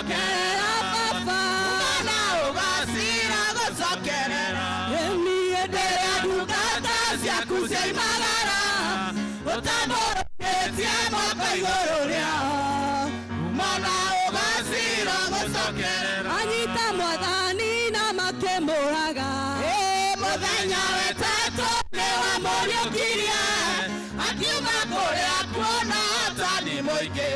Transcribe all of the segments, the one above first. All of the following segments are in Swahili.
gucokerera baba umwana ugasira gucokerera emiyendera ndungata ciaku ciaimagara utamũrũkĩtie moko igũrũ rĩao umwana ugasira gucokerera anyita mwathani na makĩmũraga mũthenya wetatũ nĩwamũriũkirie akiuma kũrĩa kuona ũtani mũingĩ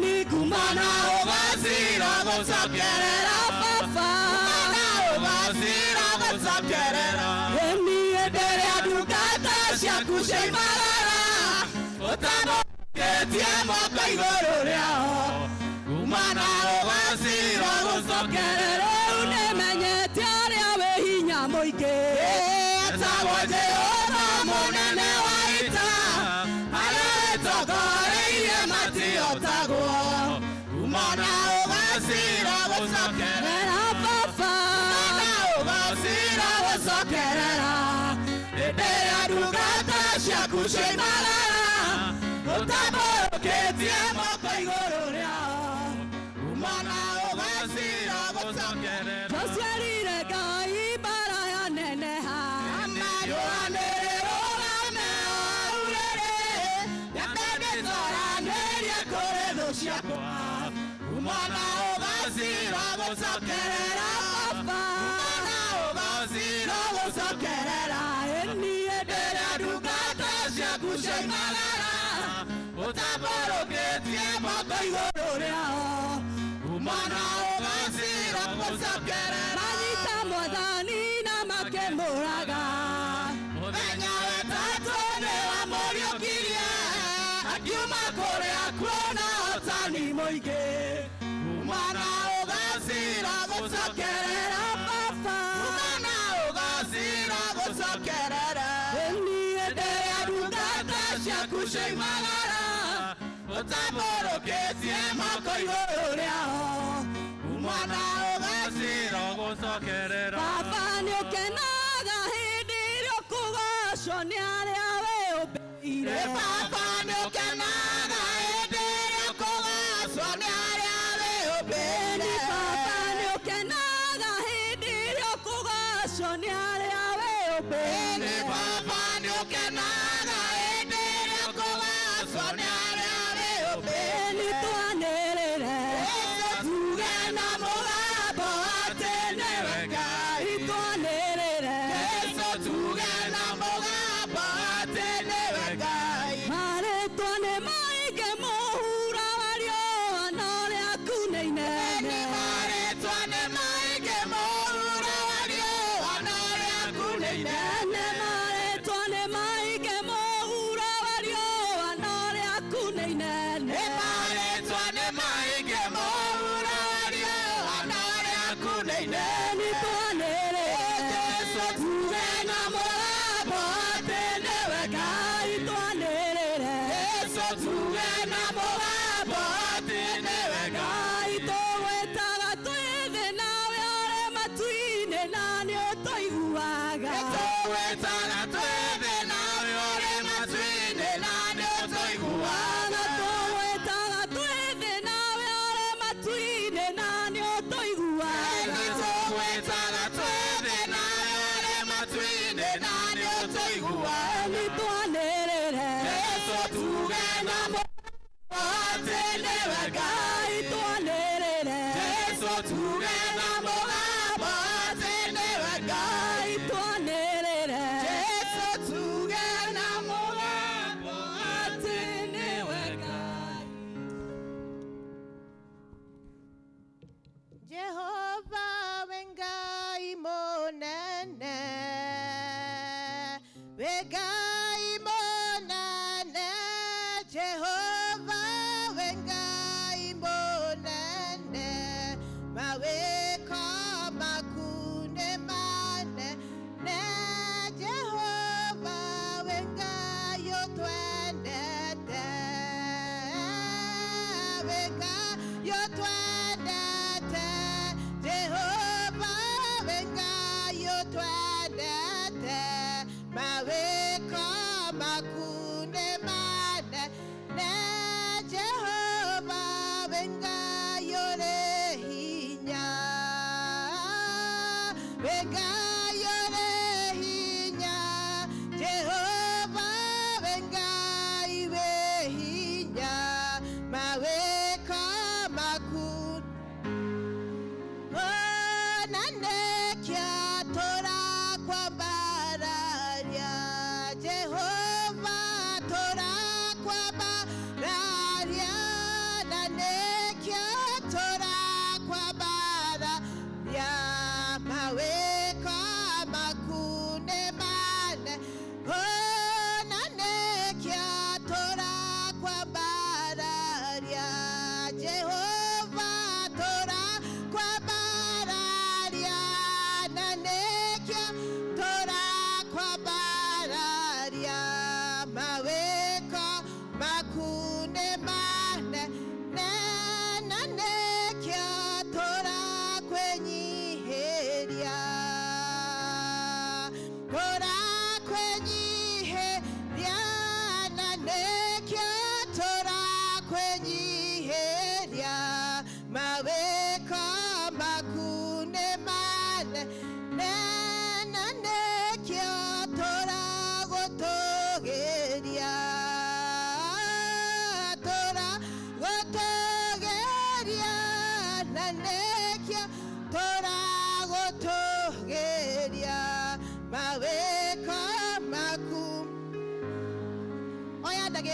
ni kumana ũgacira gũcokerera baba umwana ũgacira gũcokerera ni enderea ndungata ciaku ciaimagara ũtamũrũkĩtie moko igũrũ rĩao umwana ũgacira gũcokerera rĩu nĩmenyete ũrĩa wĩ hinya mũingĩ etagwo Jehova mũnene wa ita arĩa wĩtongoreirie matiotagwo umwana ũgacira gũcokerera baba umwana ũgacira gũcokerera enderea ndungata ciaku ciaimagara ũtamũrũkĩtie moko igũrũ rĩao umwana ũgacira gũcokerera tũciarire Ngai mbara yaneneha amarũanĩrĩrũgame ũrĩrĩ yakandĩtwaranĩrie kũrĩ thũ ciakwa umwana ũgacira gũcokerera baba umwana ũgacira gũcokerera ĩni enderea ndungata ciaku ciaimagara ũtamũrũkĩtie moko igũrũ rĩao umwana ũgacira gũcokerera anyita mwathani na makĩmũraga mũthenya wetatũ nĩwamũriũkirie akiuma kũrĩa kuona ũtani mũingĩ umwana ũgacira gũcokerera baba umwana ũgacira gũcokerera ni enderea ndungata ciaku ciaimagara ũtamũrũkĩtie moko igũrũ rĩao umwana ũgacira gũcokerera baba nĩũkenaga hĩndĩ ĩrĩa ũkũgocwo nĩ arĩa wĩũmbĩire baba nĩũkenaga hĩndĩ ĩrĩa ũkũgocwo nĩ arĩa wĩũmbĩire baba nĩũkenaga hĩndĩ ĩrĩa ũkũgocwo nĩ arĩa wĩũmbĩire baba nĩũkenaga hĩndĩ ĩrĩa ũkũgocwo nĩ arĩa wĩũmbĩire nĩtwanĩrĩre tuge na mũgambo atĩ nĩwe Ngai twanĩrĩre tuge na mũgambo atĩ nĩwe Ngai marĩtwa nĩ maingĩ mũhura wa riũa na ũrĩa kunĩine marĩtwa nĩ maingĩ mũhura wa riũa na ũrĩa kunĩine marĩtwa nĩ maingĩ mũhura wa riũa na ũrĩa kunĩine marĩtwa nĩ maingĩ mũhura wa riũa na ũrĩa kunĩine nĩtwanĩrĩre tuge na mũgambo atĩ nĩwe Ngai twanĩrĩre tuge na mũgambo atĩ nĩwe Ngai tũgwĩtaga twĩ thĩ nawe ũrĩ matu-inĩ na nĩũtũiguaga tũgwĩtaga twĩ thĩ nawe ũrĩ matu-inĩ na nĩũtũiguaga tũgwĩtaga twĩ thĩ nawe ũrĩ matu-inĩ na nĩũtũiguaga tũgwĩtaga twĩ thĩ nawe ũrĩ matu-inĩ na nĩũtũiguaga nĩtwanĩrĩre tuge na mũgambo atĩ nĩwe Ngai twanĩrĩre tuge na mũgambo atĩ nĩwe Ngai twanĩrĩre tuge na mũgambo atĩ nĩwe Ngai Jehova we Ngai mũnene we Ngai mũnene Jehova we Ngai mũnene mawĩko maku nĩ manene Jehova we Ngai ũtwendete we Ngai ũtwendete Jehova we Ngai ũtwendete mawĩko maku nĩ manene Jehova we Ngai ũrĩ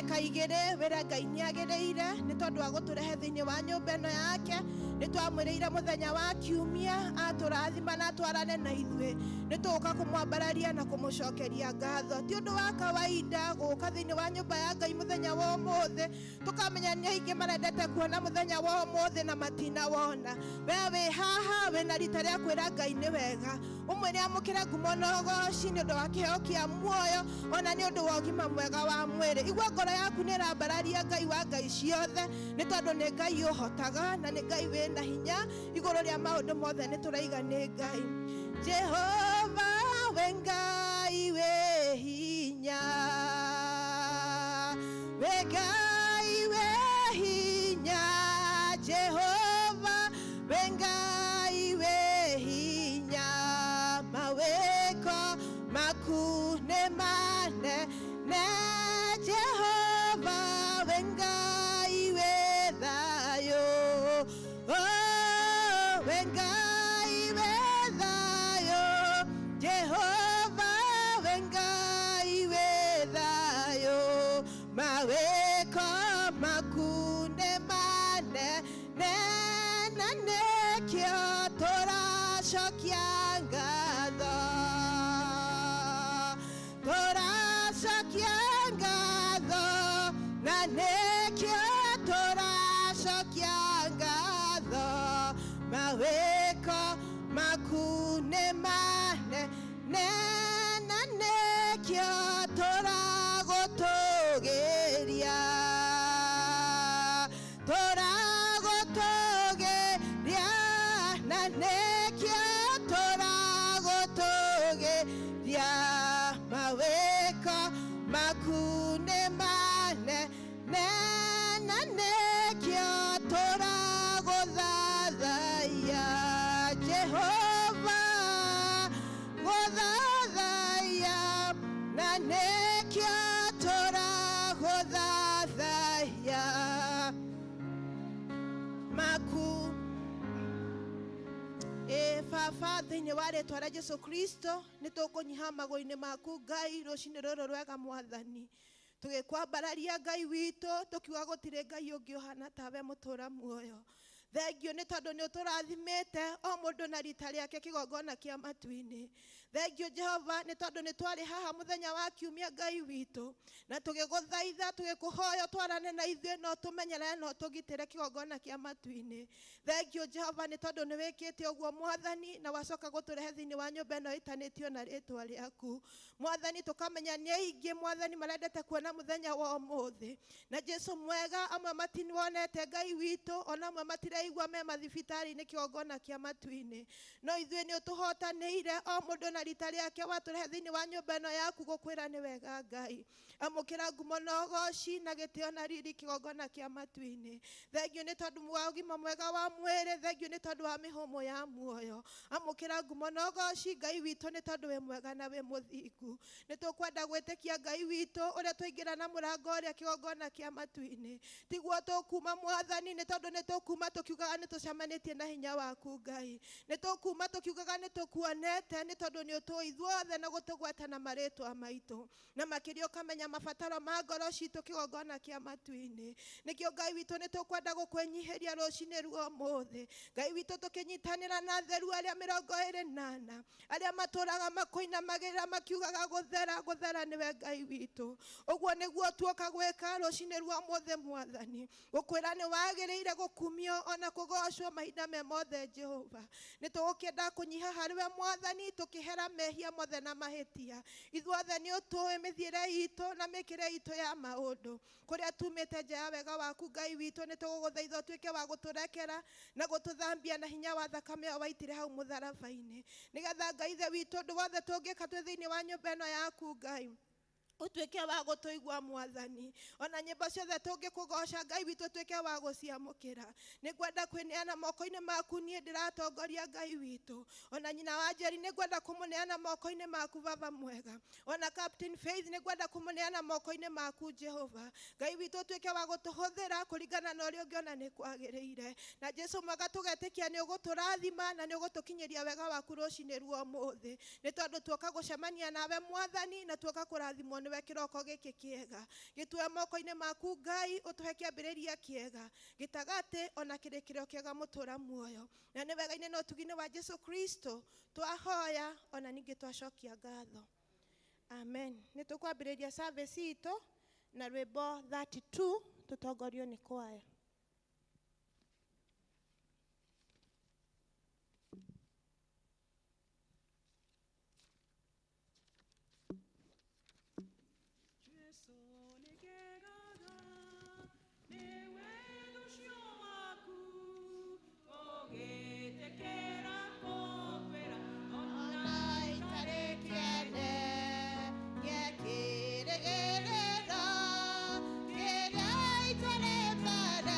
Kaigere wera Ngai niagereire ni tondu wa guturehe thiini wa nyumba ino yake ni twamwiriire muthenya wa kiumia aturathima na twarane na ithuĩ ni tuguka kumwambararia na kumucokeria ngatho ti undu wa kawaida guka thiini wa nyumba ya Ngai muthenya wa umuthi tukamenya ni aingi marendete kuona muthenya wa umuthi na matina wona we haha we na rita ria kwira Ngai ni wega umwe ni amukire ngumo na ugoci ni undu wa kiheo kia muoyo ona ni undu wa ugima mwega wa mwiri igua ngoro yaku ni rambararia Ngai wa Ngai ciothe ni tondu ni Ngai uhotaga na ni Ngai wina hinya iguru ria maundu mothe ni turaiga ni Ngai Jehova we Ngai we hinya we Ngai we hinya Jehova we Ngai we hinya maweko maku ne mane ne Jehova we Ngai we thayo oh we Ngai we thayo Jehova we Ngai we thayo maweko maku ne mane ne na ne kio tora shokia ngatho tora shokia ngatho na ne kio tora shokia ngatho maweko maku ne mane ne na ne kio tora gotogeria na ne kio tora gotogeria maweko maku ne mane ne na ne kio tora gothathaiya Jehova gothathaiya na ne kio tora gothathaiya maku Baba thiini wa ritwa ria Jesu Kristo ni tukunyiha magå-inĩ maku Ngai rũcinĩ rũrũ rwega Mwathani tugikwambararia Ngai witũ tukiuga gũtirĩ Ngai ũngĩ ũhana tawe mũtũra muoyo thengio nĩ tondũ nĩ ũtũrathimĩte o mũndũ na rita rĩake kĩgongona kĩa matu-inĩ thengio Jehova nĩ tondũ nĩ twarĩ haha mũthenya wa kiumia Ngai witũ na tũgĩgũthaitha tũgĩkũhoya twarane na ithuĩ no tũmenyerere no tũgitĩre kĩgongona kĩa matu-inĩ thengio Jehova nĩ tondũ nĩ wĩkĩte ũguo Mwathani na wacoka gũtũrehe thĩinĩ wa nyũmba ĩno ĩtanĩtio na rĩtwa rĩaku Mwathani tũkamenya nĩ aingĩ Mwathani marendete kuona mũthenya wa ũmũthĩ na Jesu mwega amwe matinwonete Ngai witũ ona amwe matire tũraigua me mathibitarĩ-inĩ kĩgongona kĩa matu-inĩ, no ithuĩ nĩ ũtũhotanĩire o mũndũ na rita rĩake watũrehe thĩinĩ wa nyũmba ĩno yaku gũkwĩra nĩ wega Ngai. Amũkĩra ngumo na ũgooci na gĩtĩo na riri kĩgongona kĩa matu-inĩ. Thengiũ nĩ tondũ wa ũgima mwega wa mwĩrĩ, thengiũ nĩ tondũ wa mĩhũmũ ya muoyo. Amũkĩra ngumo na ũgooci Ngai witũ nĩ tondũ wĩ mwega na wĩ mũthingu. Nĩ tũkwenda gwĩtĩkia Ngai witũ ũrĩa twaingĩra na mũrango ũrĩa kĩgongona kĩa matu-inĩ. Tiguo tũkuma Mwathani, nĩ tondũ nĩ tũkuma tũkiugaga nĩ tũcemanĩtie na hinya waku Ngai. Nĩ tũkuma tũkiugaga nĩ tũkuonete nĩ tondũ nĩ ũtũĩ ithuothe na gũtũgweta na marĩtwa maitũ. Na makĩria ũkamenya mabataro ma ngoro citũ kĩgongona kĩa matu-inĩ. Nĩkĩo Ngai witũ nĩ tũkwenda gũkwĩnyihĩria rũcinĩ rwa ũmũthĩ. Ngai witũ tũkĩnyitanĩra na theru arĩa 24 arĩa matũraga makũinamagĩrĩra makiugaga gũthera gũthera nĩwe Ngai witũ. Ũguo nĩguo tuoka gwĩka rũcinĩ rwa ũmũthĩ Mwathani. Gũkwĩra nĩ wagĩrĩire gũkumio ona kũgocwo mahinda me mothe Jehova. Nĩ tũgũkĩenda kũnyiha harĩwe Mwathani tũkĩhera mehia mothe na mahĩtia. Ithuothe nĩ ũtũĩ mĩthiĩre itũ na mĩkĩre itũ ya maũndũ. Kũrĩa tumĩte nja ya wega waku Ngai witũ nĩ tũgũgũthaitha ũtuĩke wa gũtũrekera na gũtũthambia na hinya wa thakame ĩyo waitire hau mũtharaba-inĩ. Nĩgetha Ngai ithe witũ ũndũ wothe tũngĩka twĩ thĩinĩ wa nyũmba ĩno yaku Ngai utuĩke wa gũtũigua Mwathani. Ona nyĩmbo ciothe tũngĩkũgoca Ngai witũ tuĩke wa gũciamũkĩra. Nĩ ngwenda kwĩneana moko-inĩ maku niĩ ndĩratongoria Ngai witũ. Ona nyina wa Njeri nĩ ngwenda kũmũneana moko-inĩ maku Baba mwega. Ona Captain Faith nĩ ngwenda kũmũneana moko-inĩ maku Jehova. Ngai witũ tuĩke wa gũtũhũthĩra kũringana na ũrĩa ũngĩona nĩ kwagĩrĩire. Na Jesu mwega tũgetĩkia nĩ ũgũtũrathima na nĩ ũgũtũkinyĩria wega waku rũcinĩ rwa ũmũthĩ. Nĩ tondũ tuoka gũcemania nawe Mwathani na tuoka kũrathimwo nĩwe kĩroko gĩkĩ kĩega. Gĩtue moko-inĩ maku Ngai ũtũhe kĩambĩrĩria kĩega, gĩtagatĩ ona kĩrĩkĩrĩro kĩega mũtũra muoyo. Na nĩ wega-inĩ na ũtugi-inĩ wa Jesu Kristo twahoya ona ningĩ twacokia ngatho. Amen. Nĩ tũkwambĩrĩria service itũ na rwĩmbo 32 tũtongorio nĩ kwaya. Para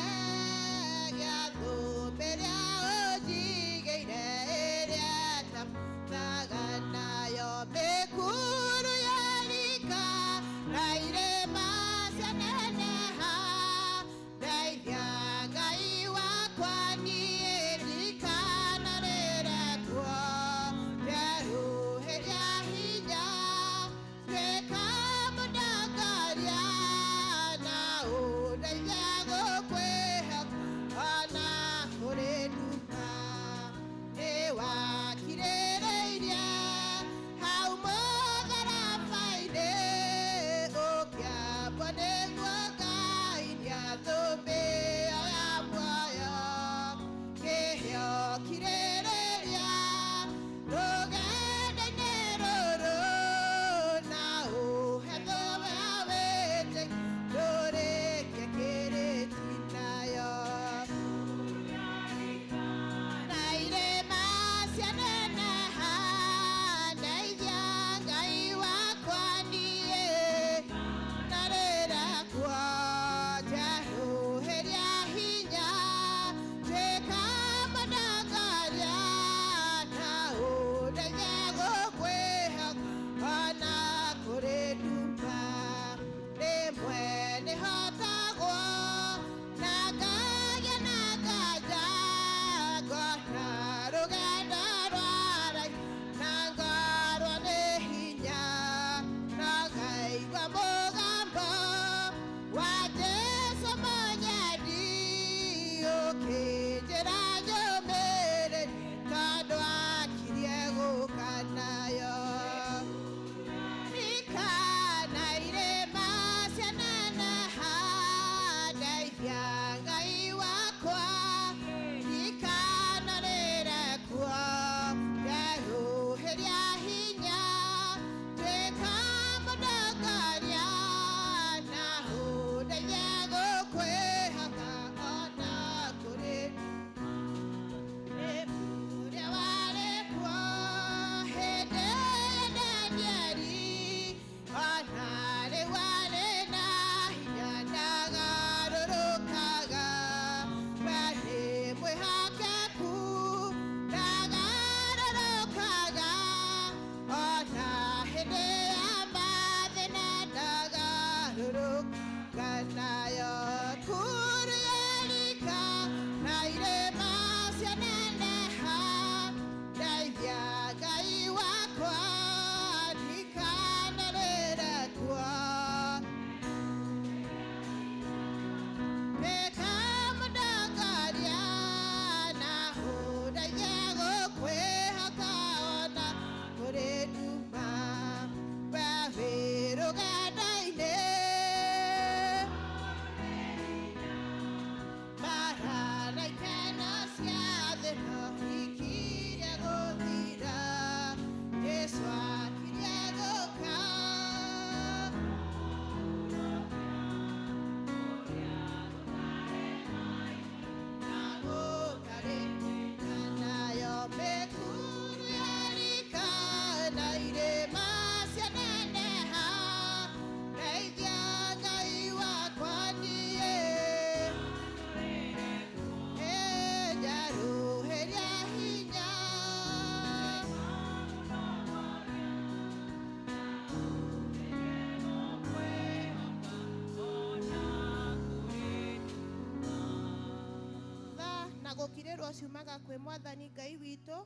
gukirĩrwo ciumaga kwĩ Mwathani Ngai witũ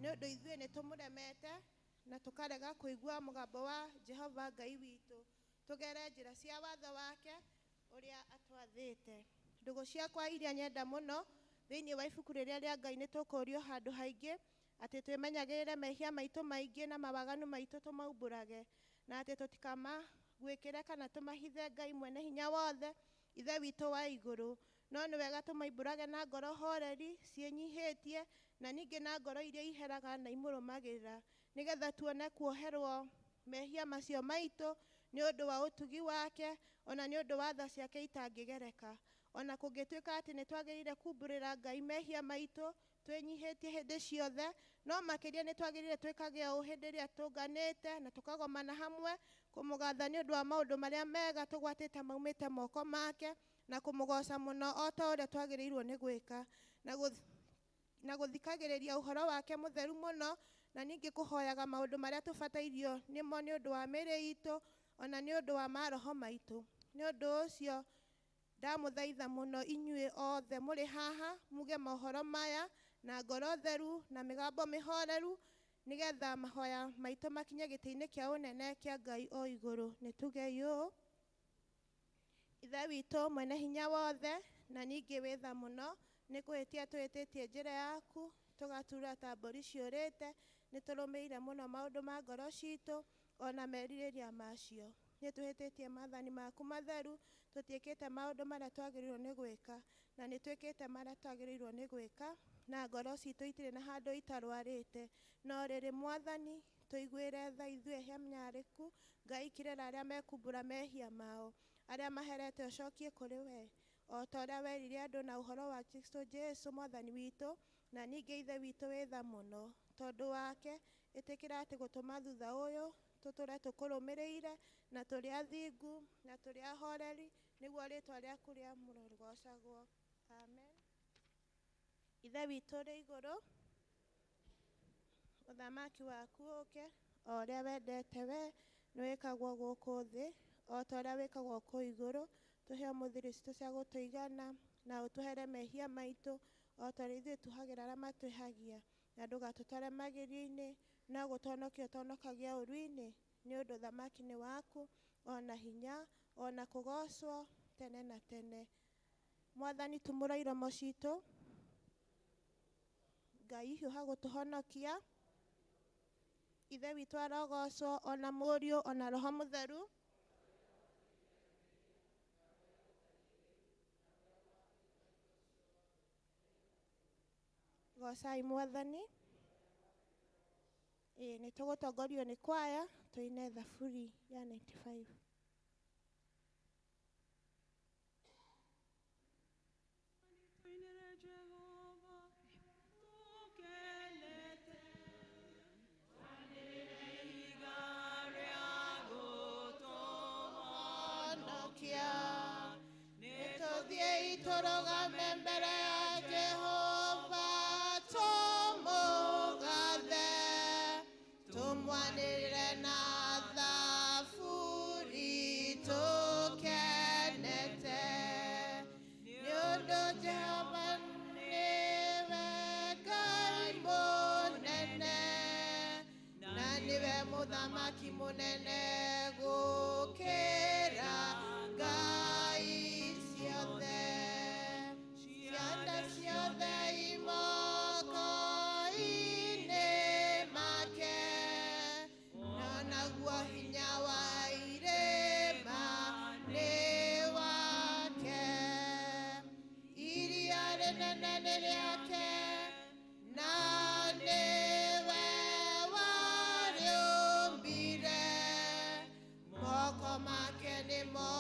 nĩ ũndũ ithuĩ nĩ tũmũremete na tũkarega kũigua mũgambo wa Jehova Ngai witũ tũgere njĩra cia watho wake ũrĩa atwathĩte. Ndũgũ ciakwa iria nyenda mũno thĩinĩ wa ibuku rĩrĩa rĩa Ngai nĩ tũkũrio handũ haingĩ atĩ twĩmenyagĩrĩre mehia maitũ maingĩ na mawaganu maitũ tũmaumbũrage na atĩ tũtikamagwĩkĩre kana tũmahithe Ngai mwene hinya wothe ithe witũ wa igũrũ, no nĩ wega tũmaimbũrage na ngoro horeri ciĩnyihĩtie na ningĩ na ngoro iria iheraga na imũrũmagĩrĩra nĩgetha tuone kuoherwo mehia macio maitũ nĩ ũndũ wa ũtugi wake ona nĩ ũndũ wa tha ciake itangĩgereka. Ona kũngĩtuĩka atĩ nĩ twagĩrĩire kumbũrĩra Ngai mehia maitũ twĩnyihĩtie hĩndĩ ciothe, no makĩria nĩ twagĩrĩire twĩkage ũũ hĩndĩ ĩrĩa tũnganĩte na tũkagomana hamwe kũmũgatha nĩ ũndũ wa maũndũ marĩa mega tũgwatĩte maumĩte moko make na kũmũgoca mũno o ta ũrĩa twagĩrĩirwo nĩ gwĩka na gũthikagĩrĩria ũhoro wake mũtheru mũno na ningĩ kũhoyaga maũndũ marĩa tũbatairio nĩmo nĩ ũndũ wa mĩĩrĩ itũ ona nĩ ũndũ wa maroho maitũ. Nĩ ũndũ ũcio ndamũthaitha mũno inyuĩ othe mũrĩ haha muge mohoro maya na ngoro theru na mĩgambo mĩhoreru nĩgetha mahoya maitũ makinye gĩtĩ-inĩ kĩa ũnene kĩa Ngai o igũrũ. Nĩ tuge ũũ: Ithe witũ mwene hinya wothe na ningĩ wĩ tha mũno, nĩ kũhĩtia twĩtĩtie njĩra yaku tũgatura ta mbũri ciũrĩte, nĩ tũrũmĩrĩire mũno maũndũ ma ngoro citũ ona merirĩria macio. Nĩ tũhĩtĩtie maathani maku matheru, tũtiĩkĩte maũndũ marĩa twagĩrĩirwo nĩ gwĩka na nĩ twĩkĩte marĩa twagĩrĩirwo nĩ gwĩka na ngoro citũ itirĩ na handũ itarwarĩte. No rĩrĩ Mwathani, tũiguĩre tha ithuĩ hinyarĩku, Ngai kirĩra arĩa mekumbũra mehia mao, arĩa maherete ũcokie kũrĩ we, o ta ũrĩa werire andũ na ũhoro wa Kristo Jesũ Mwathani witũ, na ningĩ ithe witũ wĩ tha mũno. Tondũ wake ĩtĩkĩra atĩ gũtũma thutha ũyũ tũtũre tũkũrũmĩrĩire na tũrĩ athingu na tũrĩ ahoreri, nĩguo rĩĩtwa rĩaku rĩamũrwo rĩgocagwo. Amen. Ithe witũ ũrĩ igũrũ, ũthamaki waku ũũke, o ũrĩa wendete we nĩ wĩkagwo gũkũ thĩ o ta ũrĩa wĩkagwo kũu igũrũ. Tũhe ũmũthĩ citũ cia gũtũigana na ũtũhere mehia maitũ o ta ũrĩa ithuĩ tuhagĩra arĩa matwĩhagia, na ndũgatũtware magerio-inĩ no gũtũhonokia ũtũhonokagia ũũru-inĩ, nĩ ũndũ ũthamaki nĩ waku ona hinya ona kũgocwo tene na tene. Mwathani, tumũra iromo citũ, Ngai hiũha gũtũhonokia, ithe witũ arogocwo ona mũriũ ona roho mũtheru. Gocai Mwathani. Nĩ tũgũtongorio nĩ kwaya tũine thaburi ya 95. Tũrũgame mbere ya Jehova tũmũgathe, tũmwanĩrĩre na thaburi tũkenete, nĩ ũndũ Jehova nĩwe Ngai mũnene na nĩwe mũthamaki mũnene gũkĩra ngai ciothe. Cianda ciothe imoko-inĩ make, no naguo hinya wa irĩma nĩ wake. Iria rĩnene nĩ rĩake na nĩwe warĩũmbire, moko make nĩmo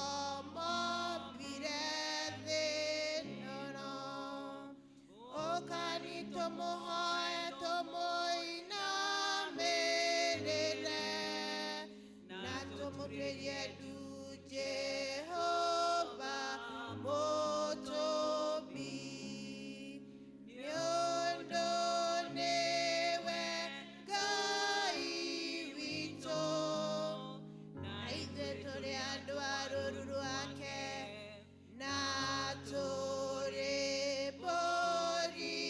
mombire thĩ nono. Ũkani tũmũhoe tũmũinamĩrĩre na tũmũtuĩrie ndu Jehova mũtũũmbi, nĩ ũndũ nĩwe Ngai witũ na ithuĩ tũrĩ andũ a rũũru rwake na tũrĩ mbũri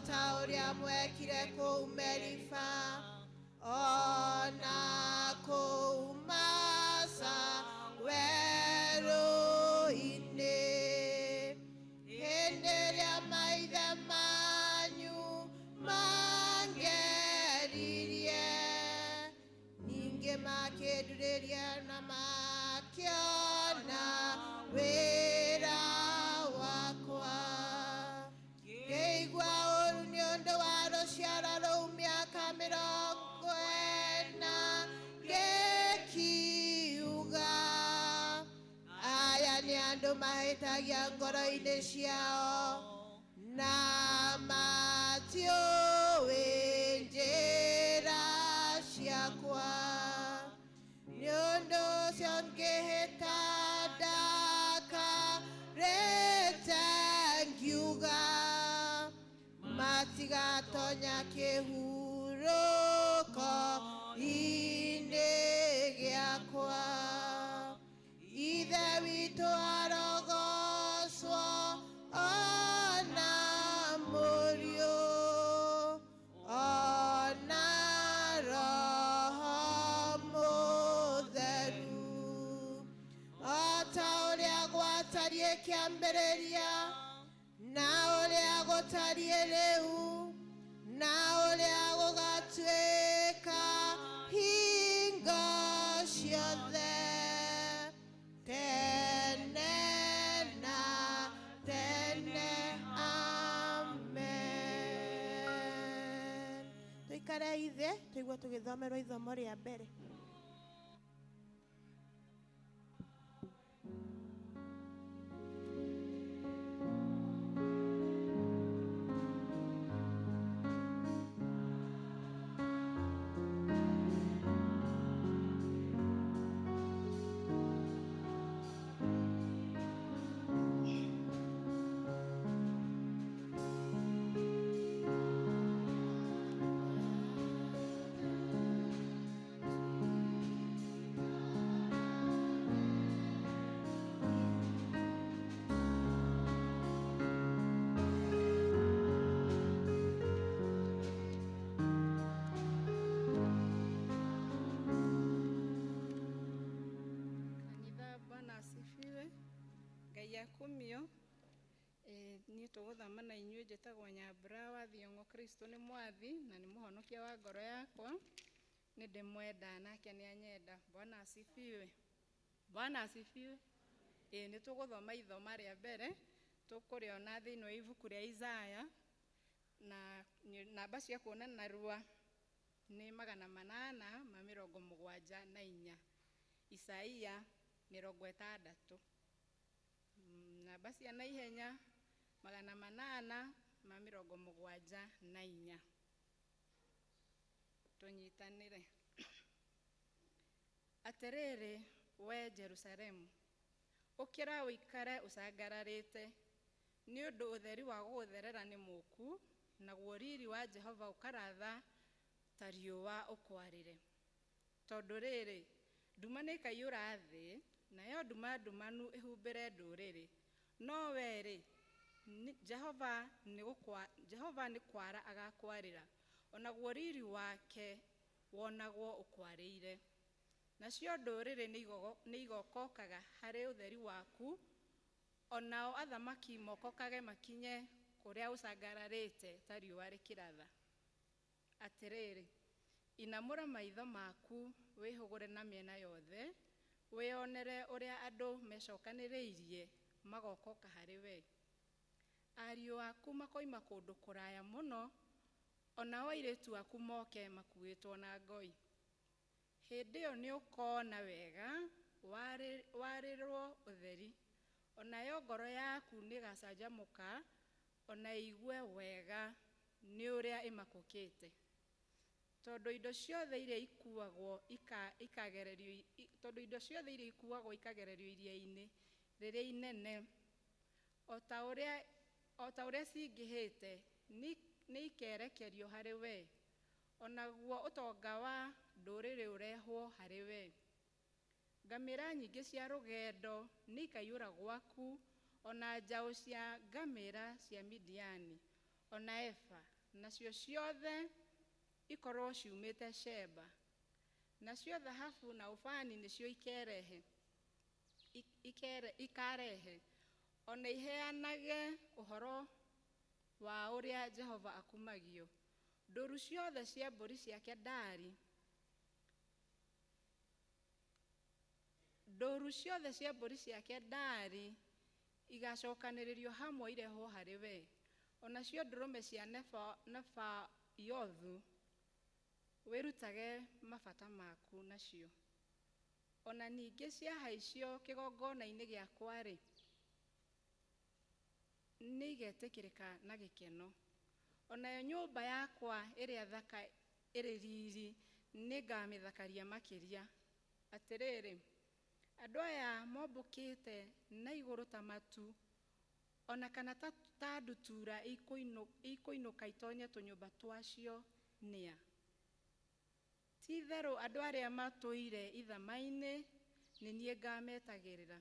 ta ũrĩa mwekire kũu Meriba, ona kũu Masa werũ-inĩ, hĩndĩ ĩrĩa maithe manyu mangeririe, ningĩ makĩndurĩria na makĩona wĩra wakwa. Ngĩigua ũũru nĩ ũndũ wa rũciaro rũu mĩaka 40 ngĩkiuga, aya nĩ andũ mahĩtagia ngoro-inĩ ciao na matiũĩ njĩra ciakwa. Nĩ ũndũ ũcio ngĩhĩta ndakarĩte ngiuga, matigatonya kĩhurũko-inĩ gĩakwa. Ithe witũ arogocwo, ona mũriũ, ona Roho Mũtheru, o ta ũrĩa gwatariĩ kĩambĩrĩria, na ũrĩa gũtariĩ rĩu, na ũrĩa gũgatuĩka hingo ciothe, tene na tene. Amen. Tũikare ithe tũigue tũgĩthomerwo ithomo rĩa mbere. Kumio ni tũgũthama na inyuĩ. Njĩtagwo Nyambura wa Thiong'o. Kristo nĩ mwathi na nĩ mũhonokia wa ngoro yakwa, nĩ ndĩmwenda nake nĩ anyenda. Bwana asifiwe. Bwana asifiwe. Nĩ tũgũthoma ithoma rĩa mbere, tũkũrĩona thĩinĩ wa ibuku rĩa Isaya, na namba cia kuona narua nĩ 874. Isaia 60. Namba cia na ihenya 874. Tũnyitanĩre. Atĩrĩrĩ, we Jerusalemu, ũkĩra ũikare ũcangararĩte, nĩ ũndũ ũtheri wa gũgũtherera nĩ mũku, naguo riri wa Jehova ũkaratha ta riũa ũkwarĩre. Tondũ rĩrĩ, nduma nĩ ĩkaiyũra thĩ, nayo nduma ndumanu ĩhumbĩre ndũrĩrĩ. No werĩ, Jehova nĩ kwara agakwarĩra, onaguo riri wake wonagwo ũkwarĩire. Nacio ndũrĩrĩ nĩ igokokaga harĩ ũtheri waku, onao athamaki mokokage makinye kũrĩa ũcangararĩte ta riũa rĩkĩratha. Atĩrĩrĩ, inamũra maitho maku wĩhũgũre na mĩena yothe, wĩonere ũrĩa andũ mecokanĩrĩirie magokoka harĩ we. Ariũ aku makoima kũndũ kũraya mũno, onao airĩtu aku moke makuĩtwo na ngoi. Hĩndĩ ĩyo nĩ ũkona wega warĩrwo ũtheri, onayo ngoro yaku nĩ ĩgacanjamũka, ona igue wega nĩ ũrĩa ĩmakũkĩte. Tondũ indo ciothe iria ikuagwo ikagererio iria-inĩ rĩrĩa inene, o ta ũrĩa cingĩhĩte nĩ ikerekerio harĩ we, onaguo ũtonga wa ndũrĩrĩ ũrehwo harĩ we. Ngamĩra nyingĩ cia rũgendo nĩ ikaiyũra gwaku, ona njaũ cia ngamĩra cia Midiani, ona Efa, nacio ciothe ikorwo ciumĩte Sheba. Nacio thahabu na ũbani nĩcio ikarehe, ona iheanage ũhoro wa ũrĩa Jehova akumagio. Ndũũru ciothe cia mbũri cia Kedari, ndũũru ciothe cia mbũri cia Kedari igacokanĩrĩrio hamwe irehwo harĩ we. Onacio ndũrũme cia Nefaiothu wĩrutage mabata maku nacio. Ona ningĩ ciahaicio kĩgongona-inĩ gĩakwa-rĩ, nĩ igetĩkĩrĩka na gĩkeno. Onayo nyũmba yakwa ĩrĩa thaka ĩrĩ riri nĩngamĩthakaria makĩria. Atĩrĩrĩ, andũ aya mombũkĩte na igũrũ ta matu, ona kana ta ndutura ikũinũka itonye tũnyũmba twacio nĩa. Ti-itherũ andũ arĩa matũire ithama-inĩ nĩ niĩ ngametagĩrĩra.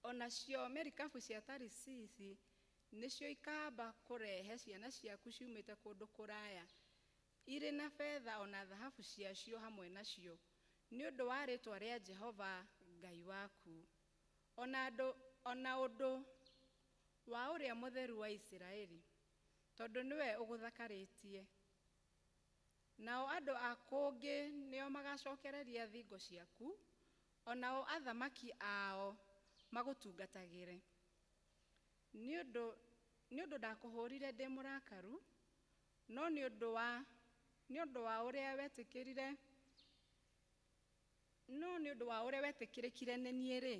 Onacio merikabu cia Tarisisi nĩcio ikamba kũrehe ciana ciaku ciumĩte kũndũ kũraya, irĩ na betha ona thahabu ciacio hamwe nacio, nĩ ũndũ wa rĩĩtwa rĩa Jehova Ngai waku. Ona ũndũ wa ũrĩa Mũtheru wa Isiraeli, tondũ nĩwe ũgũthakarĩtie. Nao andũ a kũngĩ nĩo magacokereria thingo ciaku, onao athamaki ao magũtungatagĩre. Nĩ ũndũ ndakũhũrire ndĩ mũrakaru, no nĩ ũndũ wa ũrĩa wetĩkĩrĩkire nĩ niĩ-rĩ,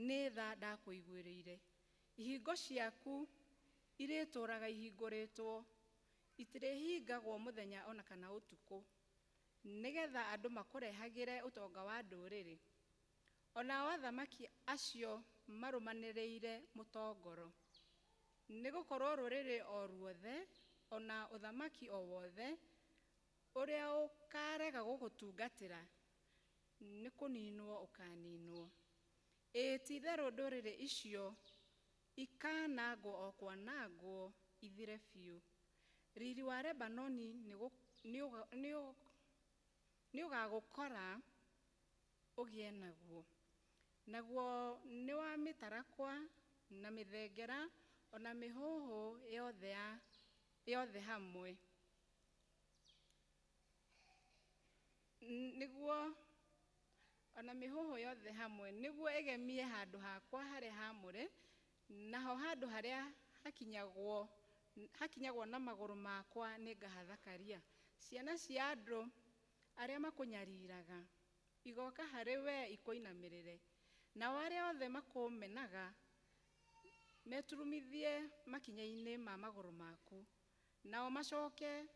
nĩ tha ndakũiguĩrĩire. Ihingo ciaku irĩtũũraga ihingũrĩtwo, itirĩhingagwo mũthenya ona kana ũtukũ, nĩgetha andũ makũrehagĩre ũtonga wa ndũrĩrĩ. Onao athamaki acio marũmanĩrĩire mũtongoro. Nĩgũkorwo rũrĩrĩ o ruothe, ona ũthamaki o wothe, ũrĩa ũkarega gũgũtungatĩra, nĩ kũninwo ũkaninwo. Ti-itherũ ndũrĩrĩ icio ikanangwo o kwanangwo ithire biũ. Riri wa Lebanoni nĩ ũgagũkora ũgĩe naguo. Naguo nĩ wa mĩtarakwa na mĩthengera ona mĩhũhũ yothe hamwe. Nĩguo ĩgemie handũ hakwa harĩa haamũre, naho handũ harĩa hakinyagwo na magũrũ makwa nĩngahathakaria. Ciana cia andũ arĩa makũnyariraga igoka harĩ we ikũinamĩrĩre, nao arĩa othe makũmenaga meturumithie makinya-inĩ ma magũrũ maku, nao macoke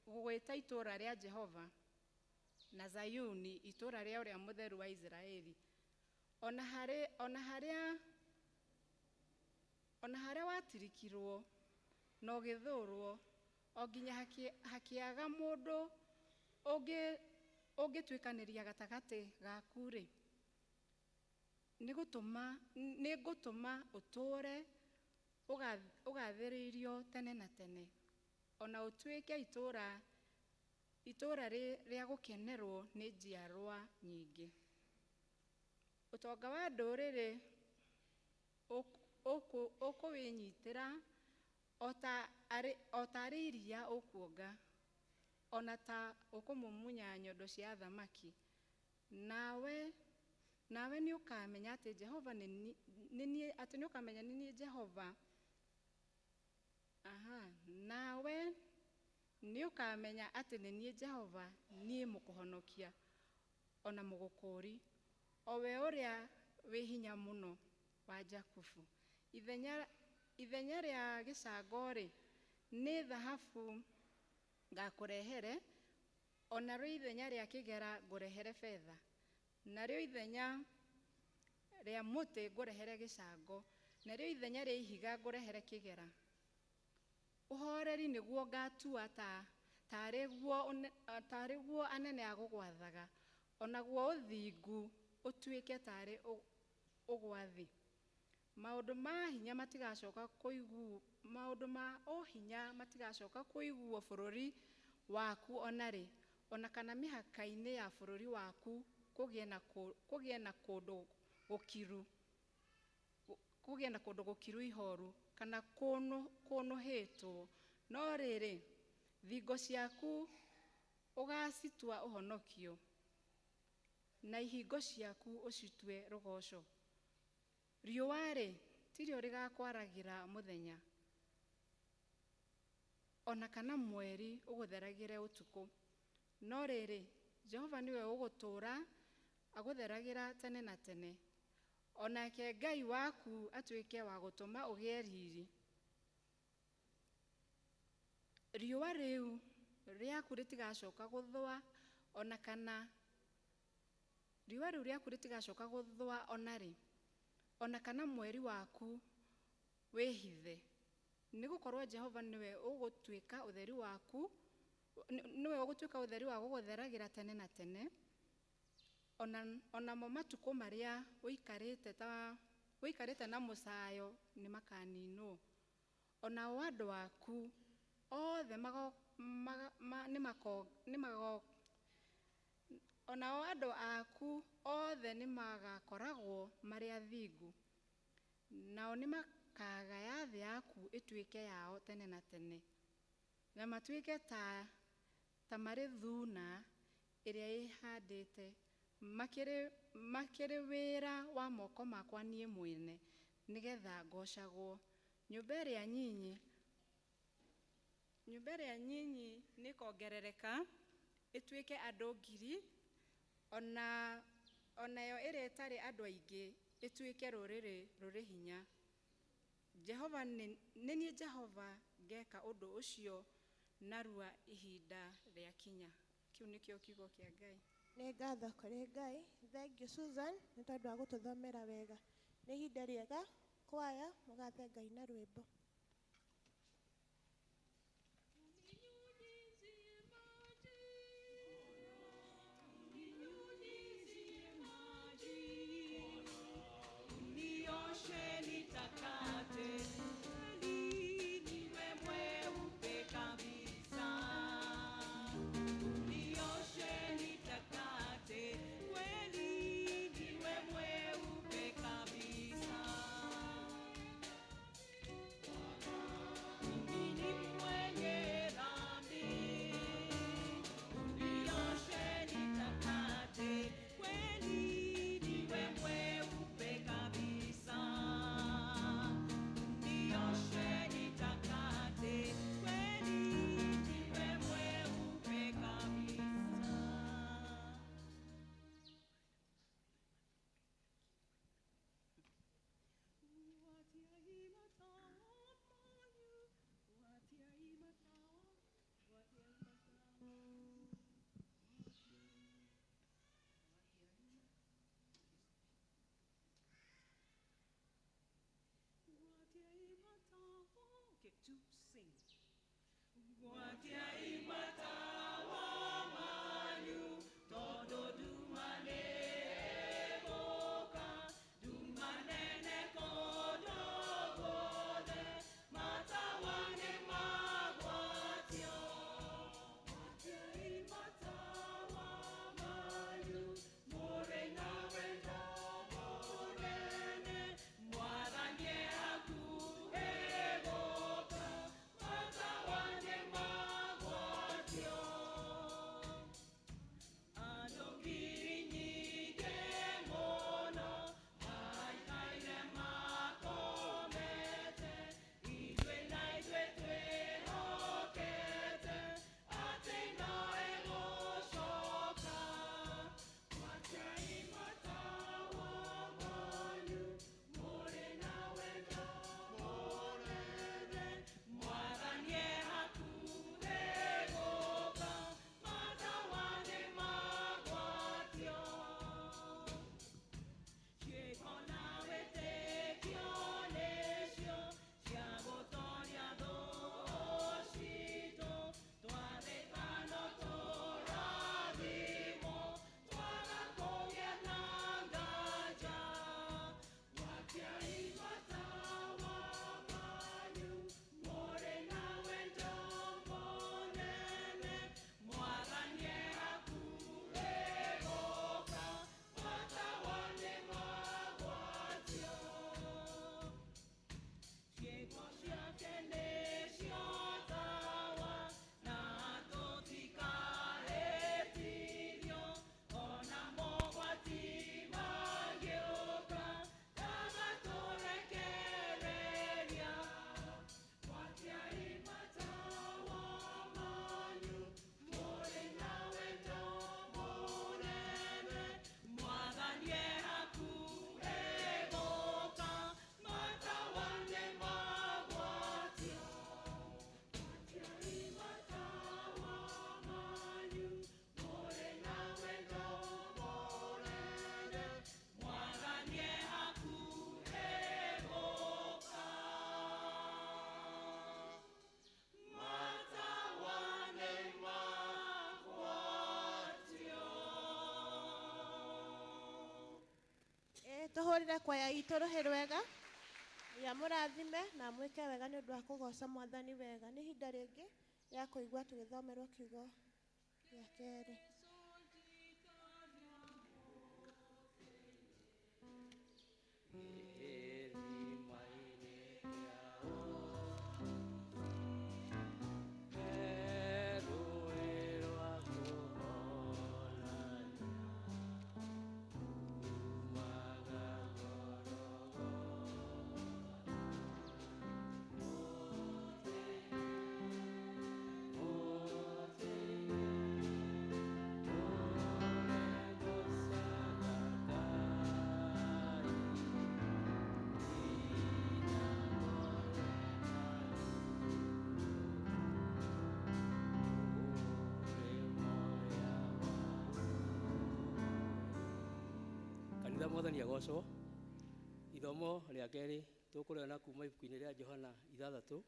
gũgwĩta itũũra rĩa Jehova na Zayuni, itũũra rĩa ũrĩa Mũtheru wa Isiraeli. Ona harĩa watirikirwo na ũgĩthũũrwo, o nginya hakĩaga mũndũ ũngĩtuĩkanĩria gatagatĩ gaku-rĩ, nĩngũtũma ũtũũre ũgathĩrĩirio tene na tene, ona ũtuĩke itũũra rĩa gũkenerwo nĩ njiarwa nyingĩ. Ũtonga wa ndũrĩrĩ ũkũwĩnyitĩra o ta arĩ iria ũkuonga, ona ta ũkũmumunya nyondo cia athamaki. Nawe nĩ ũkamenya atĩ Jehova nĩ niĩ Jehova. Nawe nĩ ũkamenya atĩ nĩ niĩ Jehova, niĩ mũkũhonokia ona mũgũkũũri, o we ũrĩa wĩ hinya mũno wa Jakubu. Ithenya rĩa gĩcango-rĩ, nĩ thahabu ngakũrehere, ona rĩo ithenya rĩa kĩgera ngũrehere betha, narĩo ithenya rĩa mũtĩ ngũrehere gĩcango, narĩo ithenya rĩa ihiga ngũrehere kĩgera. Ũhoreri nĩguo ngatua tarĩ guo anene agũgwathaga, onaguo ũthingu ũtuĩke tarĩ ũgwathi. maundu ma hinya matigacoka kuigu maundu ma o hinya matigacoka kuiguo bururi waku onari ona kana mihaka-ini ya bururi waku kugie na kundu gukiru ihoru kana kunuhitwo no riri thingo ciaku ugacitua uhonokio na ihingo ciaku ucitue rugoco. Riũa-rĩ tirio rigakwaragira muthenya ona kana mweri ugutheragire utuku no riri Jehova niwe ugutura agutheragira tene na tene onake Ngai waku atuike wa gutuma ugie riri. Riũa riu riaku ritigacoka guthwa ona kana riũa riu riaku ritigacoka guthwa onari ona kana mweri waku wihithe nigukorwo Jehova niwe ugutuika utheri waku niwe ugutuika utheri wa gugutheragira tene na tene ona mo matuko maria uikarite na musayo ni makaninwo ona o andu aku othe ona o andu aku othe nimagakoragwo mari athingu nao nimakagaya thĩ yaku ituike yao tene na tene na matuike ta mari thuna iria ihandite makiri wira wa moko makwa nie mwene nigetha ngocagwo. Nyumba iria nyinyi nikongerereka ituike andu 1,000 ona yo iria itari andu aingi ituike ruri hinya. Jehova ni Jehova ngeka undu ucio narua ihinda ria kinya. Kiu nikio kiugo kia Ngai. Nĩ ngatho kũrĩ Ngai. Thank you Susan nĩ tondũ wa gũtũthomera wega. Nĩ ihinda rĩega kwaya mũgathe Ngai na rwĩmbo. To sing. Mata tũhũrĩre kwaya itũ rũhĩ rwega. Ya mũrathime na mwĩke wega nĩ ũndũ wa kũgoca Mwathani wega. Nĩ ihinda rĩngĩ rĩa kũigua tũgĩthomerwo kiugo gĩa kerĩ. Mwathani agocwo. Ithomo rĩa kerĩ tũkũrĩona kuma ibuku-inĩ rĩa Johana 6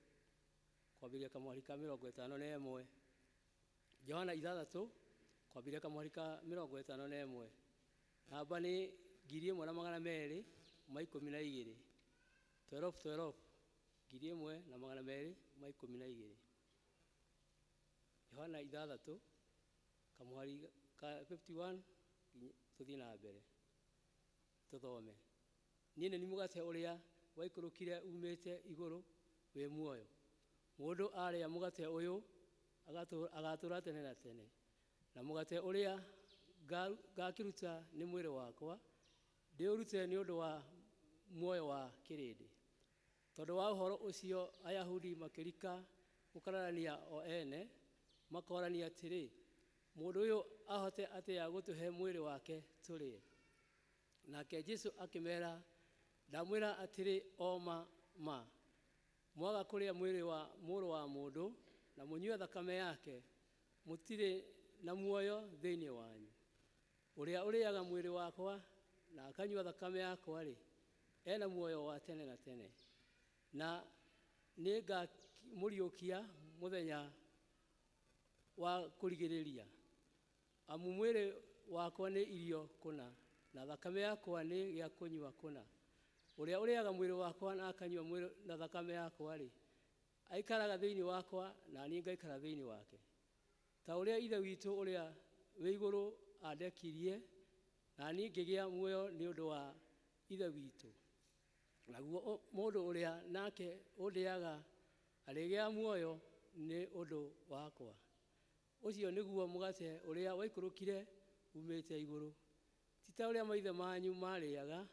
kwambĩrĩria kamweri ka 51. Johana 6 kwambĩrĩria kamweri ka 51. Namba nĩ 1212. 12 1212. Johana 6 kamweri ka 51 tũthiĩ na mbere tũthome. Niĩ nĩ mũgate ũrĩa waikũrũkire umĩte igũrũ wĩ muoyo. Mũndũ arĩa mũgate ũyũ agatũũra tene na tene. Na mũgate ũrĩa ngakĩruta nĩ mwĩrĩ wakwa, ndĩũrute nĩ ũndũ wa muoyo wa kĩrĩndĩ. Tondũ wa ũhoro ũcio Ayahudi makĩrika gũkararania o ene, makorania atĩrĩ, mũndũ ũyũ ahote atĩa gũtũhe mwĩrĩ wake tũrĩe. Nake Jesu akĩmera, ndamwĩra atĩrĩ o ma, mwaga kũrĩa mwĩrĩ wa mũrũ wa mũndũ na mũnyue thakame yake, mũtirĩ na muoyo thĩinĩ wanyu. Ũrĩa ũrĩaga mwĩrĩ wakwa na akanyua thakame yakwa-rĩ, ena muoyo wa tene na tene. Na nĩngamũriũkia mũthenya wa kũrigĩrĩria. Amu mwĩrĩ wakwa nĩ irio kũna, na thakame yakwa nĩ gĩa kũnyua kũna. Ũrĩa ũrĩaga mwĩrĩ wakwa na akanyua mwĩrĩ na thakame yakwa-rĩ, aikaraga thĩinĩ wakwa na niĩ ngaikara thĩinĩ wake. Ta ũrĩa Ithe witũ ũrĩa wĩ igũrũ andekirie, na niĩ ngĩgĩa muoyo nĩ ũndũ wa Ithe witũ. Naguo mũndũ ũrĩa nake ũndĩaga arĩgĩa muoyo nĩ ũndũ wakwa. Ũcio nĩguo mũgate ũrĩa waikũrũkire umĩte igũrũ. Ti ta ũrĩa maithe manyu marĩaga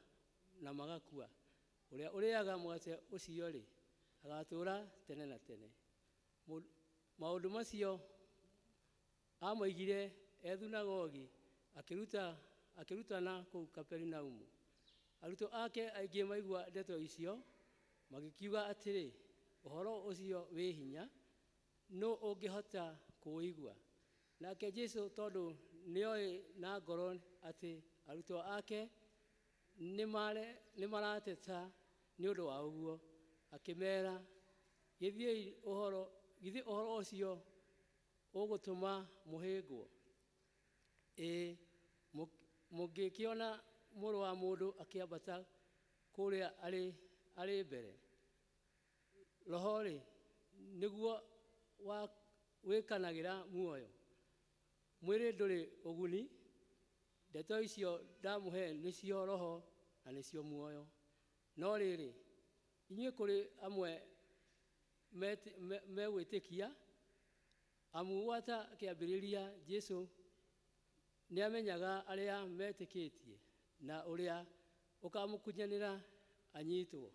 na magakua. Ũrĩa ũrĩaga mũgate ũcio-rĩ, agatũũra tene na tene. Maũndũ macio amoigire ethunagogi akĩrutana kũu Kaperinaumu. Arutwo ake aingĩ maigua ndeto icio magĩkiuga atĩrĩ, ũhoro ũcio wĩ hinya, nũ ũngĩhota kũwĩigua? Nake Jesu tondũ nĩoĩ na ngoro atĩ arutwo ake nĩ marateta nĩ ũndũ wa ũguo, akĩmera, githĩ ũhoro ũcio ũgũtũma mũhĩngwo? Mũngĩkĩona mũrũ wa mũndũ akĩambata kũrĩa arĩ mbere. Roho-rĩ, nĩguo wĩkanagĩra muoyo. Mwĩrĩ ndũrĩ ũguni. Ndeto icio ndamũhe nĩcio roho na nĩcio muoyo. No rĩrĩ, inyuĩ kũrĩ amwe megwĩtĩkia, amu gwata kĩambĩrĩria Jesu nĩamenyaga arĩa metĩkĩtie na ũrĩa ũkamũkunyanĩra anyitwo.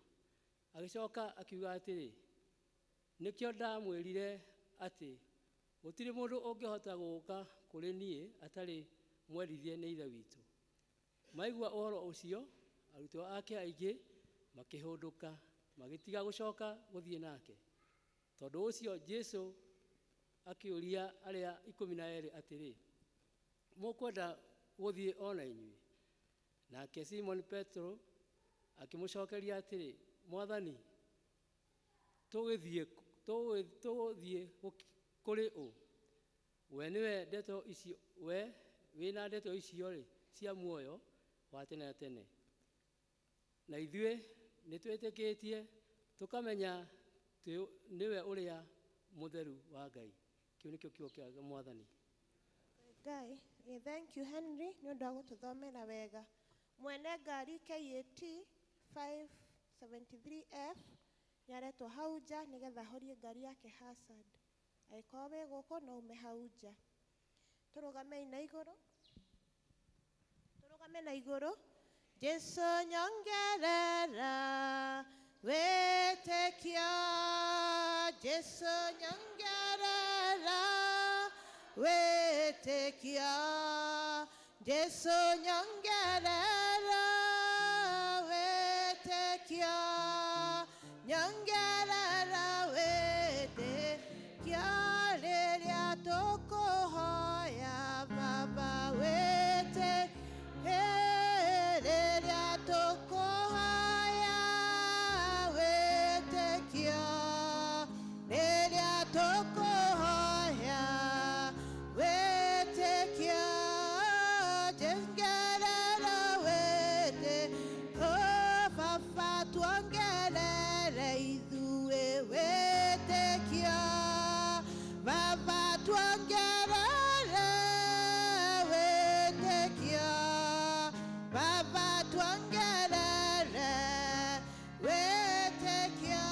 Agĩcoka akiuga atĩrĩ, nĩkĩo ndamwĩrire atĩ gũtirĩ mũndũ ũngĩhota gũũka kũrĩ niĩ atarĩ mwendithie nĩ Ithe witũ. Maigua ũhoro ũcio, arutwo ake aingĩ makĩhũndũka, magĩtiga gũcoka gũthiĩ nake. Tondũ ũcio Jesu akĩũria arĩa 12 atĩrĩ, mũkwenda gũthiĩ o na inyuĩ? Nake Simon Petro akĩmũcokeria atĩrĩ, Mwathani, tũgũthiĩ kũrĩ ũ? We nĩwe ndeto icio, we wĩna ndeto icio-rĩ cia muoyo wa tene na tene. na ithuĩ nĩ twĩtĩkĩtie tũkamenya nĩwe ũrĩa mũtheru wa Ngai. Kĩu nĩkĩo kiugo kĩa Mwathani. Ngai, thank you Henry nĩ ũndũ wa gũtũthomera wega. Mwene ngari KAT 573F nĩaretwo hau nja nĩgetha ahorie ngari yake hazard. Angĩkorwo wĩ gũkũ no ume hau nja. Tũrũgame na igũrũ. Jesu nyongerera wĩtĩkio, Jesu nyongerera wĩtĩkio, Jesu nyongerera wĩtĩkio, nyongerera wĩtĩkio rĩrĩa tũkũhoya Baba wĩtĩkio, rĩrĩa tũkũhoya wĩtĩkio, rĩrĩa tũkũhoya wĩtĩkio, nyongerera wĩtĩkio, Baba tuongerere ithuĩ wĩtĩkio, Baba tuongerere wĩtĩkio, Baba tuongerere wĩtĩkio,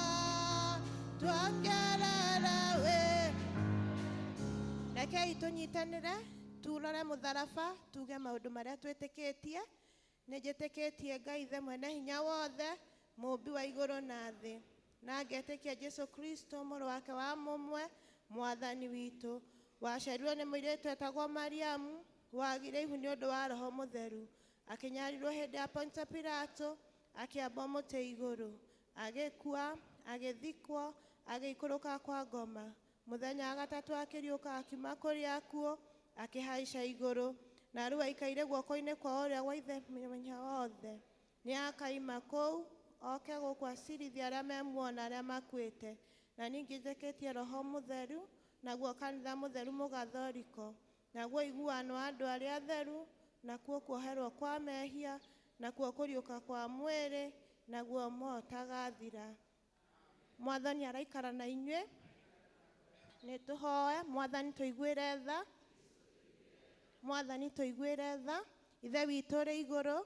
tuongerere rekei tũnyitanĩre turore mũtharaba tuge maũndũ marĩa twĩtĩkĩtie. Nĩ njĩtĩkĩtie Ngai Ithe mwene hinya wothe, mũmbi wa igũrũ na thĩ, na ngetĩkia Jesu Kristo mũrũ wake wa mũmwe, Mwathani witũ, waciarirwo nĩ mũirĩtu etagwo Mariamu, wagire ihu nĩ ũndũ wa Roho Mũtheru, akĩnyarirwo hĩndĩ ya Poncio Pilato, akĩambwo mũtĩ igũrũ, agĩkua, agĩthikwo, agĩikũrũka kwa ngoma, mũthenya wa gatatũ akĩriũka akiuma kũrĩ akuũ, akĩhaica igũrũ, na rĩu aikaire guoko-inĩ kwa ũrĩa wa Ithe Mwene wothe. Nĩ akaima kũu oke gũkũ acirithia arĩa memuona arĩa makuĩte. Na ningĩ njĩtĩkĩtie Roho Mũtheru, naguo kanitha mũtheru mũgathoriko, naguo iguano wa andũ arĩa atheru, nakuo kuoherwo kwa mehia, nakuo kũriũka kwa mwĩrĩ, naguo motagathira. Mwathani araikara na inyuĩ. Nĩ tũhoe. Mwathani tũiguĩre tha. Mwathani tũiguĩre tha. Ithe witũ ũrĩ igũrũ,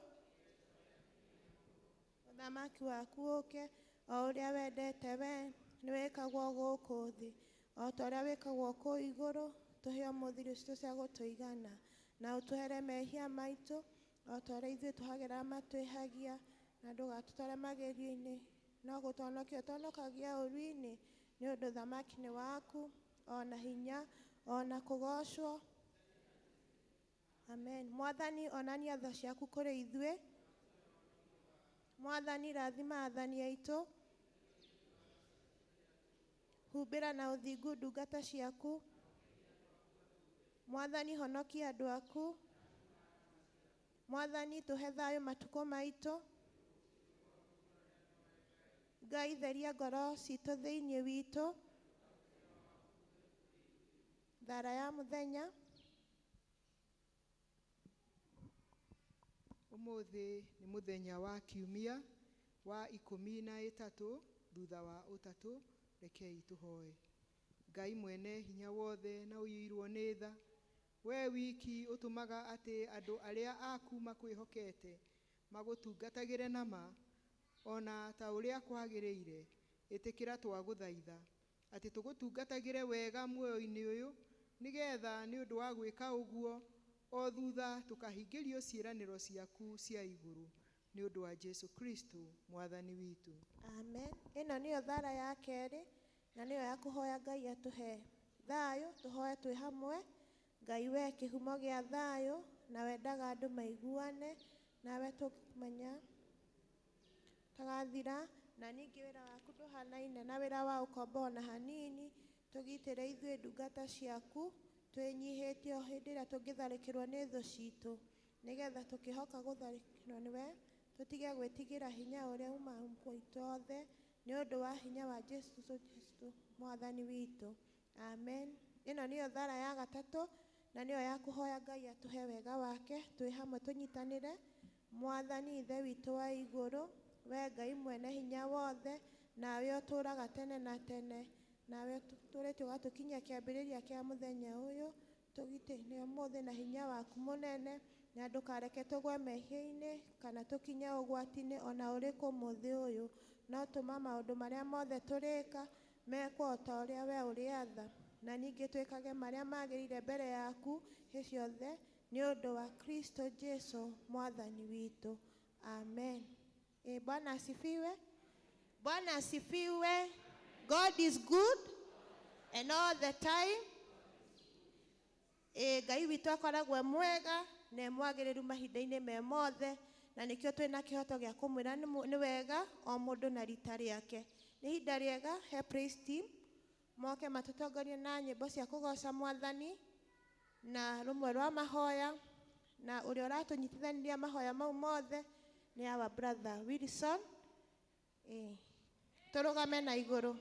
ũthamaki waku ũke, o ũrĩa wendete we nĩ wĩkagwo gũkũ thĩ, o ta ũrĩa wĩkagwo kũu igũrũ. Tũhe ũmũthĩ irio cia gũtũigana, na ũtũhere mehia maitũ, o ta ũrĩa ithuĩ tũhagĩra matwĩhagia, na ndũgatũtware magerio-inĩ, no gũtũhonokia ũtũhonokagia ũru-inĩ, nĩ ũndũ ũthamaki nĩ waku, ona hinya, ona kũgocwo. Amen. Mwathani onania tha ciaku kũrĩ ithuĩ. Mwathani rathima athani aitũ. Humbĩra na ũthingu ndungata ciaku. Mwathani honokia andũ aku. Mwathani tũhe thayũ matukũ maitũ. Ngai theria ngoro citũ thĩinĩ witũ. Thara ya mũthenya. Ũmũthĩ nĩ mũthenya wa kiumia wa 13 thutha wa ũtatũ. Rekei tũhoe. Ngai mwene hinya wothe na ũiyũirwo nĩ tha, we wiki ũtũmaga atĩ andũ arĩa aku makwĩhokete magũtungatagĩre nama, ona ta ũrĩa kwagĩrĩire. Ĩtĩkĩra twagũthaitha atĩ tũgũtungatagĩre wega muoyo-inĩ ũyũ, nĩgetha nĩ ũndũ wa gwĩka ũguo o thutha tũkahingĩrio ciĩranĩro ciaku cia igũrũ, nĩ ũndũ wa Jesu Kristo Mwathani witũ. Amen. Ĩno nĩyo thara ya kerĩ, na nĩyo ya kũhoya Ngai atũhe thayũ. Tũhoe twĩ hamwe. Ngai we kĩhumo gĩa thayũ, na wendaga andũ maiguane, nawe tũmenya tagathira, na ningĩ wĩra waku ndũhanaine na wĩra wa ũkombo ona hanini. Tũgitĩre ithuĩ ndungata ciaku, twĩnyihĩtie o hĩndĩ ĩrĩa tũngĩtharĩkĩrwo nĩ thũ citũ, nĩgetha tũkĩhoka gũtharĩkĩrwo nĩwe, tũtige gwĩtigĩra hinya ũrĩa uma gwitũ othe, nĩ ũndũ wa hinya wa Jesu Kristo Mwathani witũ. Amen. Ĩno nĩyo thara ya gatatũ, na nĩyo ya kũhoya Ngai atũhe wega wake. Twĩ hamwe tũnyitanĩre. Mwathani Ithe witũ wa igũrũ, we Ngai mwene hinya wothe, nawe ũtũũraga tene na tene, nawe tũrĩtio gatukinya kĩambĩrĩria kĩa mũthenya ũyũ, tũgitĩre ũmũthĩ na hinya waku mũnene, na ndũkareke tũgwe mehia-inĩ kana tũkinye ũgwati-inĩ ona ũrĩkũ mũthĩ ũyũ, no tũma maũndũ marĩa mothe tũrĩka mekwo o ta ũrĩa we ũrĩatha, na ningĩ twĩkage marĩa magĩrĩire mbere yaku hĩ ciothe nĩ ũndũ wa Kristo Jesu mwathani witũ, amen. Bwana asifiwe. Bwana asifiwe. God is good and all the time. Ngai witũ akoragwo mwega na mwagĩrĩru mahinda-inĩ me mothe, na nĩkĩo twĩna kĩhoto gĩa kũmwĩra nĩ wega o mũndũ na rita rĩake. Nĩ ihinda rĩega he praise team moke matũtongorie na nyĩmbo cia kũgoca mwathani na rũmwe rwa mahoya, na ũrĩa ũratũnyitithanirie mahoya mau mothe nĩ our brother Wilson. Tũrũgame na igũrũ.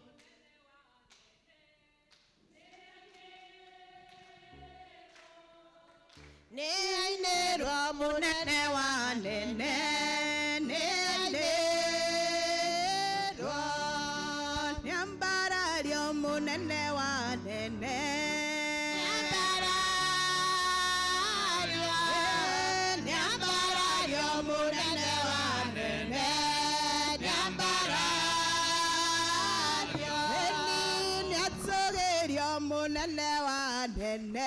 Nĩ ainĩrwo mũnene wa nene, nĩ ainĩrwo, nĩ ambarario mũnene wa nene, nĩ ambarario mũnene wa nene, nĩ ambarario, nĩ atũgĩrio mũnene wa nene,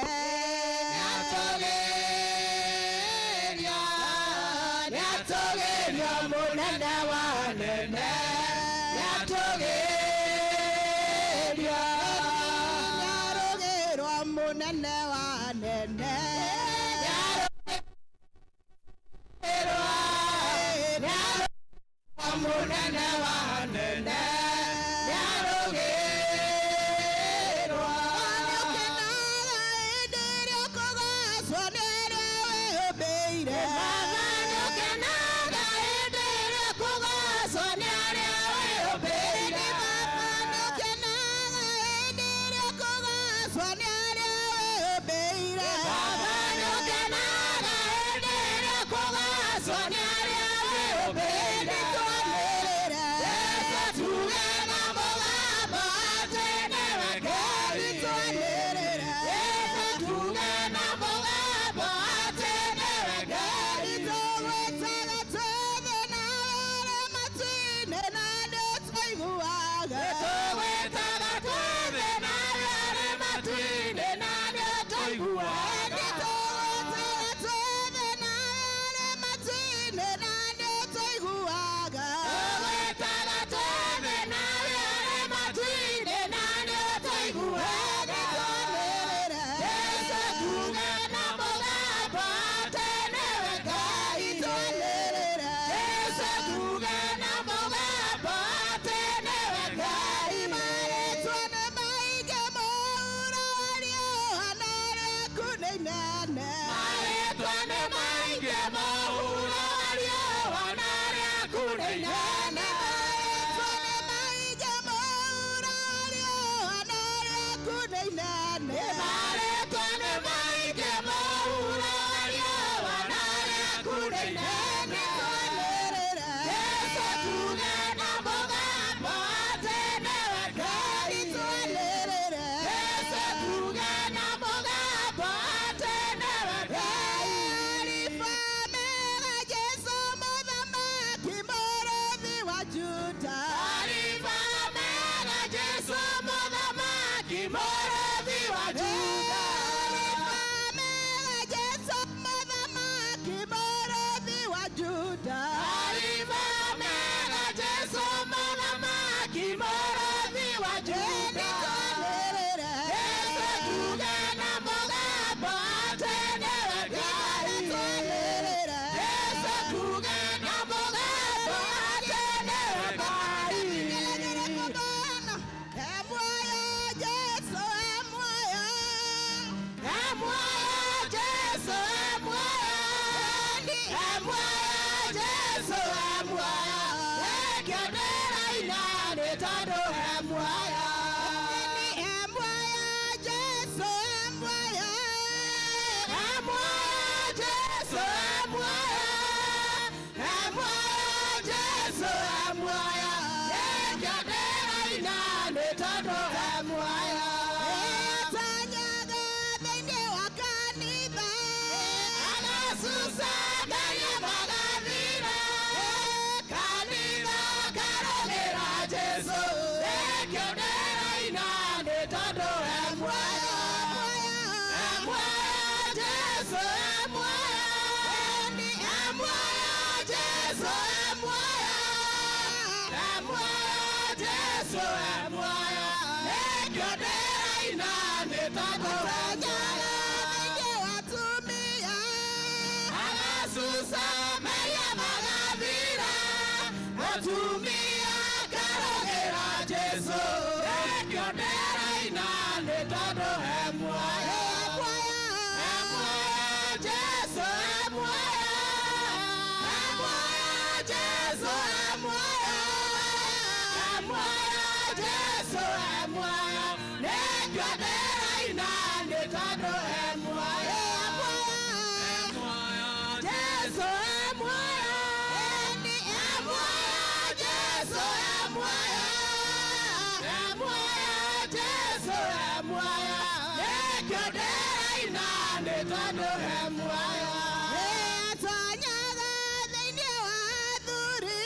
So nĩ tondũ he muoyo. Atanyaga thĩinĩ wa kanitha, agacuca Ngai magathira, kanitha karũgĩra Jesũ, ĩkĩo ndĩraina nĩ tondũ he muoyo. He muoyo Jesũ, he muoyo. He muoyo Jesũ, he muoyo. He muoyo Jesũ, he muoyo. Ĩkĩo ndĩraina nĩ tondũ he muoyo. Thĩinĩ wa atumia, agacuca Maria magathira, atumia karũgĩra Jesũ, ĩkĩo ndĩraina nĩ tondũ he muoyo. He muoyo Jesũ, he muoyo. He muoyo Jesũ, he muoyo. He muoyo Jesũ, he muoyo. Nĩkĩo ndĩraina nĩ tondũ he muoyo. He muoyo Jesũ, he muoyo. He muoyo Jesũ, he muoyo. He muoyo Jesũ, he muoyo. Nĩkĩo ndĩraina nĩ tondũ he muoyo. Atanyaga thĩinĩ wa athuri,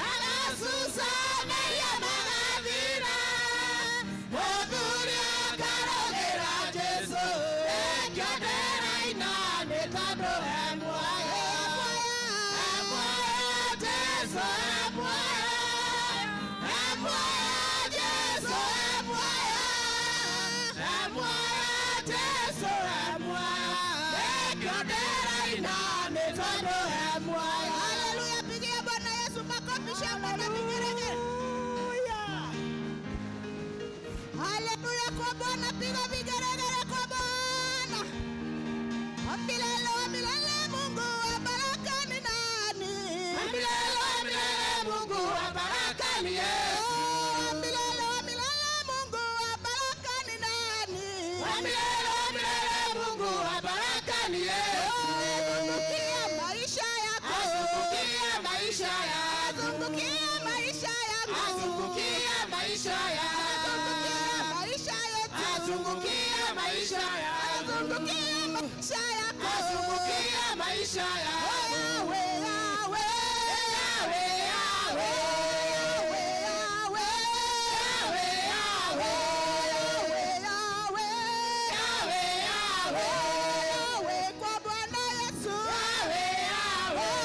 agacuca Maria magathira, mũthuri akarũgĩra Jesũ, ĩkĩo ndĩraina nĩ tondũ he muoyo. He muoyo Jesũ, he muoyo. He muoyo Jesũ, he muoyo. He muoyo Jesũ, he muoyo. Ĩkĩo ndĩraina nĩ tondũ he muoyo. Haleluya, pigia Bwana Yesu makofi, shangwe na vigeregere. Haleluya kwa Bwana, piga vigeregere kwa Bwana. Wa milele Mungu wa baraka ni nani? Wa milele Mungu wa baraka ni Yesu. Wa milele Mungu wa baraka ni nani? Wa milele Mungu wa baraka ni Yesu. Azungukia maisha yako. Azungukia maisha yako. Azungukia maisha yako. Azungukia maisha yako. Azungukia maisha yako. Azungukia maisha yako. Azungukia maisha yako. Yahweh, Yahweh. Yahweh, Yahweh. Yahweh, Yahweh. Yahweh, Yahweh. Yahweh kwa Bwana Yesu. Yahweh, Yahweh.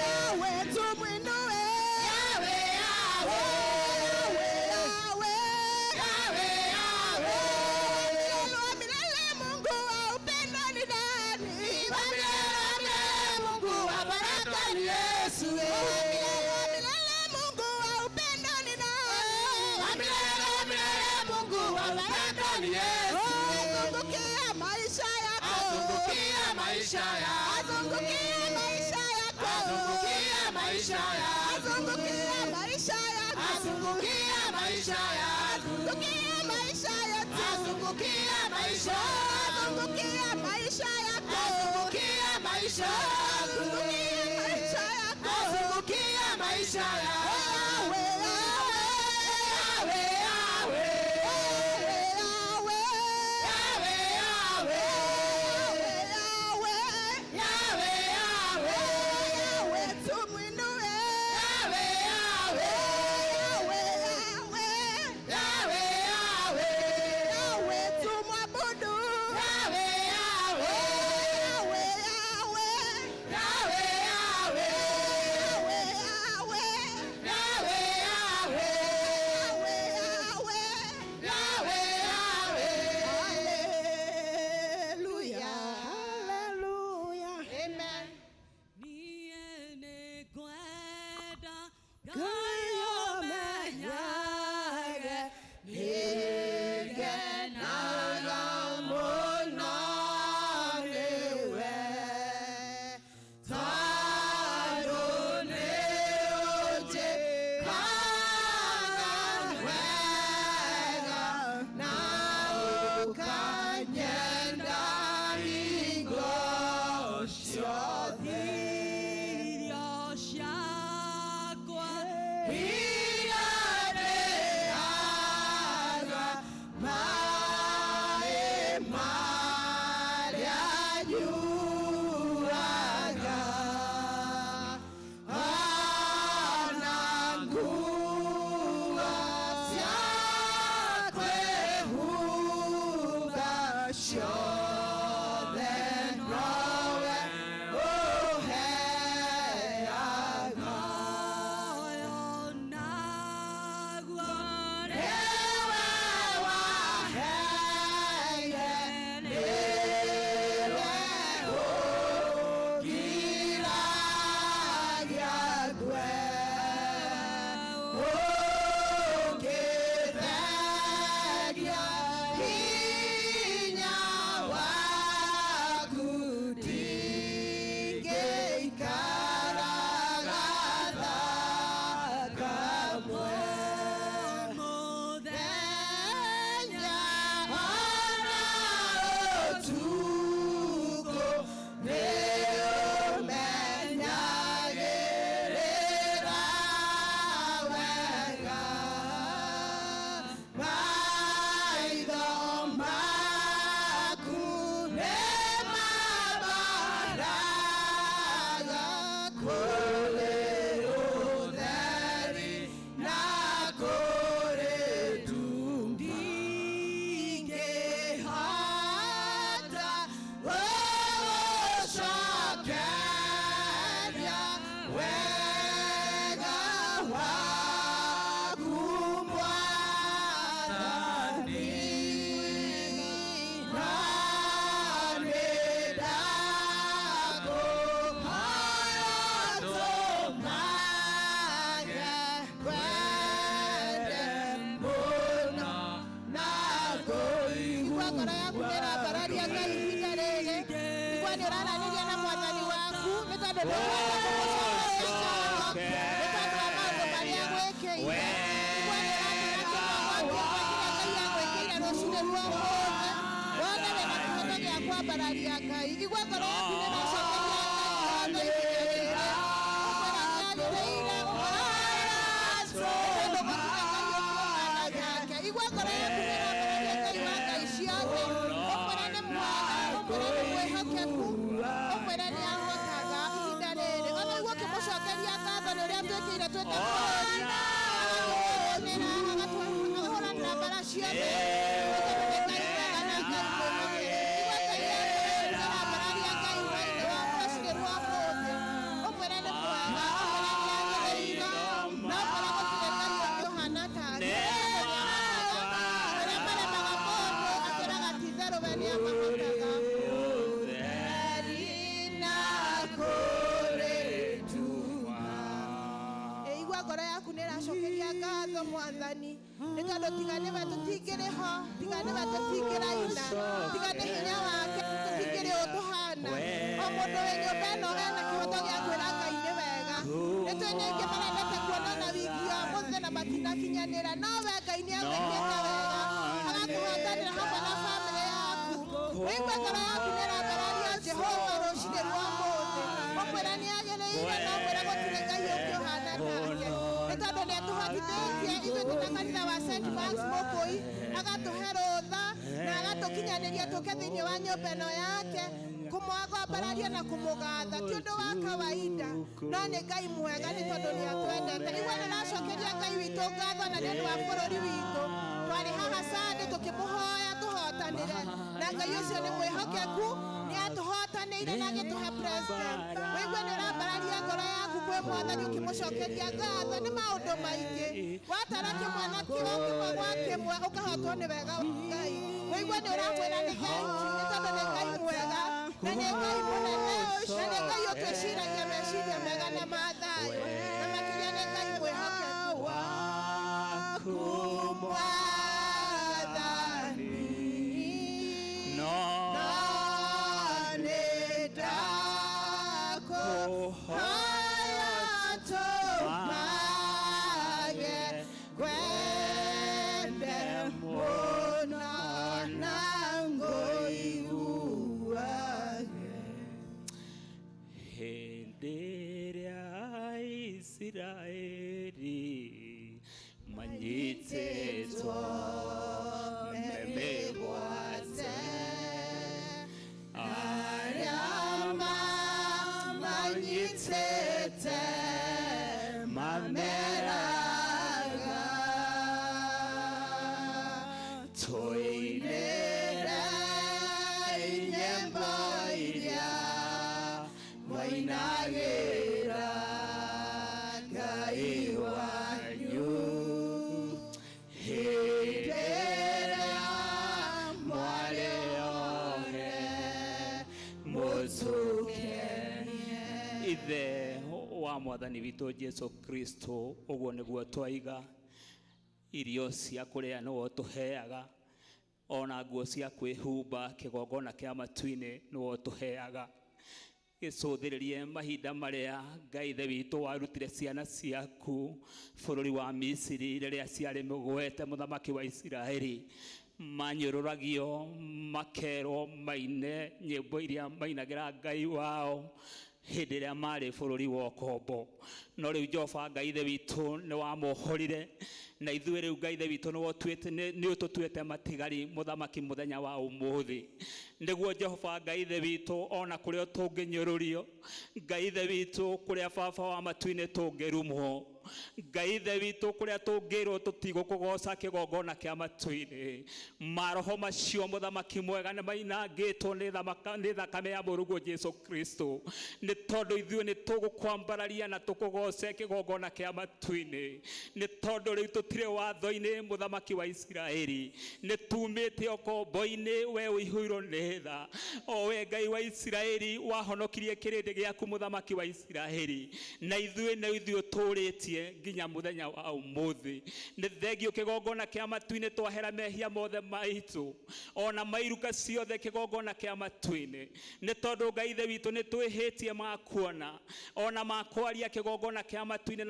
Yahweh tumwinue. Yahweh, Yahweh. Yahweh, Yahweh. Milele Mungu wa upendo ni nani? Wa milele Mungu wa baraka ni Yesu. Milele Mungu wa upendo ni nani? Wa milele Mungu wa baraka ni Yesu. Azungukia maisha yako. Azungukia maisha yako. Azungukia maisha yako. Azungukia maisha yako. Azungukia maisha yako. Azungukia maisha yako. Azungukia maisha yako. Azungukia maisha yako. Azungukia maisha yako. Azungukia maisha yako. Azungukia maisha yako. Yahweh, Yahweh. Yahweh, Yahweh. Yahweh, Yahweh. Yahweh, Yahweh. Yahweh tumwinue. Yahweh, Yahweh. Yahweh, Yahweh. Yahweh tumwabudu. Yahweh, Yahweh. Yahweh, Yahweh. Hende mwathani witũ Jesu Kristo ũguo nĩguo twaiga irio cia kũrĩa nĩwe tũheaga ona nguo cia kwĩhumba kĩgongona kĩa matu-inĩ nĩwe tũheaga gĩcũthĩrĩrie mahinda marĩa Ngai ithe witũ warutire ciana ciaku bũrũri wa Misiri rĩrĩa ciarĩ mũgwete mũthamaki wa Isiraeli manyũrũragio makerwo maine nyĩmbo iria mainagĩra Ngai wao hĩndĩ ĩrĩa marĩ bũrũri wa ũkombo no rĩu Jehova Ngai ithe witũ nĩ wamohorire na ithuĩ rĩu Ngai ithe witũ nĩ ũtũtuĩte matigari mũthamaki mũthenya wa ũmũthĩ nĩguo Jehova Ngai ithe witũ ona kũrĩa tũngĩnyũrũrio Ngai ithe witũ kũrĩa baba wa matu-inĩ tũngĩrumwo Ngai ithe witũ kũrĩa tũngĩrwo tũtigũkũgoca kĩgongona kĩa matu-inĩ maroho macio mũthamaki mwega nĩ mainangĩtwo nĩ thakame ya mũrũguo Jesu Kristo nĩ tondũ ithuĩ nĩ tũgũkwambararia na tũkũgoce kĩgongona kĩa matu-inĩ nĩ tondũ rĩu tũtirĩ watho-inĩ mũthamaki wa Isiraeli nĩ tumĩte ũkombo-inĩ we ũihũirwo nĩ tha o we Ngai wa Isiraeli wahonokirie kĩrĩndĩ gĩaku mũthamaki wa Isiraeli na ithuĩ tũrĩtie nginya mũthenya wa ũmũthĩ nĩ thengio kĩgongona kĩa matu-inĩ twahera mehia mothe maitũ ona mairuka ciothe kĩgongona kĩa matu-inĩ nĩ tondũ Ngai ithe witũ nĩ twĩhĩtie makuona ona makwaria kĩgongona kĩa matu-inĩ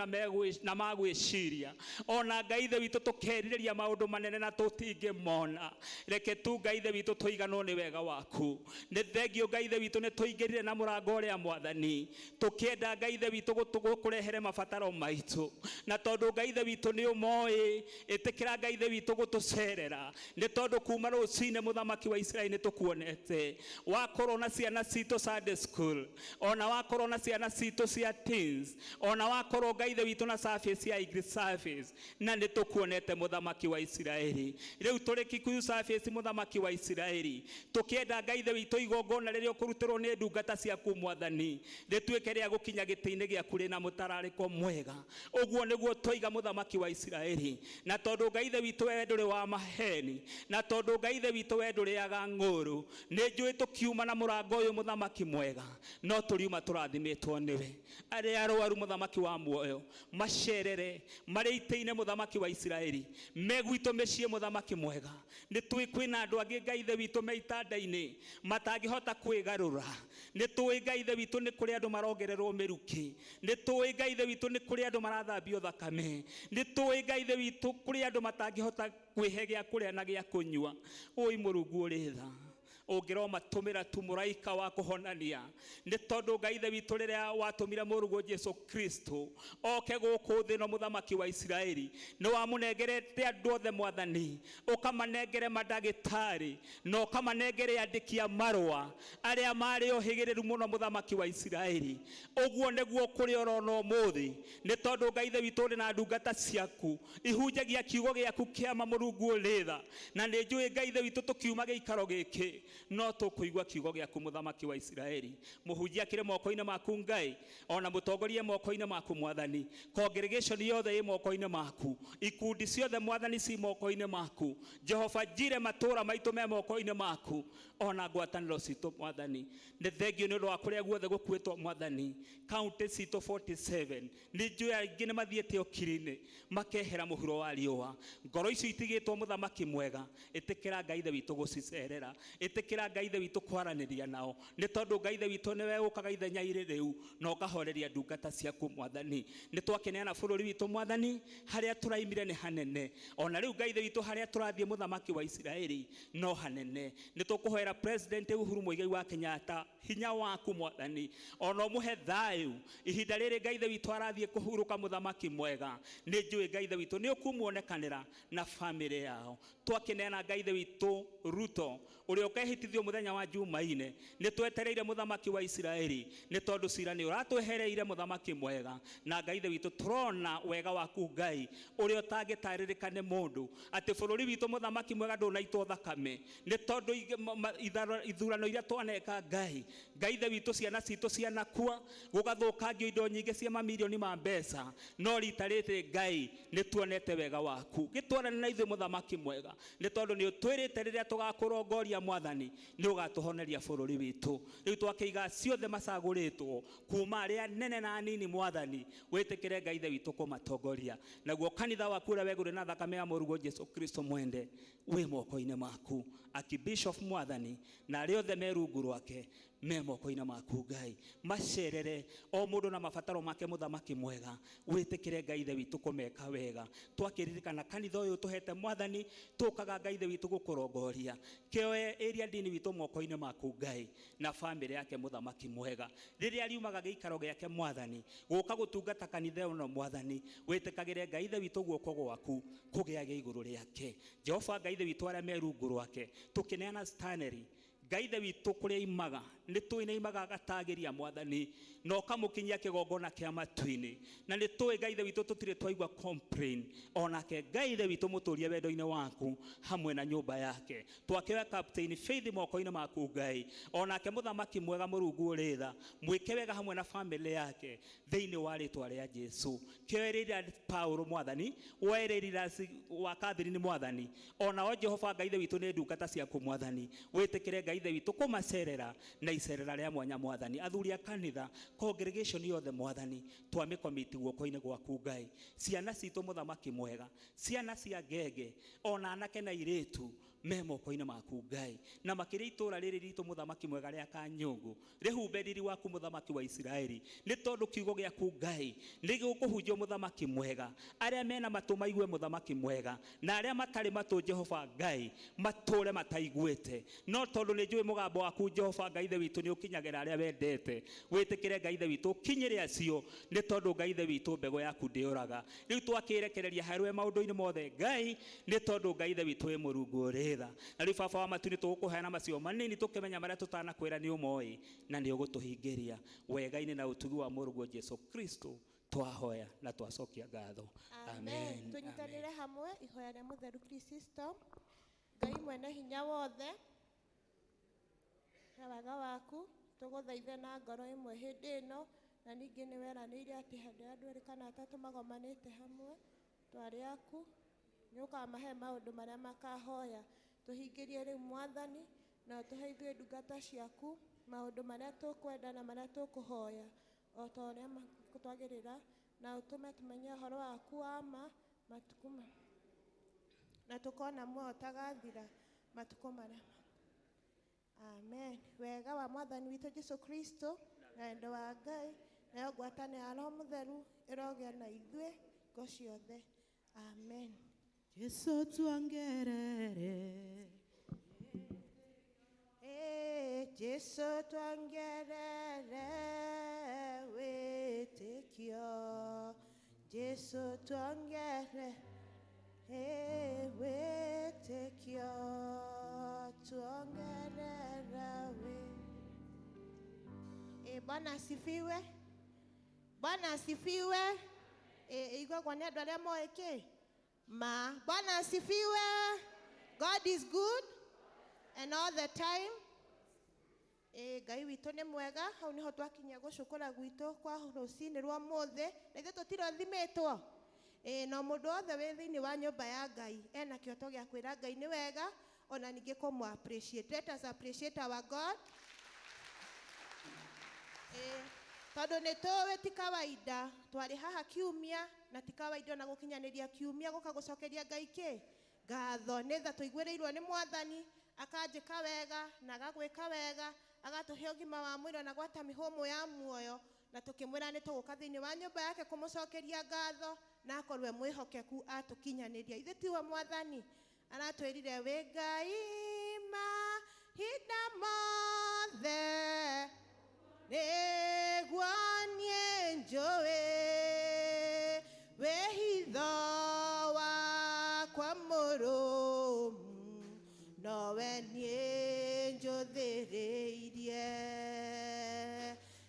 na magwĩciria ona Ngai ithe witũ tũkerirĩria maũndũ manene na tũtingĩmona reke tu Ngai ithe witũ tũiganwo nĩ wega waku nĩ thengio Ngai ithe witũ nĩ tũingĩrire na mũrango ũrĩa mwathani tũkĩenda Ngai ithe witũ gũkũrehere mabataro maitũ na tondũ Ngai ithe witũ nĩ ũmoĩ ĩtĩkĩra Ngai ithe witũ gũtũcerera nĩ tondũ kuma rũcinĩ mũthamaki wa Isiraeli nĩ tũkuonete wakorwo na ciana citũ Sunday school ona wakorwo na ciana citũ cia teens ona wakorwo Ngai ithe witũ na service ya English service na nĩ tũkuonete mũthamaki wa Isiraeli rĩu tũrĩ Kikuyu service mũthamaki wa Isiraeli tũkĩenda Ngai ithe witũ igongona rĩrĩa ũkũrutĩrwo nĩ ndungata ciaku mwathani rĩtuĩke rĩa gũkinya gĩtĩ-inĩ gĩaku rĩna mũtararĩko mwega ũguo nĩguo tũiga mũthamaki wa Isiraeli na tondũ Ngai ithe witũ we ndũrĩ wa maheni na tondũ Ngai ithe witũ we ndũrĩaga ng'ũrũ nĩ njũĩ tũkiuma na mũrango ũyũ mũthamaki mwega no tũriuma tũrathimĩtwo nĩwe arĩa arũaru mũthamaki wa muoyo macerere marĩ itĩ-inĩ mũthamaki wa Isiraeli megwitũ mĩciĩ mũthamaki mwega nĩ tũĩ kwĩna andũ angĩ Ngai ithe witũ me itanda-inĩ matangĩhota kwĩgarũra nĩ tũĩ Ngai ithe witũ nĩ kũrĩ andũ marongererwo mĩrukĩ nĩ tũĩ Ngai ithe witũ nĩ kũrĩ andũ marathambio thakame nĩ tũĩ Ngai ithe witũ kũrĩ andũ matangĩhota kwĩhe gĩa kũrĩa na gĩa kũnyua ũi mũrungu ũrĩ tha ũngĩro matũmĩra tu mũraika wa kũhonania nĩ tondũ Ngai ithe witũ rĩrĩa watũmire mũrũguo Jesu Kristo oke gũkũ thĩ no mũthamaki wa Isiraeli nĩ wamũnengerete andũ othe mwathani ũkamanengere mandagĩtarĩ na ũkamanengere andĩki a marũa arĩa marĩ ohĩgĩrĩru mũno mũthamaki wa Isiraeli ũguo nĩguo kũrĩ orona ũmũthĩ nĩ tondũ Ngai ithe witũ ũrĩ na ndungata ciaku ihunjagia kiugo gĩaku kĩama mũrungu ũrĩ tha na nĩ njũĩ Ngai ithe witũ tũkiuma gĩikaro gĩkĩ no tũkũigua kiugo gĩaku mũthamaki wa Isiraeli mũhunjia kĩrĩ moko-inĩ maku Ngai ona mũtongoria moko-inĩ maku mwathani congregation yothe ĩ moko-inĩ maku ikundi ciothe mwathani ci moko-inĩ maku Jehova njire matũra maitũ me moko-inĩ maku ona ngwatanĩro citũ mwathani nĩ thengio nĩ ũndũ wa kũrĩa guothe gũkuĩtwo mwathani county citũ 47 nĩ njũĩ aingĩ nĩ mathiĩte ũkiri-inĩ makehera mũhuro wa riũa ngoro icio itigĩtwo mũthamaki mwega ĩtĩkĩra Ngai ithe witũ gũcicerera ĩtĩkĩra Ngai ithe witũ kwaranĩria nao nĩ tondũ Ngai ithe witũ nĩwe ũkaga ithenya irĩ rĩu na ũkahoreria ndungata ciaku mwathani nĩ twakeneana bũrũri witũ mwathani harĩa tũraimire nĩ hanene ona rĩu Ngai ithe witũ harĩa tũrathiĩ mũthamaki wa Isiraeli no hanene nĩ tũkũhoera president Uhuru Muigai wa Kenyatta hinya waku mwathani ona ũmũhe thayũ ihinda rĩrĩ Ngai ithe witũ arathiĩ kũhurũka mũthamaki mwega nĩ njũĩ Ngai ithe witũ nĩ ũkumuonekanĩra na family yao twakeneana Ngai ithe witũ Ruto ũrĩa ũkehĩtithio mũthenya wa Jumaine nĩ twetereire mũthamaki wa Isiraeli nĩ tondũ cira nĩ ũratwehereire mũthamaki mwega na Ngai ithe witũ tũrona wega waku Ngai ũrĩa ũtangĩtarĩrĩka nĩ mũndũ atĩ bũrũri witũ mũthamaki mwega ndũnaitwo thakame nĩ tondũ ithurano iria twaneka Ngai ithe witũ ciana citũ cianakua gũgathũkangio indo nyingĩ cia mamirioni ma mbeca no rita rĩrĩ Ngai nĩ tuonete wega waku gĩtwarane na ithuĩ mũthamaki mwega nĩ tondũ nĩ ũtwĩrĩte rĩrĩa tũgakũrongoria mwathani mwathani nĩ ũgatuhoneria bũrũri witũ rĩu twakiiga ciothe macagũrĩtwo kuma arĩa nene na nini mwathani wĩtĩkĩre Ngai ithe witũ kũmatongoria naguo kanitha waku ũrĩa wegũrĩ na thakame ya mũrugo Jesu Kristo mwende wĩ moko-inĩ maku Archbishop mwathani na arĩa othe me rungu rwake me moko-inĩ maku Ngai macerere o mũndũ na mabataro make mũthamaki mwega wĩtĩkĩre Ngai ithe witũ kũmeka wega twakĩririkana kanitha ũyũ tũhete mwathani tũkaga Ngai ithe witũ gũkũrongoria kĩoe area dini witũ moko-inĩ maku Ngai na family yake mũthamaki mwega rĩrĩa riumaga gĩikaro gĩake mwathani gũka gũtungata kanitha ũno mwathani wĩtĩkagĩre Ngai ithe witũ guoko gwaku kũgĩage igũrũ rĩake Jehova Ngai ithe witũ arĩa me rungu rwake tũkĩneana Stanley Ngai ithe witũ kũrĩa imaga nĩ tũĩ imaga agatagĩria mwathani no kamũkinyia kĩgongona kĩa matu-inĩ na nĩ tũĩ Ngai ithe witũ tũtirĩ twaigua complain onake Ngai ithe witũ mũtũrie wendo-inĩ waku hamwe na nyũmba yake twakĩoya Captain Faith moko-inĩ maku Ngai onake mũthamaki mwega mũrungu ũrĩ tha mwĩke wega hamwe na family yake thĩinĩ wa rĩtwa rĩa Jesu kĩoerera Paulo mwathani woerera wa Catherine mwathani ona o Jehova Ngai ithe witũ nĩ ndungata ciaku mwathani wĩtĩkĩre Ngai ithe witũ kũmacerera na icerera rĩa mwanya mwathani athuri a kanitha congregation yothe mwathani twamĩkomiti guoko-inĩ gwaku Ngai ciana citũ mũthamaki mwega ciana cia ngenge ona anake na airĩtu me moko-inĩ maku Ngai na makĩria itũra rĩrĩ ritũ mũthamaki mwega rĩa Kanyũngũ rĩhumbe riri waku mũthamaki wa Isiraeli nĩ tondũ kiugo gĩaku Ngai nĩ gĩgũkũhunjio mũthamaki mwega arĩa mena matũ maigue mũthamaki mwega na arĩa matarĩ matũ Jehova Ngai matũre mataiguĩte no tondũ nĩ njũĩ mũgambo waku Jehova Ngai ithe witũ nĩ ũkinyagĩra arĩa wendete wĩtĩkĩre Ngai ithe witũ kinyĩre acio nĩ tondũ Ngai ithe witũ mbegũ yaku ndĩũraga rĩu twakĩrekereria harũe maũndũ-inĩ mothe Ngai nĩ tondũ Ngai ithe witũ wĩ mũrungu ũrĩ tha na rĩu baba wa matu nĩ tũgũkũheana macio manini tũkĩmenya marĩa tũtanakwĩra nĩ ũmoĩ na nĩ ũgũtũhingĩria wega-inĩ na ũtugi wa mũruguo Jesu Kristo twahoya na twacokia ngatho amen tunyitanĩre hamwe ihoya rĩa mũtheru Kristo Ngai mwene hinya wothe na wega waku tũgũthaithe na ngoro ĩmwe hĩndĩ ĩno na ningĩ nĩ weranĩire atĩ hĩndĩ ya andũ erĩ kana atatũ magomanĩte hamwe twarĩ aku nĩ ũkamahe maũndũ marĩa makahoya tũhingĩrie rĩu mwathani na tũheithie ndungata ciaku maũndũ marĩa tũkwenda na marĩa tũkũhoya o ta ũrĩa twagĩrĩra na ũtũme tũmenye ũhoro waku wa ma matukũ na tũkona muoyo ũtagathira matukũ marĩa amen wega wa mwathani witũ Jesu Kristo na wendo wa Ngai na ngwatanĩro ya Roho Mũtheru ĩrogĩa na ithuĩ ngo ciothe amen Jesu tuongerere Jesu tuongerere wĩtĩkio Jesu tuongerere wĩtĩkio tuongerere Bwana asifiwe Bwana asifiwe igwagwo nĩ andũ arĩa moĩ kĩ Bwana asifiwe God is good and all the time Ngai witũ nĩ mwega hau nĩho twakinya gũcũkũra gwitũ kwa rũcinĩ rwa mũthĩ na ithuĩ tũtirathimĩtwo no mũndũ wothe wĩ thĩinĩ wa nyũmba ya Ngai ena kĩoto gĩa kwĩra Ngai nĩ wega ona ningĩ kũmũ appreciate let us appreciate our God tondũ nĩ tũĩ ti kawaida twarĩ haha kiumia na ti kawaida na gũkinyanĩria kiumia gũka gũcokeria Ngai kĩ ngatho nĩ tha tũiguĩrĩirwo nĩ mwathani akanjĩka wega na agagwĩka wega agatũhe ũgima wa mwĩrĩ na gwata mĩhũmũ ya muoyo na tũkĩmwĩra nĩ tũgũka thĩinĩ wa nyũmba yake kũmũcokeria ngatho na akorwo mwĩhokeku atũkinyanĩria ithuĩ tiwe mwathani aratwĩrire wĩ Ngai mahinda mothe nĩguo niĩ njũĩ wĩhitho wakwa mũrũmu nowe niĩ njũthĩrĩirie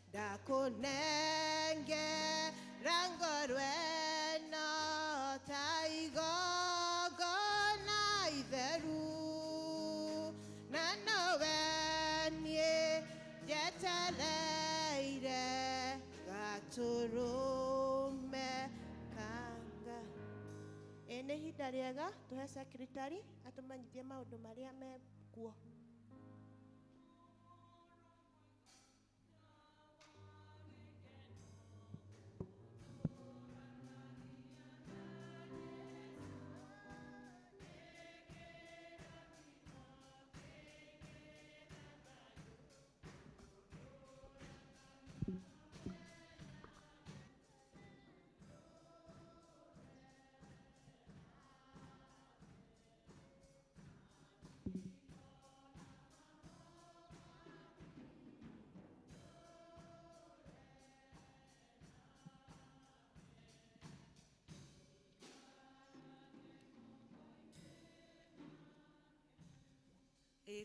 ndakũnengera ngoro ĩno ta igongona itheru na nowe niĩ njetereire gatũrũme kanga nĩ ihinda rĩega tũhe secretary atũmenyithie maũndũ marĩa mekuo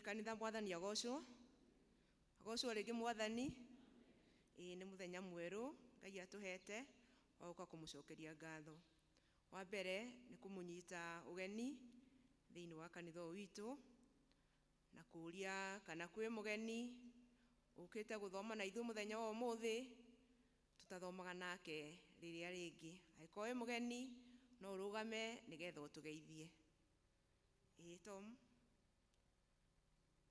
kanitha mwathani agocwo rĩngĩ mwathani. Nĩ mũthenya mwerũ Ngai atũhete wa gũka kũmũcokeria ngatho. Wa mbere nĩ kũmũnyita ũgeni thĩinĩ wa kanitha ũyũ witũ na kũria kana kwĩ mũgeni ũkĩte gũthoma na ithuĩ mũthenya wa ũmũthĩ tutathomaga nake rĩrĩa rĩngĩ. Angĩkorwo wĩ mũgeni no ũrũgame nĩgetha ũtũgeithie. Tom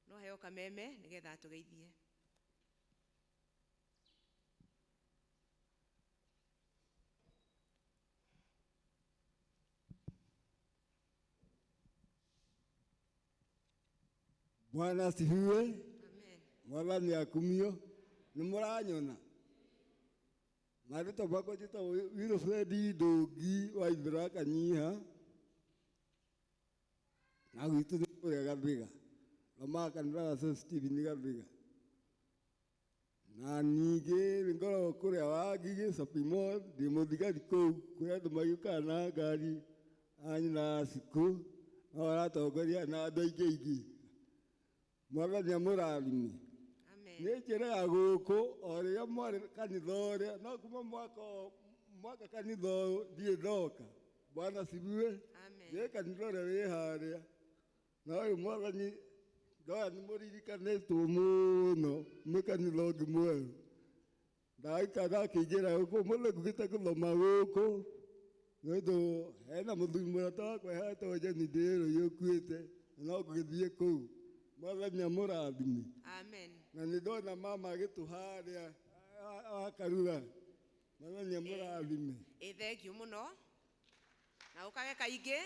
no heo kameme nĩgetha atũgeithie. Bwana asifiwe. Amen. Mwathani akumio. Nĩ mũranyona. Marĩtwa makwa njĩtagwo Wilfred Ndũngi wa Ithũra Kanyiha. Na gwitũ nĩ kũrĩa Gathiga. Roma kanitha wa St. Stephen Gathiga. Na ningĩ nĩngoragwo kũrĩa Wangigĩ Sapimo, ndĩ mũthigari kũu kũrĩa andũ magĩũkaga na ngari anyina cikũ no aratongoria na andũ aingĩ. Mwathani amũrathime. Nĩ njĩraga gũkũ o rĩrĩa mwarĩ kanitha ũrĩa no kuma mwaka kanitha ũyũ ndirĩ ndoka. Bwana asifiwe. Nĩ kanitha ũrĩa wĩ harĩa. Na ũyũ mwathani ndoya nĩ mũririkanĩtwo mũno nĩ kanitha ũngĩ mwerũ. Ndagaikara akĩingĩra gũkũ mũthĩ ngugĩte gũthoma gũkũ nĩ ũndũ hena mũthuri mũrata wakwa hetwo Jeni Ndĩrũ yũkuĩte no ngũgĩthiĩ kũu. Mwathani amũrathime. Amen. Na nĩ ndona mama agĩtũharĩa wa Karura. Mwathani amũrathime. Thengiũ mũno na ũkage kaingĩ.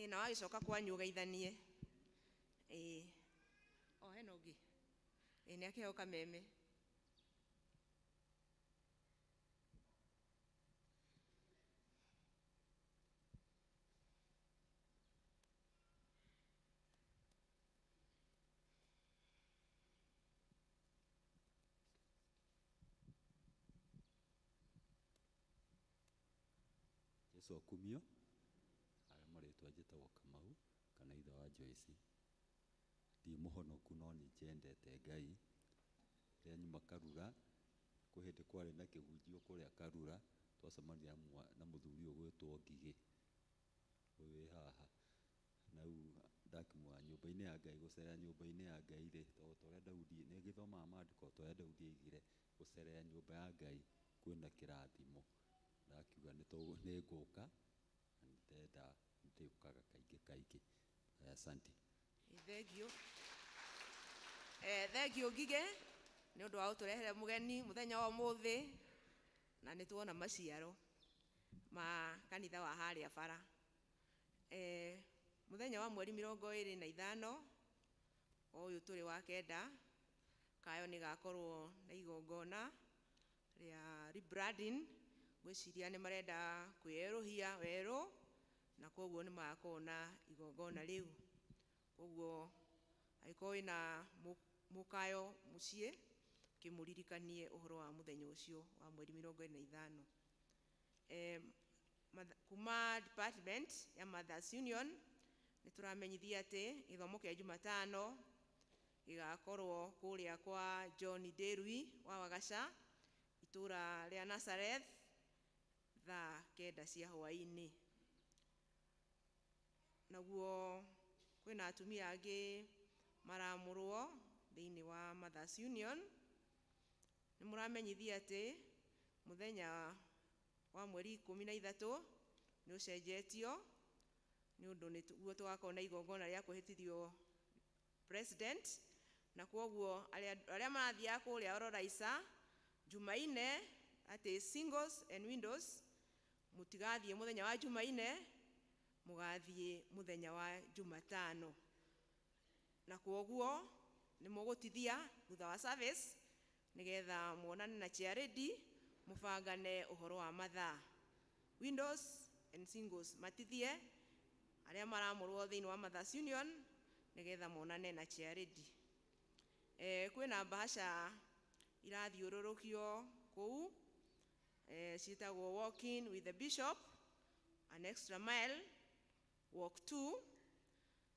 Na wagĩcoka kwanyu ũgeithanie. Hena ũngĩ nĩ akĩheo kameme. Yesu akumio. Arĩa marĩtwa njĩtagwo Kamau kana ithe wa Joyce. Ndi mũhonoku no nĩ njendete Ngai. Rĩrĩa nyuma Karura kwĩ hĩndĩ kwarĩ na kĩhunjio kũrĩa Karura twacemania na mũthuri ũgwĩtwo Ngigĩ. Ũyũ wĩ haha. Na ndakiuma nyũmba-inĩ ya Ngai gũcerera nyũmba-inĩ ya Ngai rĩ torĩa Daudi nĩ gĩthomaga maandĩko torĩa Daudi aigire gũcerera nyũmba ya Ngai kwĩna kĩrathimo. Ndakiuga nĩ ngũka na nĩndenda ndĩũkaga kaingĩ. Asante. Thengiũ. Thengiũ Ngigĩ nĩ ũndũ wa gũtũrehere mũgeni mũthenya wa ũmũthĩ na nĩ tuona maciaro ma kanitha wa harĩa bara. Mũthenya wa mweri 25 ũyũ tũrĩ wa kenda kayo nĩ gakorwo na igongona rĩa rebranding. Gwĩciria nĩ marenda kwĩerũhia werũ na koguo nĩ magakorwo na igongona rĩu. Koguo angĩkorwo wĩna mũkayo mũciĩ kĩmũririkanie ũhoro wa mũthenya ũcio wa mweri 25. Kuma department ya Mothers Union nĩ tũramenyithia atĩ gĩthomo kĩa Jumatano gĩgakorwo kũrĩa kwa John Ndĩrũ wa Wagaca itũra rĩa Nazareth thaa 9 cia hwaĩ-inĩ. Naguo kwĩna atumia angĩ maramũrwo thĩinĩ wa Mothers Union. Nĩ mũramenyithia atĩ mũthenya wa mweri 13 nĩ ũcenjetio nĩ ũndũ nĩguo tũgakorwo na igongona rĩa kũhĩtithio president. Na koguo arĩa marathiaga kũrĩa Ololaica Jumaine atĩ singles and windows mũtigathiĩ mũthenya wa Jumaine mũgathiĩ mũthenya wa Jumatano. Na koguo nĩ mũgũtithia thutha wa service nĩgetha muonane na charity mũbangane ũhoro wa mathaa. Windows and singles matithie arĩa maramũrwo thĩinĩ wa Mothers Union nĩgetha muonane na charity. Kwĩna bahasha irathiũrũrũkio kũu ciĩtagwo walking with the bishop an extra mile. walk 2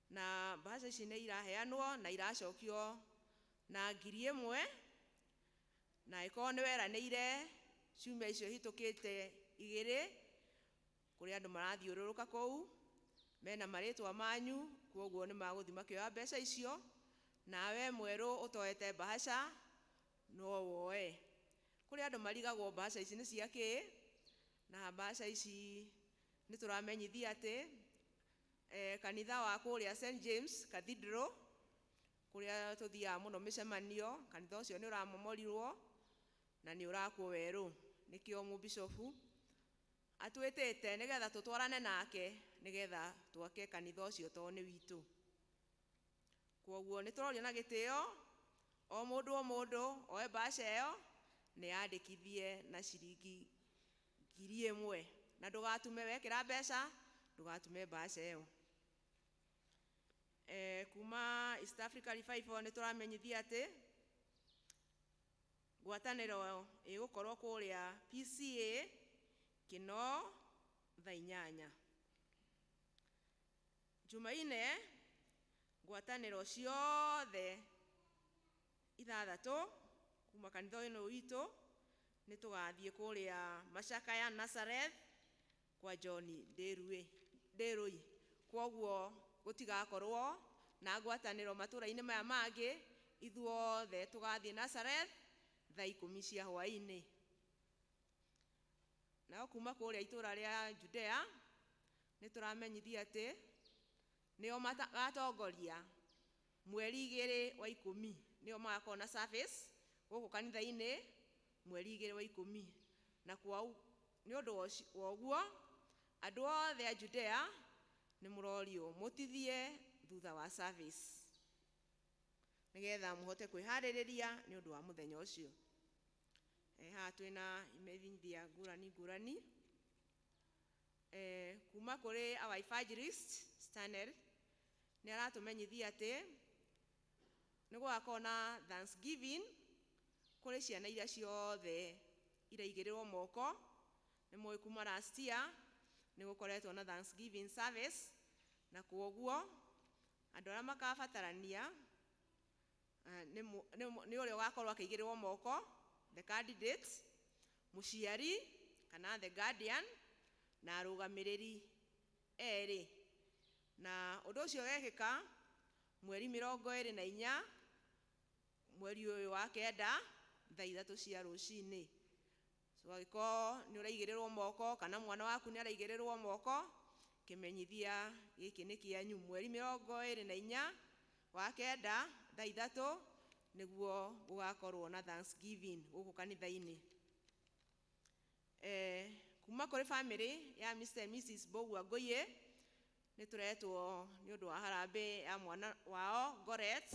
na bahasha ici nĩ iraheanwo na iracokio na 1,000 na ĩkorwo nĩ weranĩire ciumia icio hitũkĩte 2 kũrĩ andũ marathiũrũrũka kũu mena marĩtwa manyu, kwoguo nĩ magũthiĩ makĩoya mbeca icio, nawe mwerũ ũtoete bahasha no woe. Kũrĩ andũ marigagwo bahasha ici nĩ cia kĩ, na bahasha ici nĩ tũramenyithia atĩ kanitha wa kũrĩa St James Cathedral kũrĩa tũthiaga mũno mĩcemanio, kanitha ũcio nĩ ũramomorirwo na nĩ ũrakwo werũ, nĩkĩo mũbishofu atwĩtĩte nĩgetha tũtwarane nake nĩgetha twake kanitha ũcio tondũ nĩ witũ. Kwoguo nĩ tũrorio na gĩtĩo o mũndũ oe bahasha ĩyo nĩ yandĩkithie na ciringi 1,000 na ndũgatume wekĩra mbeca, ndũgatume bahasha ĩyo. Kuma East Africa Revival nĩ tũramenyithia atĩ ngwatanĩro ĩgũkorwo kũrĩa PCA Kino thaa 8. Jumaine ngwatanĩro ciothe 6 kuma kanitha-inĩ witũ nĩ tũgathiĩ kũrĩa Macakaya Nazareth kwa John Nderũi. Kwoguo gũtigakorwo na ngwatanĩro matũra-inĩ maya mangĩ, ithuothe tũgathiĩ Nazareth thaa 10 cia hwaĩ-inĩ. Nao kuma kũrĩa itũra rĩa Judea nĩ tũramenyithia atĩ nĩo magatongoria mweri 2 wa 10, nĩo magakorwo na service gũkũ kanitha-inĩ mweri 2 wa 10, na nĩ ũndũ woguo andũ othe a Judea nĩ mũrorio mũtithie thutha wa service nĩgetha mũhote kwĩharĩrĩria nĩ ũndũ wa mũthenya ũcio. Haha twĩna imenyithia ngũrani kuma kũrĩ our evangelist Stanel nĩ aratũmenyithia atĩ nĩ gũgakorwo na Thanksgiving kũrĩ ciana iria ciothe iraigĩrĩrwo moko. Nĩ mũĩ kuma last year nĩ gũkoretwo na Thanksgiving service, na kwoguo andũ arĩa makabatarania nĩ ũrĩa ũgakorwo akĩigĩrĩrwo moko, the candidate, mũciari kana the guardian na arũgamĩrĩri erĩ. Na ũndũ ũcio wekĩka mweri 24 mweri ũyũ wa 9 thaa 3 cia rũcinĩ. Angĩkorwo nĩ ũraigĩrĩrwo moko kana mwana waku nĩ araigĩrĩrwo moko, kĩmenyithia gĩkĩ nĩ kĩanyu. Mweri 24 wa 9 thaa 3 nĩguo gũgakorwo na Thanksgiving gũkũ kanitha-inĩ. Kuma kũrĩ family ya Mr. and Mrs. Mbogua Ngoye nĩ tũretwo nĩ ũndũ wa harambĩ ya mwana wao Goret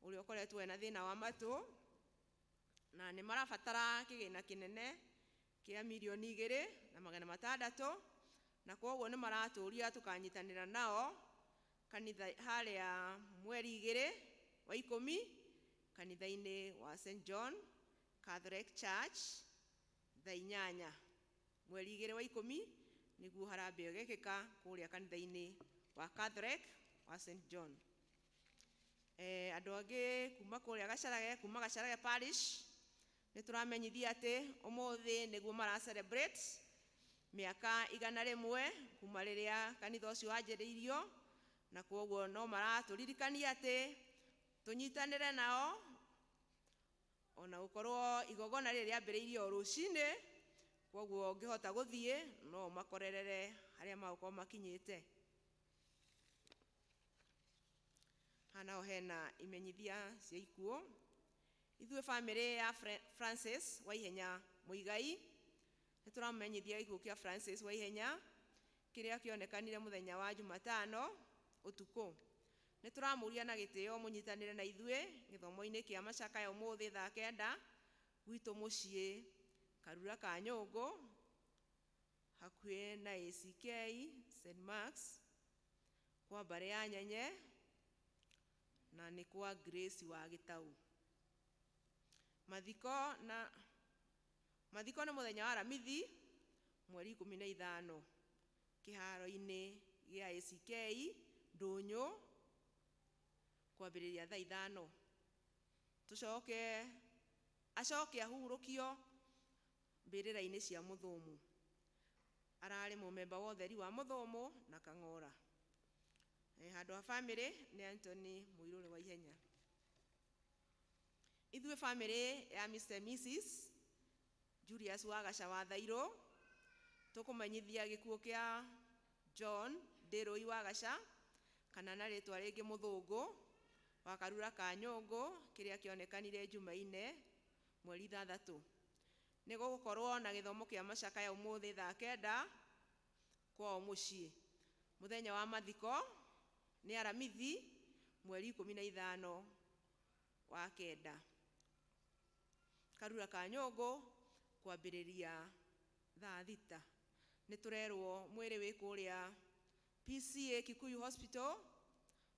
ũrĩa ũkoretwo ena thĩna wa matũ, na nĩ marabatara kĩgĩna kĩnene kĩa 2,600,000, na kwoguo nĩ maratũria tũkanyitanĩra nao kanitha harĩa mweri 2 wa 10 kanitha-inĩ wa St. John Catholic Church thaa 8 mweri 2 wa 10 nĩguo harambĩ ũgekĩka kũrĩa kanitha-inĩ wa Catholic wa St. John. Andũ angĩ kuma kũrĩa Gacarage, kuma Gacarage Parish nĩ tũramenyithia atĩ ũmũthĩ nĩguo mara celebrate mĩaka 100 kuma rĩrĩa kanitha ũcio wanjĩrĩirio, na kwoguo no maratũririkania atĩ tũnyitanĩre nao ona gũkorwo igongona rĩrĩ rĩambĩrĩirio rũcinĩ, kwoguo ũngĩhota gũthiĩ no makorerere harĩa magũkorwo makinyĩte. Hana hena imenyithia cia ikuũ. Ithuĩ family ya Francis Waihenya Muigai nĩ tũramenyithia ikuũ kĩa Francis Waihenya kĩrĩa kĩonekanire mũthenya wa Jumatano ũtukũ. Nĩ tũramũria na gĩtĩo mũnyitanĩre na ithuĩ gĩthomo-inĩ kĩa Macakaya ũmũthĩ thaa 9 gwitũ mũciĩ Karura ka Nyũngũ hakuhĩ na ACK St. Mark's kwa mbarĩ ya Nyenye na nĩ kwa Grace wa Gĩtaũ. Mathiko nĩ mũthenya wa Aramithi mweri 15 kĩharo-inĩ gĩa ACK Ndũnyũ kwambĩrĩria thaa 5. Acoke ahurũkio mbĩrĩra-inĩ cia Mũthũmũ. Ararĩ mũmemba wa ũtheri wa Mũthũmũ na Kang'ora. Handũ ha family nĩ Anthony Mũirũrĩ wa Ihenya. Ithuĩ family ya Mr. Mrs. Julius Wagaca wa Thairũ tũkũmenyithia gĩkuũ kĩa John Ndĩrũi Wagaca kana na rĩtwa rĩngĩ Mũthũngũ wa Karura ka Nyũngũ kĩrĩa kĩonekanire Jumaine mweri 3. Nĩ gũgũkorwo na gĩthomo kĩa macakaya ũmũthĩ thaa 9 kwao mũciĩ. Mũthenya wa mathiko nĩ Aramithi mweri 15 wa 9. Karura ka Nyũngũ kwambĩrĩria thaa 6. Nĩ tũrerwo mwĩrĩ wĩ kũrĩa PCA Kikuyu Hospital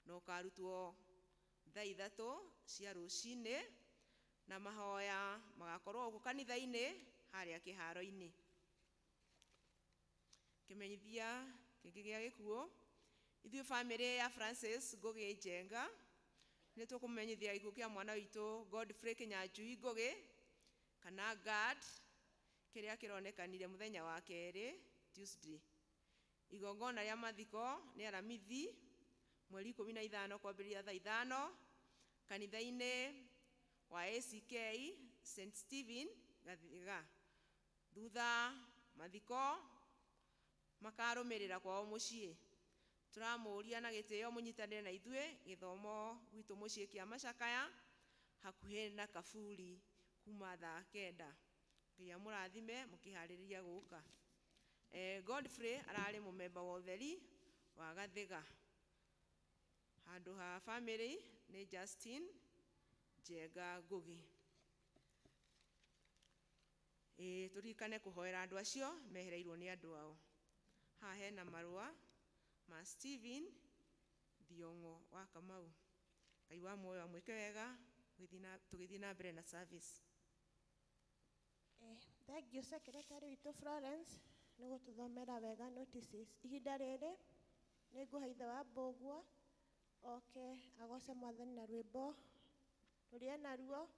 na ũkarutwo thaa 3 cia rũcinĩ na mahoya magakorwo gũkũ kanitha-inĩ harĩa kĩharo-inĩ. Kĩmenyithia kĩngĩ gĩa gĩkuũ, ithuĩ family ya Francis Ngũgĩ Njenga nĩ tũkũmenyithia gĩkuũ kĩa mwana witũ Godfrey Kĩnyanjui Ngũgĩ kana God kĩrĩa kĩronekanire mũthenya wa 2 Tuesday. Igongona rĩa mathiko nĩ Aramithi mweri 15 kwambĩrĩria thaa 5 kanitha-inĩ wa ACK St. Stephen Gathiga. Thutha mathiko makarũmĩrĩra kwao mũciĩ. Tũramũria na gĩtĩo mũnyitanĩre na ithuĩ gĩthomo gwitũ mũciĩ kĩa macakaya hakuhĩ na Kaburi kuma thaa 9. Ngai amũrathime mũkĩharĩrĩria gũka. Godfrey ararĩ mũmemba wa ũtheri wa Gathiga. Handũ ha family nĩ Justin Njenga Ngũgĩ. Tũririkane kũhoera andũ acio mehereirwo nĩ andũ ao. Haha hena marũa ma Stephen Thiong'o wa Kamau. Ngai wa muoyo amwĩke wega tũgĩthiĩ na mbere na service. Thank you Secretary witũ Florence nĩ gũtũthomera wega notices. Ihinda rĩrĩ nĩ ngũhaitha wa Mbũgua oke agoce Mwathani na rwĩmbo rũrĩa naruo,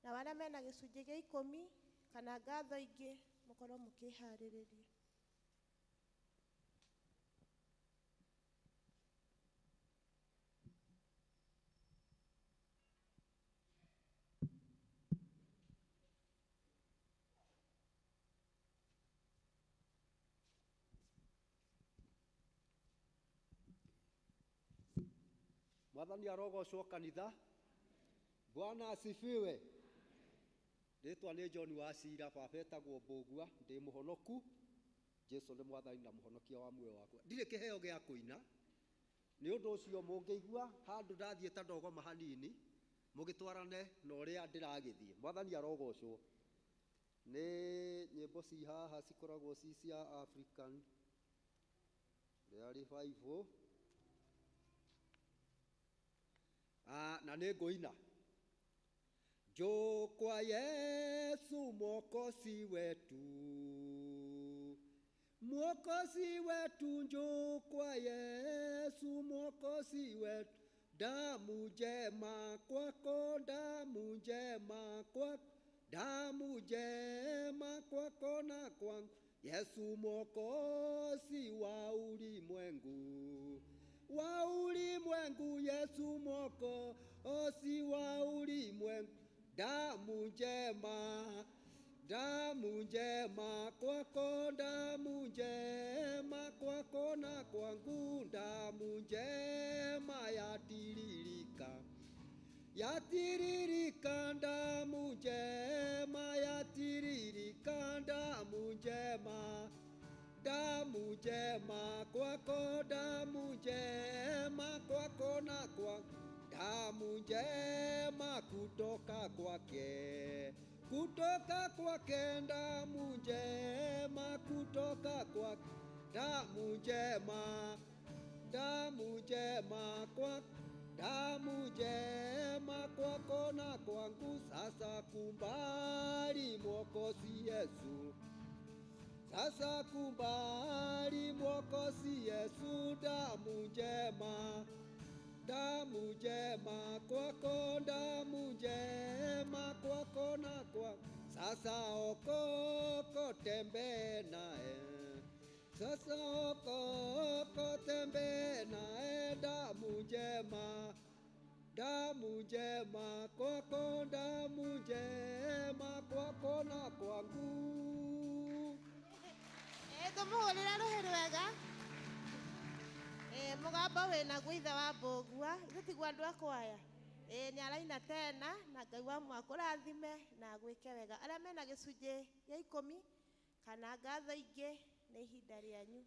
na arĩa mena gĩcunjĩ gĩa 10 kana ngatho ingĩ mũkorwo mũkĩharĩrĩria. Mwathani arogocwo kanitha. Bwana asifiwe. Rĩtwa nĩ John wa Cira, baba etagwo Mbũgua, ndĩ mũhonoku. Jesu nĩ mwathani na mũhonokia wa muoyo wakwa. Ndirĩ kĩheo gĩa kũina. Nĩ ũndũ ũcio mũngĩigua handũ ndathiĩ ta ndogoma hanini mũgĩtwarane na ũrĩa ndĩragĩthiĩ. Mwathani arogocwo. Nĩ nyĩmbo ci haha cikoragwo ci cia African Revival. Na nĩ ngũina. Njoo kwa Yesu mwokozi wetu, mwokozi wetu, njoo kwa Yesu mwokozi wetu. Damu njema kwako, damu njema kwako, damu njema kwako na kwangu. Yesu mwokozi wa ulimwengu, wa ulimwengu. Yesu mwokozi wa ulimwengu. Damu njema, damu njema kwako, damu njema kwako na kwangu. Damu njema yatiririka, yatiririka. Damu njema yatiririka, damu njema, damu njema kwako, damu njema kwako na kwangu. Damu njema kutoka kwake, kutoka kwake. Damu njema kutoka kwake, damu njema, damu njema kwako, damu njema kwako na kwangu. Sasa kumbali mwokozi Yesu, Sasa kubali Mwokozi Yesu, damu njema kwako, damu njema kwako na kwako. Sasa okoko tembee naye, sasa okoko tembee naye, damu njema kwako, damu njema kwako na kwangu. Tumuhurira ruhi rwega mugamba wina gwitha wa mbogua ithitigwo andu akwaya ni araina tena na Ngai wa mwakurathime na gwike wega. Aria mena gicunji gia 10 kana ngatho ingi ni ihinda rianyu,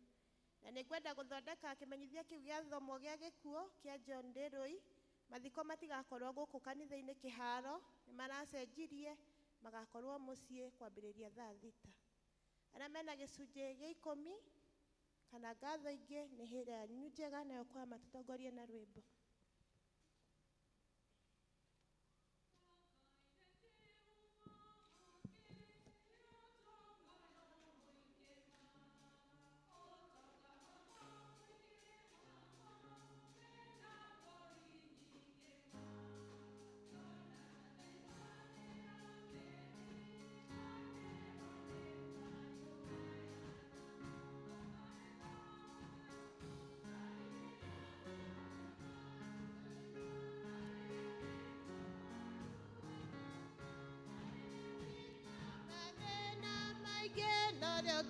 na ni kwenda guthondeka kimenyithia kiu gia thomo gia gikuo kia John Ndirui. Mathiko matigakorwo guku kanitha-ini kiharo, ni maracenjirie magakorwo mucii kwambiriria thaa 6. Aria mena gicunji gia 10 kana ngatho ingi ni hira yanyu njega nayo kwa matutongorie na rwimbo.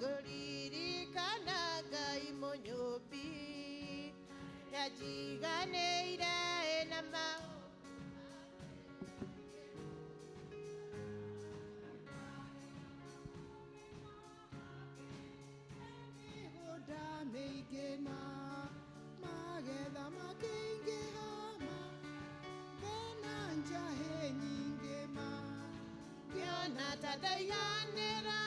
Kuririkana Ngai munyumbi yajiganĩire na mĩgũnda mĩingĩ na magetha makĩingĩha thĩna njahĩ nyingĩ ngĩona ta ndaiganĩra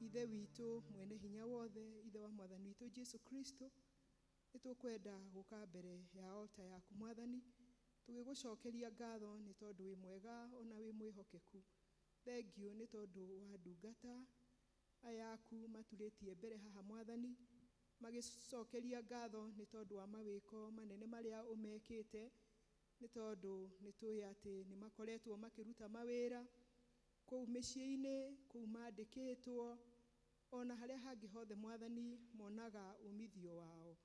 Ithe witũ mwene hinya wothe, ithe wa mwathani witũ Jesu Kristo, nĩtũkwenda gũka mbere ya altar yaku mwathani tũgĩgũcokeria ngatho nĩ tondũ wĩ mwega ona wĩ mwĩhokeku. Thengiũ nĩ tondũ wa ndungata aya aku maturĩtie mbere haha mwathani magĩcokeria ngatho nĩ tondũ wa mawĩko manene marĩa ũmekĩte, nĩ tondũ nĩtũĩ atĩ nĩ makoretwo makĩruta mawĩra kũu mĩciĩ-inĩ, kũu mandĩkĩtwo, ona harĩa hangĩ hothe mwathani monaga umithio wao.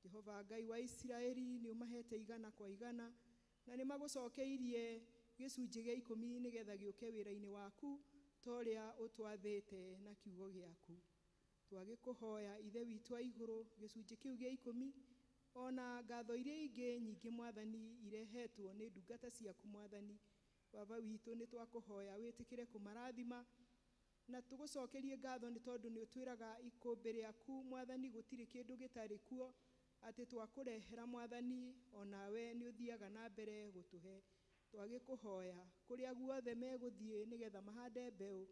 Jehova Ngai wa Israeli nĩ ũmahete igana kwa igana na nĩ magũcokeirie gĩcunjĩ gĩa 10 nĩgetha gĩũke wĩra-inĩ waku torĩa ũtwathĩte na kiugo gĩaku. Twagĩkũhoya ithe witũ wa igũrũ gĩcunjĩ kĩu gĩa 10 ona ngatho iria ingĩ nyingĩ mwathani irehetwo nĩ ndungata ciaku mwathani. Baba witũ nĩ twakũhoya wĩtĩkĩre kũmarathima na tũgũcokerie ngatho nĩ tondũ nĩ ũtwĩraga ikũmbĩ rĩaku mwathani gũtirĩ kĩndũ gĩtarĩ kuo, atĩ twakũrehera mwathani onawe nĩ ũthiaga na mbere gũtũhe. Twagĩkũhoya kũrĩa guothe megũthiĩ nĩgetha mahande mbeũ,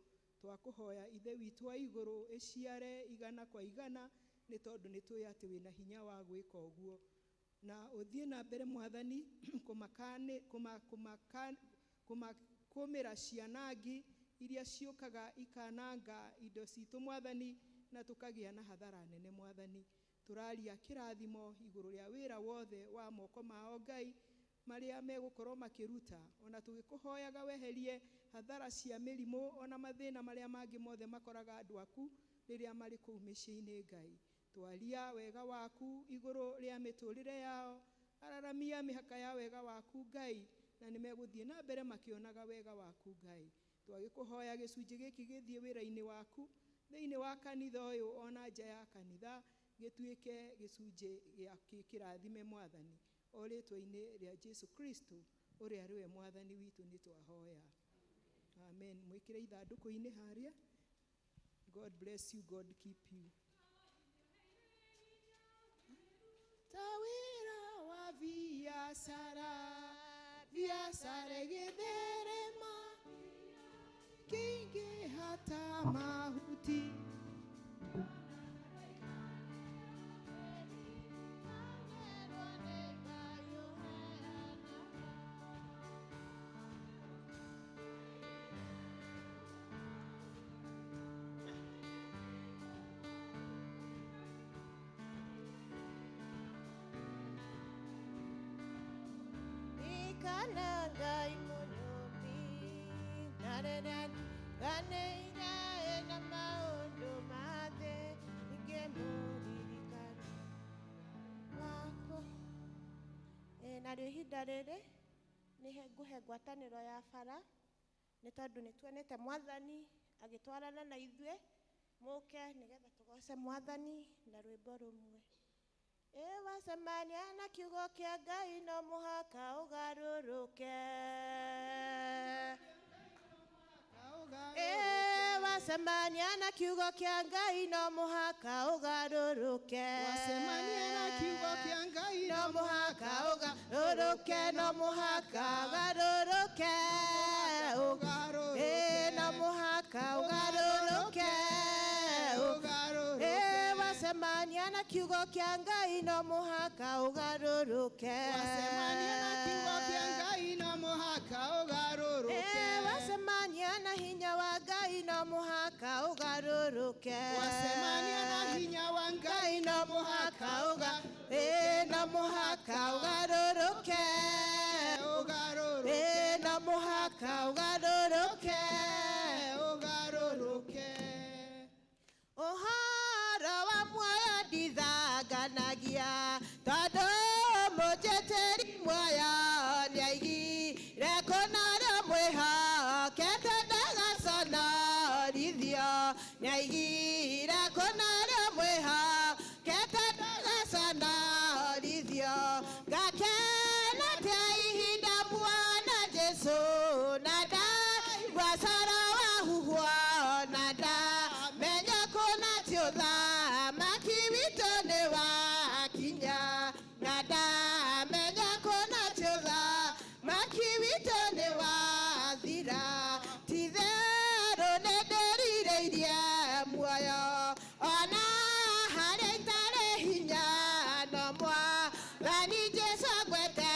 twakũhoya ithe witũ wa igũrũ ĩciare igana kwa igana nĩ tondũ nĩ tũĩ atĩ wĩna hinya wa gwĩka ũguo. Na ũthiĩ na mbere mwathani kũmĩra cianangi iria ciũkaga ikananga indo citũ mwathani na tũkagĩa na hathara nene mwathani. Tũraria kĩrathimo igũrũ rĩa wĩra wothe wa moko mao Ngai marĩa megũkorwo makĩruta, ona tũgĩkũhoyaga weherie hathara cia mĩrimũ ona mathĩna marĩa mangĩ mothe makoraga andũ aku rĩrĩa marĩ kũu mĩciĩ-inĩ Ngai. Twaria wega waku igũrũ rĩa mĩtũrĩre yao, araramia mĩhaka ya wega waku Ngai, na nĩ megũthiĩ na mbere makĩonaga wega waku Ngai. Twagĩkũhoya gĩcunjĩ gĩkĩ gĩthiĩ wĩra-inĩ waku thĩinĩ wa kanitha ũyũ ona nja ya kanitha gĩtuĩke gĩcunjĩ gĩa kĩrathime mwathani, o rĩtwa-inĩ rĩa Jesu Kristo ũrĩa arĩwe mwathani witũ nĩ twahoya. Amen. Mwikire ithandũkũ-inĩ harĩa. God bless you, God keep you. Tawira wa biashara gĩtherema, kĩingĩ hata mahuti. Kanangai munyumbi narenan ganeira ena maundu mathe ingemuririkana wako nario ihinda rĩrĩ nĩ nguhe ngwatanĩro ya bara nĩ tondũ nĩ tuonete Mwathani agĩtwarana na ithuĩ mũke nĩgetha tũgoce Mwathani na rwĩmbo rũmwe. Wacemania na kiugo kĩa Ngai no mũhaka ũgarũrũke. Wacemania na kiugo kĩa Ngai no mũhaka ũgarũrũke. Wacemania na kiugo kĩa Ngai no mũhaka ũgarũrũke, no mũhaka ũgarũrũke. No mũhaka ũgarũrũke. Wacemania na kiugo kĩa Ngai no mũhaka ũgarũrũke. Wacemania na kiugo kĩa Ngai no mũhaka ũgarũrũke. Wacemania na hinya wa Ngai no mũhaka ũgarũrũke. Wacemania na hinya wa Ngai no mũhaka no mũhaka ũgarũrũke. No mũhaka ũgarũrũke. Ũhoro wa muoyo ndithanganagia, tondũ mũnjĩtĩri muoyo nĩaigire kũnarĩ mwĩhokete ndagaconorithio. Nĩaigire kũnarĩ mwĩhokete ndagaconorithio. Ngakena ta ihinda muona Jesũ na ndaigua coro wahuhwo na ndamenya kũna ũthamaki witũ nĩ wakinya. Na ndamenya kũna ũthamaki witũ nĩ wathira. Ti-itherũ nĩndĩrirĩirie muoyo ona harĩa itarĩ hinya, no Mwathani Jesũ ngwete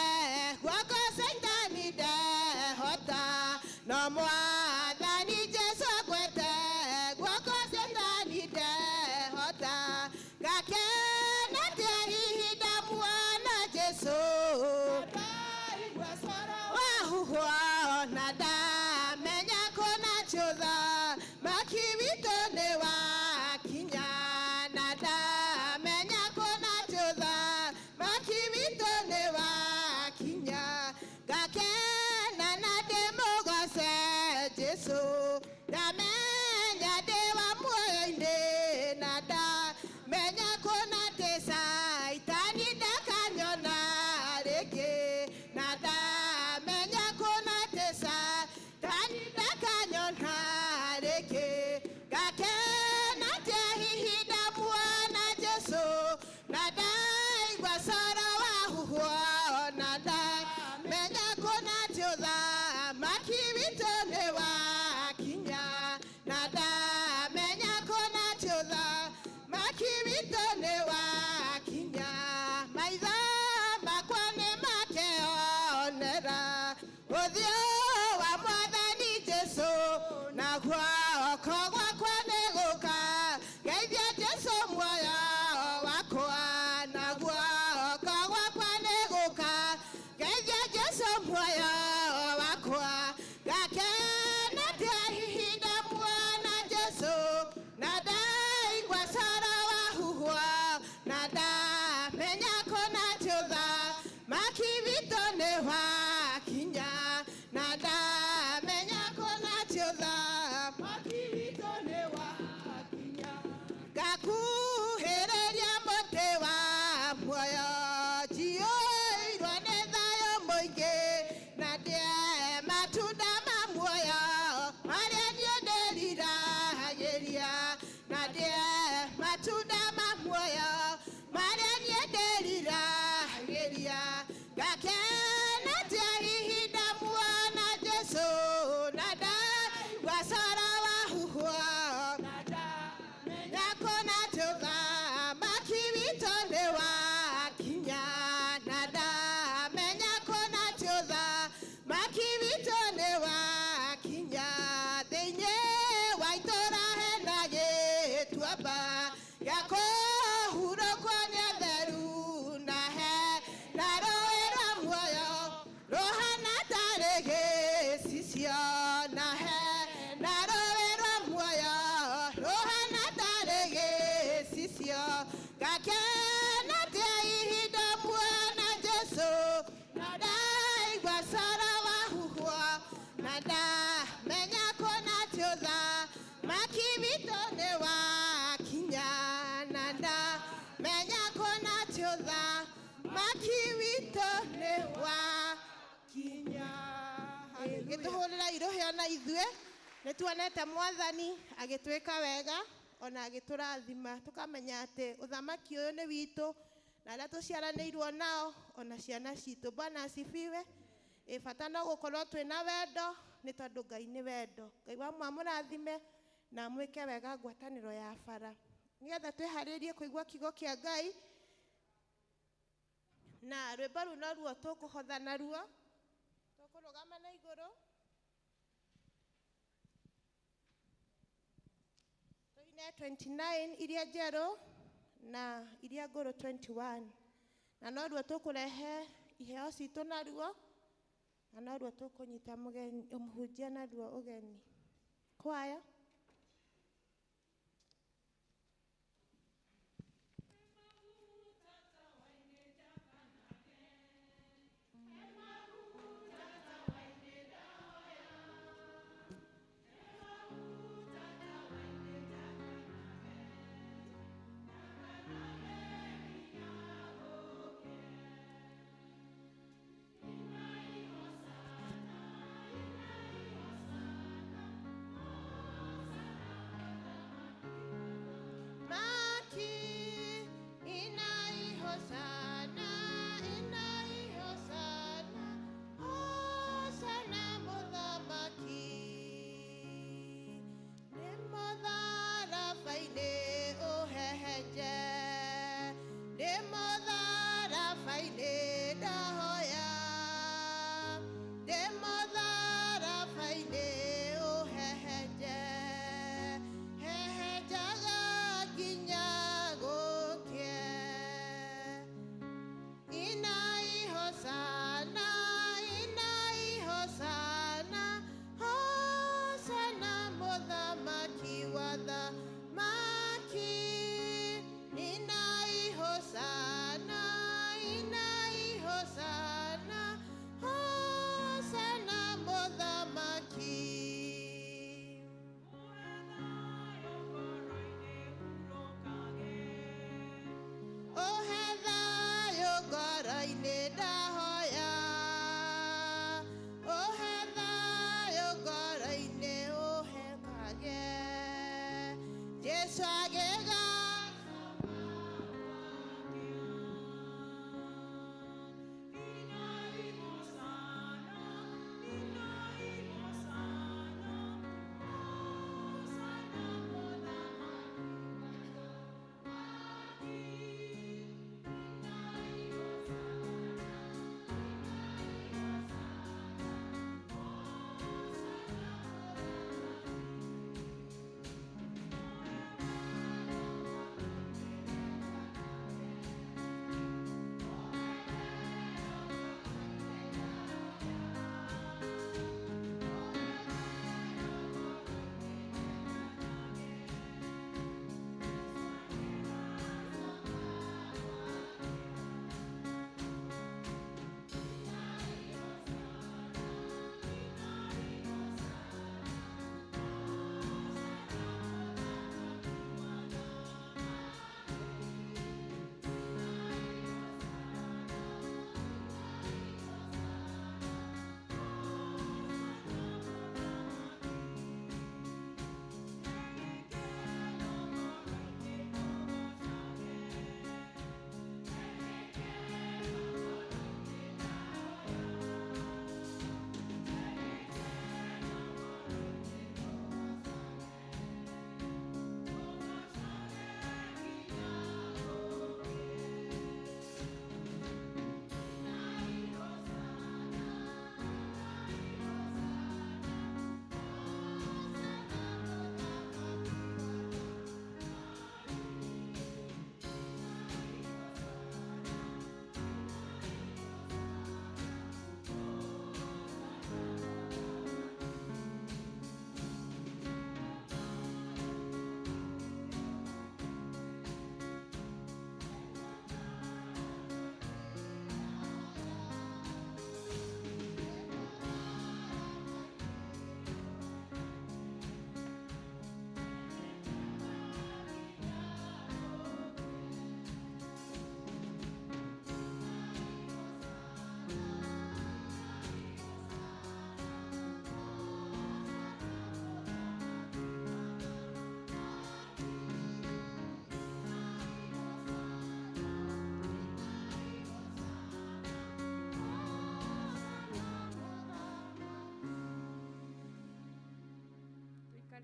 guoko Saitani ndehota. No Mwathani Jesũ ngwete guoko Saitani ndehota. Ngakena ta ihinda muona Jesũ wahuhwo na ndamenya kũna ũthamaki witũ nĩ wakinya. Na ndamenya kũna ũthamaki witũ nĩ wakinya. Ngakena na ndĩmũgoce Jesũ, ndamenya ndĩ wa muoyo-inĩ. Na ndamenya kũna atĩ Saitani ndakanyona rĩngĩ. Na ndamenya kũna atĩ Saitani ndakanyona rĩngĩ. Ngakena ta ihinda muona Jesũ na ndaigua coro wahuhwo na ndamenya kũna atĩ ũthamaki witũ nĩ wakinya. Na ndamenya kũna atĩ ũthamaki witũ nĩ wakinya. Maitho makwa nĩ makeyonera ũthiũ wa Mwathani Jesũ, na guoko gwakwa nĩ gũka geithia Jesũ muoyo wakwa. Na guoko gwakwa nĩ gũka geithia Jesũ muoyo wakwa. Ngakena ta ihinda muona Jesũ na ndaigua coro wahuhwo na ndamenya kũna atĩ ũthamaki witũ nĩ wakinya. Na ndamenya kũna atĩ ũthamaki witũ agĩtũhũrĩra irohĩ ona ithuĩ nĩ tuonete mwathani agĩtwĩka wega ona agĩtũrathima tũkamenya atĩ ũthamaki ũyũ nĩ witũ na arĩa tũciaranĩirwo nao ona ciana citũ. Bwana asifiwe. Bata no gũkorwo twĩna wendo nĩ tondũ Ngai nĩ wendo. Ngai wa mũrathime na mwĩke wega ngwatanĩro ya bara. Nĩgetha twĩharĩrie kũigua kiugo kĩa Ngai na rwĩmbo rũu no ruo tũkũhotha naruo. Tũkũrũgama na igũrũ tũine 29 iria njerũ na iria ngũrũ 21 na no ruo tũkũrehe iheo citũ naruo na no ruo tũkũnyita mũhunjia naruo ũgeni. Kwaya.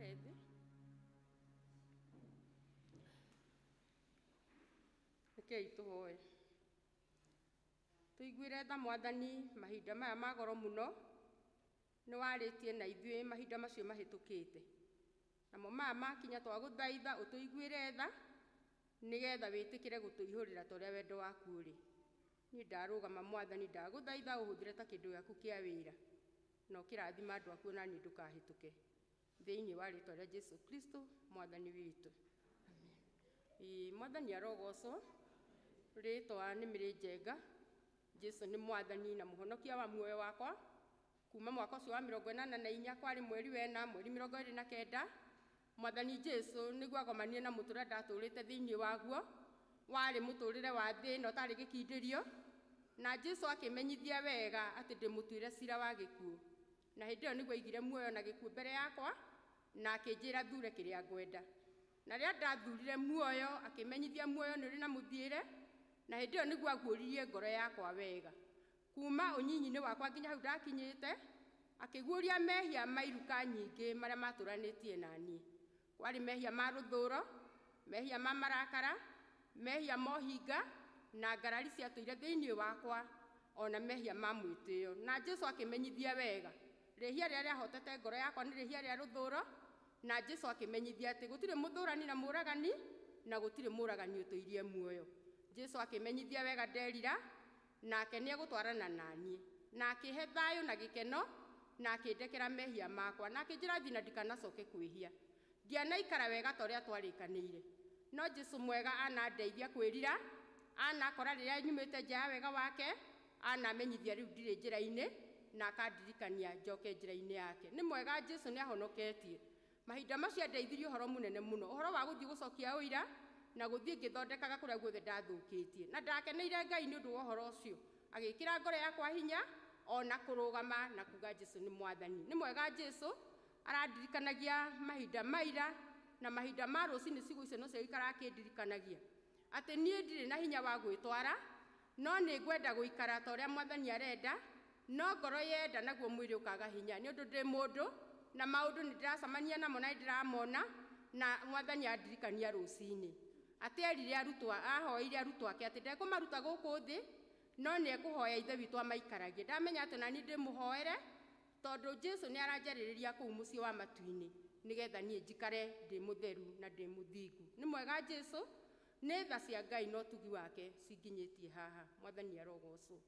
twikare thĩ. Rekei tũhoe. Tũiguĩre tha Mwathani mahinda maya ma goro mũno, nĩ warĩtie na ithuĩ mahinda macio mahĩtũkĩte. Namo maya makinya twagũthaitha ũtũiguĩre tha, nĩgetha wĩtĩkĩre gũtũihũrĩra ta ũrĩa wendo waku ũrĩ. Niĩ ndarũgama Mwathani, ndagũthaitha ũhũthĩre ta kĩndũ gĩaku kĩa wĩra, na ũkĩrathima andũ aku na niĩ ndũkahĩtũke. Thĩinĩ wa rĩĩtwa rĩa Jesũ Kristo Mwathani witũ. Amen. Mwathani arogocwo. Rĩĩtwa nĩ mĩrĩ njenga. Jesũ nĩ Mwathani na mũhonokia wa muoyo wakwa. Kuma mwaka ũcio wa 84 kwarĩ mweri wena, mweri 29, Mwathani Jesũ nĩguo agomanire na mũtũrĩre ndatũrĩte thĩinĩ waguo. Warĩ mũtũrĩre wa thĩ na ũtarĩ gĩkindĩrio, na Jesũ akĩmenyithia wega atĩ ndĩmũtuĩre cira wa gĩkuũ. Na hĩndĩ ĩyo nĩguo aigire muoyo na gĩkuũ mbere yakwa, na akĩnjĩra thure kĩrĩa ngwenda. Na rĩrĩa ndathurire muoyo, akĩmenyithia muoyo nĩ ũrĩ na mũthiĩre, na hĩndĩ ĩyo nĩguo aguũririe ngoro yakwa wega. Kuma ũnyinyi-inĩ wakwa nginya hau ndakinyĩte, akĩguũria mehia ma iruka nyingĩ marĩa matũranĩtie na niĩ. Kwarĩ mehia ma rũthũũro, mehia ma marakara, mehia ma ũhinga, na ngarari ciatũire thĩinĩ wakwa, ona mehia ma mwĩtĩĩo. Na Jesũ akĩmenyithia wega, rĩhia rĩrĩa rĩahotete ngoro yakwa nĩ rĩhia rĩa rũthũũro, na Jesũ akĩmenyithia atĩ gũtirĩ mũthũũrani na mũũragani, na gũtirĩ mũũragani ũtũirie muoyo. Jesũ akĩmenyithia wega nderira, nake nĩegũtwarana na niĩ, na akĩhe thayũ na gĩkeno, na akĩndekera mehia makwa, na akĩnjĩra thiĩ na ndikanacoke kwĩhia. Ndianaikara wega ta ũrĩa twarĩkanĩire, no Jesũ mwega anandeithia kwĩrira, anakora rĩrĩa nyumĩte nja ya wega wake, anamenyithia rĩu ndirĩ njĩra-inĩ, na akandirikania njoke njĩra-inĩ yake. Nĩ mwega Jesũ nĩahonoketie. Mahinda macio ndeithirie ũhoro mũnene mũno, ũhoro wa gũthiĩ gũcokia ũira, na gũthiĩ ngĩthondekaga kũrĩa guothe ndathũkĩtie. Na ndakeneire Ngai nĩ ũndũ wa ũhoro ũcio, agĩkĩra ngoro yakwa hinya, ona kũrũgama na kuga Jesũ nĩ Mwathani. Nĩ mwega Jesũ arandirikanagia mahinda maira, na mahinda ma rũcinĩ ciugo icio nocio ikara akĩndirikanagia atĩ niĩ ndirĩ na hinya wa gwĩtwara, no nĩ ngwenda gũikara ta ũrĩa Mwathani arenda, no ngoro yenda naguo mwĩrĩ ũkaga hinya, nĩ ũndũ ndĩ mũndũ na maũndũ nĩ ndĩracemania namo na ndĩramona. Na Mwathani andirikania rũcinĩ atĩ erire arutwo, ahoire arutwo ake atĩ ndekũmaruta gũkũ thĩ, no nĩ ekũhoya Ithe witũ amaikaragie. Ndamenya atĩ nani ndĩmũhoere, tondũ Jesũ nĩ aranjarĩrĩria kũu mũciĩ wa matu-inĩ, nĩgetha niĩ njikare ndĩ mũtheru na ndĩ mũthingu. Nĩ mwega Jesũ, nĩ tha cia Ngai na ũtugi wake cinginyĩtie haha. Mwathani arogocwo.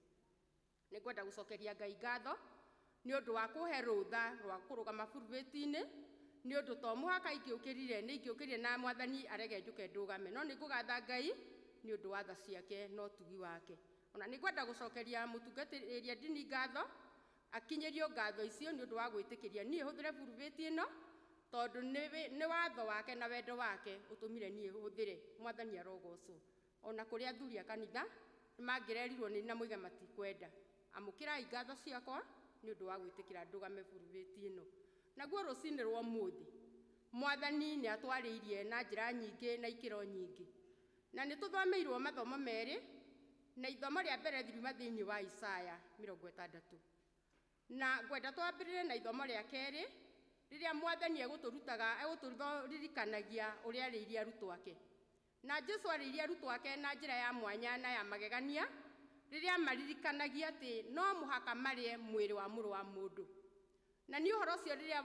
Nĩ ngwenda gũcokeria Ngai ngatho nĩ ũndũ wa kũhe rũtha rwa kũrũgama pulpit-inĩ, nĩ ũndũ to mũhaka ingĩũkĩrire na Mwathani arege njũke ndũgame, no nĩ ngũgatha Ngai nĩ ũndũ wa tha ciake na ũtugi wake. Ona nĩ ngwenda gũcokeria mũtungatĩri ndini ngatho, akinyĩrio ngatho icio nĩ ũndũ wa gwĩtĩkĩria niĩ hũthĩre pulpit ĩno, tondũ nĩ watho wake na wendo wake ũtũmire niĩ hũthĩre. Mwathani arogocwo. Ona kũrĩa athuri a kanitha mangĩrerirwo nĩ na mũiga matikwenda, amũkĩrai ngatho ciakwa nĩ ũndũ wa gwĩtĩkĩra ndũgame pulpit ĩno. Naguo rũcinĩ rwa ũmũthĩ Mwathani nĩ atwarĩirie na njĩra nyingĩ na ikĩro nyingĩ, na nĩ tũthomeirwo mathomo merĩ, na ithomo rĩa mbere thiruma thĩinĩ wa Isaya 60. Na ngwenda twambĩrĩre na ithomo rĩa kerĩ, rĩrĩa Mwathani egũtũririkanagia ũrĩa arĩirie arutwo ake. Na Jesũ arĩirie arutwo ake na njĩra ya mwanya na ya magegania, rĩrĩa maririkanagia atĩ no mũhaka marĩe mwĩrĩ wa mũrũ wa mũndũ. Na nĩ ũhoro ũcio rĩrĩa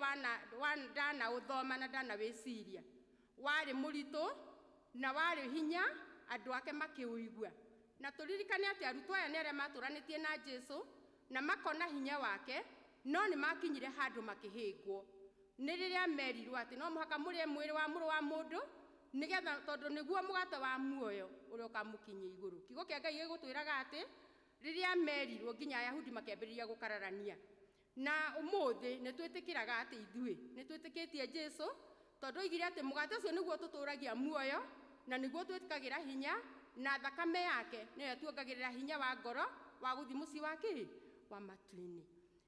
ndanaũthoma na ndanawĩciria, warĩ mũritũ na warĩ hinya andũ ake makĩũigua. Na tũririkane atĩ arutwo aya nĩ arĩa matũranĩtie na Jesũ na makona hinya wake, no nĩ makinyire handũ makĩhĩngwo. Nĩ rĩrĩa merirwo atĩ no mũhaka mũrĩe mwĩrĩ wa mũrũ wa mũndũ, nĩgetha tondũ nĩguo mũgate wa muoyo ũrĩa ũkamũkinyia igũrũ. Kiugo kĩa Ngai gĩgũtwĩraga atĩ rĩrĩa merirwo nginya Ayahudi makĩambĩrĩria gũkararania. Na ũmũthĩ nĩ twĩtĩkĩraga atĩ ithuĩ nĩ twĩtĩkĩtie Jesũ, tondũ oigire atĩ mũgate ũcio nĩguo tũtũragia muoyo, na nĩguo twĩtĩkagĩra hinya, na thakame yake nĩyo tuongagĩrĩra hinya wa ngoro wa gũthiĩ mũciĩ wa kĩĩ wa matu-inĩ.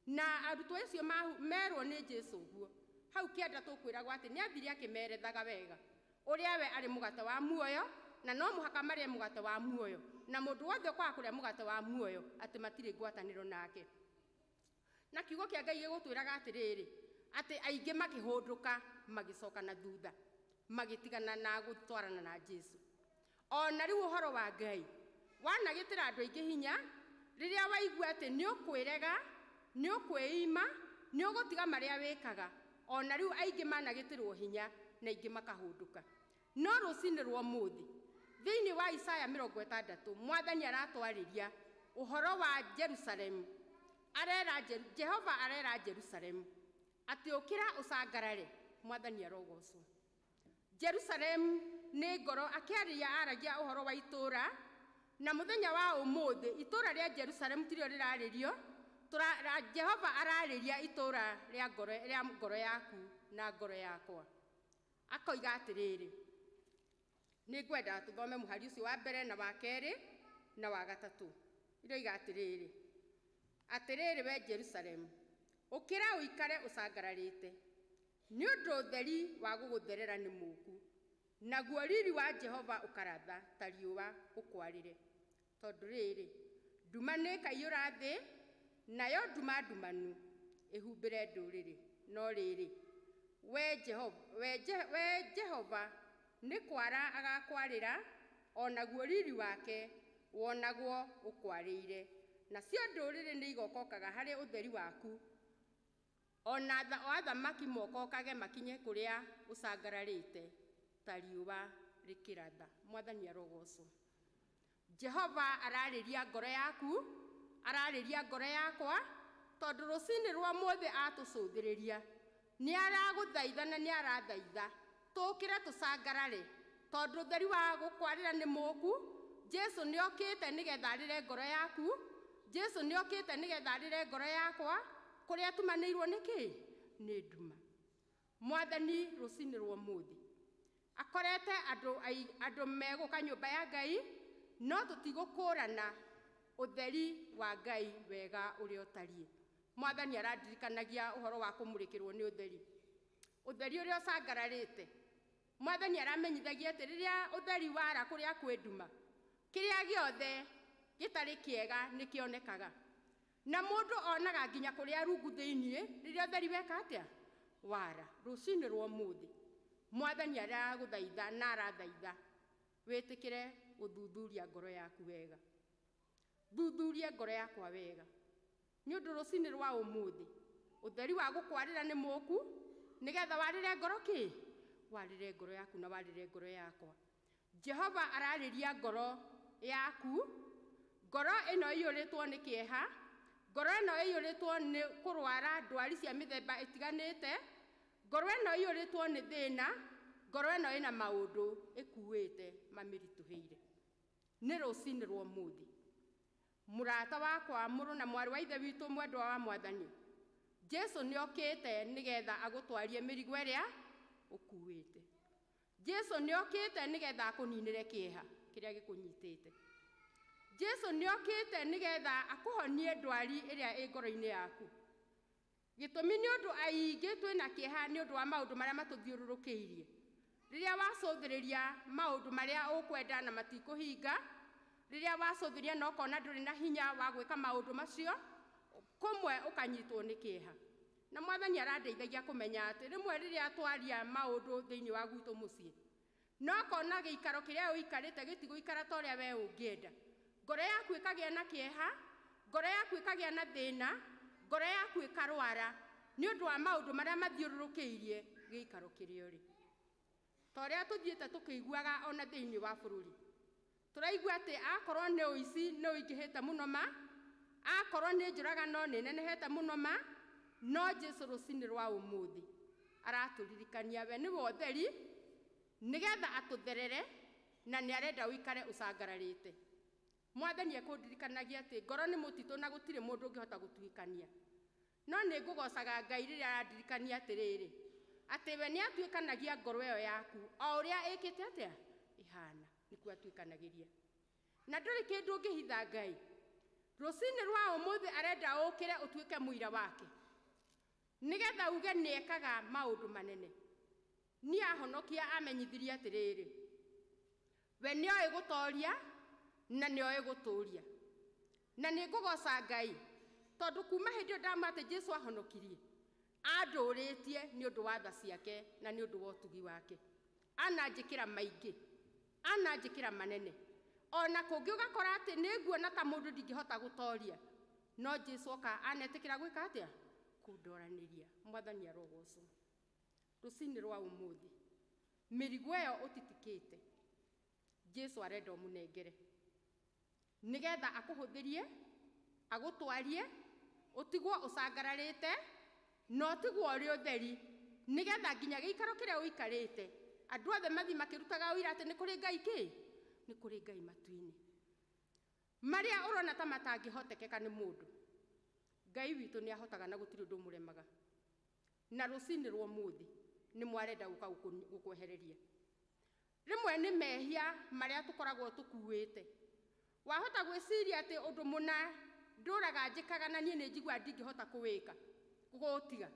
Na arutwo acio merwo nĩ Jesũ ũguo, hau kĩanda tũkwĩragwo atĩ nĩ athire akĩmerethaga wega ũrĩa we arĩ mũgate wa muoyo, na no mũhaka marĩe mũgate wa muoyo, na mũndũ wothe ũkwaga kũrĩa mũgate wa muoyo atĩ matirĩ ngwatanĩro nake. Na kiugo kĩa Ngai gĩgũtwĩraga atĩrĩrĩ, ati aingĩ makĩhũndũka magĩcoka na thutha magĩtigana na gũtwarana na Jesu. Ona rĩu ũhoro wa Ngai wanagĩtĩra andũ aingĩ hinya rĩrĩa waigua atĩ nĩ ũkwĩrega, nĩ ũkwĩima, nĩ ũgũtiga marĩa wĩkaga. Ona rĩu aingĩ managĩtĩrwo hinya na aingĩ makahũndũka. No rũcinĩ rwa ũmũthĩ thĩinĩ wa Isaya 60 Mwathani aratwarĩria ũhoro wa Jerusalemu. Jehova arera Jerusalemu atĩ ũkĩra ũcangarare. Mwathani arogocwo. Jerusalemu nĩ ngoro akĩarĩria aragia ũhoro wa itũũra, na mũthenya wa ũmũthĩ itũũra rĩa Jerusalemu tirio rĩrarĩrio. Jehova ararĩria itũũra rĩa ngoro yaku na ngoro yakwa. Akoiga atĩrĩrĩ, nĩ ngwenda tũthome mũhari ũcio wa mbere na wa kerĩ na wa gatatũ. Iroiga atĩrĩrĩ, atĩrĩrĩ we Jerusalemu, ũkĩra ũikare ũcangararĩte, nĩ ũndũ ũtheri wa gũgũtherera nĩ mũku, naguo riri wa Jehova ũkaratha ta riũa ũkwarĩre. Tondũ rĩrĩ, nduma nĩ ĩkaiyũra thĩ, nayo nduma ndumanu ĩhumbĩre ndũrĩrĩ. No rĩrĩ, we Jehova nĩ kwara agakwarĩra, onaguo riri wake wonagwo ũkwarĩire. Nacio ndũrĩrĩ nĩ igokokaga harĩ ũtheri waku, ona athamaki mokokage makinye kũrĩa ũcangararĩte ta riũa rĩkĩratha. Mwathani arogocwo. Jehova ararĩria ngoro yaku, ararĩria ngoro yakwa, tondũ rũcinĩ rwa ũmũthĩ atũcũthĩrĩria. Nĩ aragũthaitha na nĩ arathaitha tũkĩre tũcangarare, tondũ ũtheri wa gũkwarĩra nĩ mũku. Jesu nĩ okĩte nĩgetha arĩre ngoro yaku. Jesu nĩ okĩte nĩgetha arĩre ngoro yakwa. Kũrĩa tumanĩirwo nĩkĩ? Nĩ nduma. Mwathani rũcinĩ rwa ũmũthĩ akorete andũ megũka nyũmba ya Ngai, no tũtigũkũrana ũtheri wa Ngai wega ũrĩa ũtariĩ. Mwathani arandirikanagia ũhoro wa kũmũrĩkĩrwo nĩ ũtheri. Ũtheri ũrĩa ũcangararĩte. Mwathani aramenyithagia atĩ rĩrĩa ũtheri wara kũrĩa kwĩ nduma, kĩrĩa gĩothe gĩtarĩ kĩega nĩ kĩonekaga. Na mũndũ onaga nginya kũrĩa rungu thĩinĩ rĩrĩa ũtheri weka atĩa? Wara. Rũcinĩ rwa ũmũthĩ Mwathani aragũthaitha na arathaitha wĩtĩkĩre gũthuthuria ngoro yaku wega. Thuthurie ngoro yakwa wega. Nĩ ũndũ rũcinĩ rwa ũmũthĩ ũtheri wa gũkwarĩra nĩ mũku, nĩgetha warĩre ngoro kĩ? Warĩre ngoro yaku na warĩre ngoro yakwa. Jehova ararĩria ngoro yaku. Ngoro ĩno ĩiyũrĩtwo nĩ kĩeha, ngoro ĩno ĩiyũrĩtwo nĩ kũrwara ndwari cia mĩthemba ĩtiganĩte, ngoro ĩno ĩiyũrĩtwo nĩ thĩna, ngoro ĩno ĩna maũndũ ĩkuĩte mamĩritũhĩire. Nĩ rũcinĩ rwa ũmũthĩ mũrata wakwa mũrũ na mwarĩ wa ithe witũ mwendwa wa Mwathani, Jesu nĩ okĩte nĩgetha agũtwarie mĩrigo ĩrĩa ũkuĩte. Jesu nĩ okĩte nĩgetha akũninĩre kĩeha kĩrĩa gĩkũnyitĩte. Jesu nĩ okĩte nĩgetha akũhonie ndwari ĩrĩa ĩ ngoro-inĩ yaku. Gĩtũmi nĩ ũndũ aingĩ twĩna kĩeha nĩ ũndũ wa maũndũ marĩa matũthiũrũrũkĩirie. Rĩrĩa wacũthĩrĩria maũndũ marĩa ũkwenda na matikũhinga, rĩrĩa wacũthĩrĩria na ũkona ndũrĩ na hinya wa gwĩka maũndũ macio, kũmwe ũkanyitwo nĩ kĩeha. Na Mwathani arandeithagia kũmenya atĩ rĩmwe rĩrĩa twaria maũndũ thĩinĩ wa gwitũ mũciĩ, no kona gĩikaro kĩrĩa ũikarĩte gĩtigũikara ta ũrĩa we ũngĩenda. Ngoro yaku ĩkagĩa na kĩeha, ngoro yaku ĩkagĩa na thĩna, ngoro yaku ĩkarwara nĩ ũndũ wa maũndũ marĩa mathiũrũrũkĩirie gĩikaro kĩrĩa ũrĩ. Ta ũrĩa tũthiĩte tũkĩiguaga ona thĩinĩ wa bũrũri, tũraigua atĩ akorwo nĩ ũici nĩ ũingĩhĩte mũno ma, akorwo nĩ njũragano nĩ nenehete mũno ma, no Jesu rũcinĩ rwa ũmũthĩ aratũririkania we nĩwe ũtheri, nĩgetha atũtherere na nĩ arenda ũikare ũcangararĩte. Mwathani ekũndirikanagia atĩ ngoro nĩ mũtitũ na gũtirĩ mũndũ ũngĩhota gũtuĩkania. No nĩ ngũgocaga Ngai rĩrĩa arandirikania atĩrĩrĩ, atĩ we nĩ atuĩkanagia ngoro ĩyo yaku o ũrĩa ĩkĩte atĩa ihana, nĩkuo atuĩkanagĩria. Na ndũrĩ kĩndũ ũngĩhitha Ngai. Rũcinĩ rwa ũmũthĩ arenda ũkĩre ũtuĩke mũira wake, nĩgetha uge nĩ ekaga maũndũ manene. Niĩ ahonokia amenyithirie atĩrĩrĩ, we nĩ oĩ gũtooria na nĩ oĩ gũtũũria. Na nĩ ngũgoca Ngai tondũ kuma hĩndĩ ĩyo ndamwĩra atĩ Jesu ahonokirie, andũrĩtie nĩ ũndũ wa tha ciake na nĩ ũndũ wa ũtugi wake. Ananjĩkĩra maingĩ, ananjĩkĩra manene. Ona kũngĩ ũgakora atĩ nĩ nguona ta mũndũ ndingĩhota gũtoria, no Jesũ oka anetĩkĩra gwĩka atĩa? Kũndoranĩria. Mwathani arogocwo. Rũcinĩ rwa ũmũthĩ, mĩrigo ĩyo ũtitikĩte, Jesũ arenda ũmũnengere nĩgetha akũhũthĩrie, agũtwarie, ũtigwo ũcangararĩte, na ũtigwo ũrĩ ũtheri, nĩgetha nginya gĩikaro kĩrĩa ũikarĩte andũ othe mathi makĩrutaga ũira atĩ nĩ kũrĩ Ngai kĩ? Nĩ kũrĩ Ngai matu-inĩ marĩa ũrona ta matangĩhotekeka nĩ mũndũ. Ngai witũ nĩ ahotaga na gũtirĩ ũndũ mũremaga. Na rũcinĩ rwa ũmũthĩ nĩ mwarenda gũka gũkwehereria. Rĩmwe nĩ mehia marĩa tũkoragwo tũkuĩte. Wahota gwĩciria atĩ ũndũ mũna ndũraga njĩkaga na niĩ nĩ njigua ndingĩhota kũwĩka, gũgũtiga.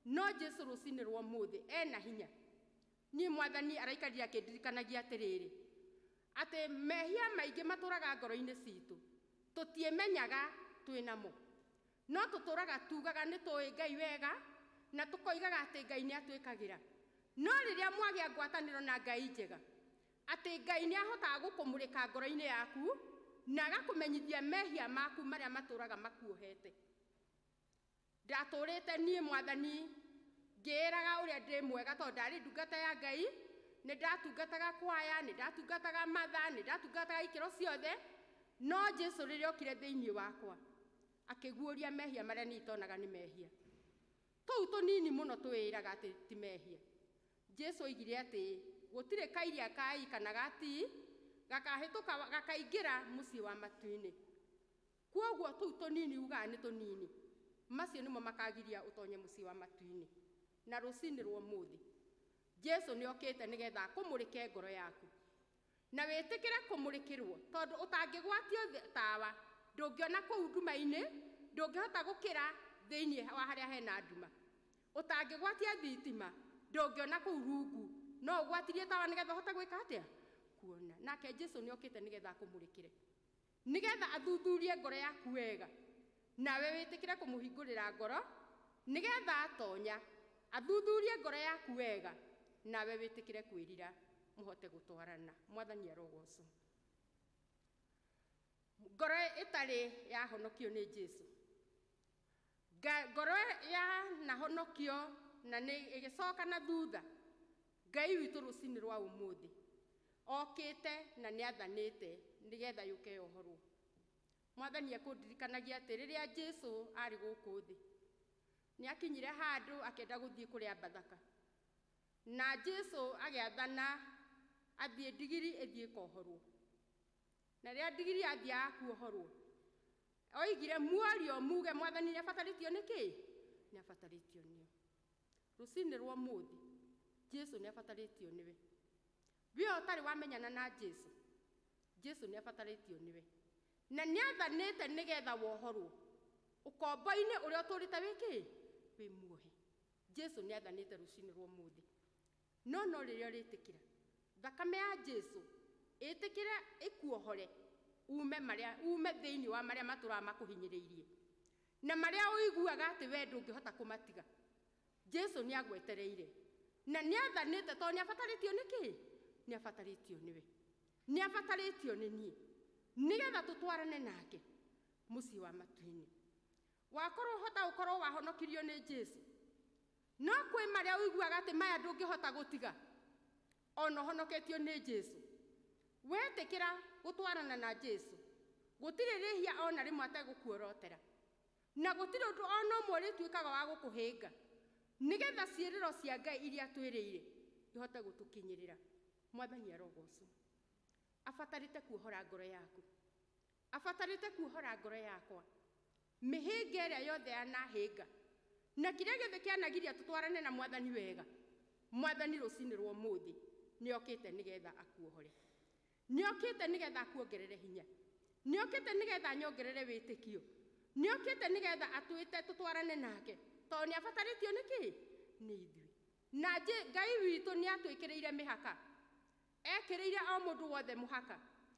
No Jesũ rũcinĩ rwa ũmũthĩ ena hinya. Niĩ Mwathani araikarire akĩndirikanagia atĩrĩrĩ, atĩ mehia maingĩ matũraga ngoro-inĩ citũ tũtiĩmenyaga twĩnamo, no tũtũraga tugaga nĩ tũĩ Ngai wega na tũkoigaga atĩ Ngai nĩ atwĩkagĩra. No rĩrĩa mwagĩa ngwatanĩro na Ngai njega, atĩ Ngai nĩ ahotaga gũkũmũrĩka ngoro-inĩ yaku na agakũmenyithia mehia maku marĩa matũraga makuohete. Ndatũrĩte niĩ Mwathani ngĩĩraga ũrĩa ndĩ mwega tondũ ndarĩ ndungata ya Ngai, nĩ ndatungataga kwaya, nĩ ndatungataga matha, nĩ ndatungataga ikĩro ciothe, no Jesũ rĩrĩa okire thĩinĩ wakwa akĩguũria mehia marĩa niĩ itonaga nĩ mehia. Tũu tũnini mũno twĩĩraga atĩ ti mehia. Jesũ oigire atĩ gũtirĩ kairia kai kana gati gakahĩtũka gakaingĩra mũciĩ wa matu-inĩ. Kwoguo tũu tũnini ugaga nĩ tũnini, macio nĩmo makagiria ũtonye mũciĩ wa matu-inĩ. Na rũcinĩ rwa ũmũthĩ Jesũ nĩ okĩte nĩgetha akũmũrĩke ngoro yaku na wĩtĩkĩre kũmũrĩkĩrwo, tondũ ũtangĩgwatio tawa ndũngĩona kũu nduma-inĩ, ndũngĩhota gũkĩra thĩinĩ wa harĩa hena nduma. Ũtangĩgwatia thitima ndũngĩona kũu rungu, no ũgwatirie tawa nĩgetha ũhote gwĩka atĩa? Kuona. Nake Jesũ nĩ okĩte nĩgetha akũmũrĩkĩre, nĩgetha athuthurie ngoro yaku wega, nawe wĩtĩkĩre kũmũhingũrĩra ngoro nĩgetha atonya athuthurie ngoro yaku wega, nawe wĩtĩkĩre kwĩrira mũhote gũtwarana. Mwathani arogocwo. Ngoro ĩtarĩ yahonokio nĩ Jesũ, ngoro ya nahonokio na nĩ ĩgĩcoka na thutha, Ngai witũ rũcinĩ rwa ũmũthĩ okĩte na nĩ athanĩte nĩgetha yũke yohorwo. Mwathani akũndirikanagia atĩ rĩrĩa Jesũ arĩ gũkũ thĩ nĩ akinyire handũ akĩenda gũthiĩ kũrĩa Bathaka, na Jesũ agĩathana athiĩ ndigiri ĩthiĩ kohorwo. Na rĩrĩa ndigiri athiaga kuohorwo, oigire muorio muge Mwathani nĩ abatarĩtio nĩkĩ? Nĩ abatarĩtio nĩo. Rũcinĩ rwa ũmũthĩ Jesũ nĩ abatarĩtio nĩwe. Wee ũtarĩ wamenyana na Jesũ, Jesũ nĩ abatarĩtio nĩwe, na nĩ athanĩte nĩgetha wohorwo ũkombo-inĩ ũrĩa ũtũrĩte wĩkĩ? Wĩ muohe. Jesũ nĩ athanĩte rũcinĩ rwa ũmũthĩ. No rĩrĩa ũrĩtĩkĩra thakame ya Jesũ ĩtĩkĩre ĩkuohore ume thĩinĩ wa marĩa matũraga makũhinyĩrĩirie na marĩa ũiguaga atĩ wee ndũngĩhota kũmatiga, Jesũ nĩ agwetereire na nĩ athanĩte tondũ nĩ abatarĩtio nĩkĩ? Nĩ abatarĩtio nĩwe, nĩ abatarĩtio nĩ niĩ, nĩgetha tũtwarane nake mũciĩ wa matu-inĩ. Wakorwo hota gũkorwo wahonokirio nĩ Jesũ, no kwĩ marĩa ũiguaga atĩ maya ndũngĩhota gũtiga, ona ũhonoketio nĩ Jesũ. Wetĩkĩra gũtwarana na Jesũ, gũtirĩ rĩhia ona rĩmwe ategũkuorotera, na gũtirĩ ũndũ ona ũmwe ũrĩtuĩkaga wa gũkũhĩnga, nĩgetha ciĩrĩro cia Ngai iria twĩrĩire ihote gũtũkinyĩrĩra. Mwathani arogocwo. Abatarĩte kuohora ngoro yaku, abatarĩte kuohora ngoro yakwa mĩhĩnga ĩrĩa yothe yanahĩnga, na kĩrĩa gĩothe kĩanagiria tũtwarane na Mwathani wega. Mwathani rũcinĩ rwa ũmũthĩ nĩ okĩte nĩgetha akuohore, nĩ okĩte nĩgetha akuongerere hinya, nĩ okĩte nĩgetha anyongerere wĩtĩkio, nĩ okĩte nĩgetha atwĩte tũtwarane nake tondũ nĩ abatarĩtio nĩkĩ? Nĩ ithuĩ. Na Ngai witũ nĩ atwĩkĩrĩire mĩhaka, ekĩrĩire o mũndũ wothe mũhaka,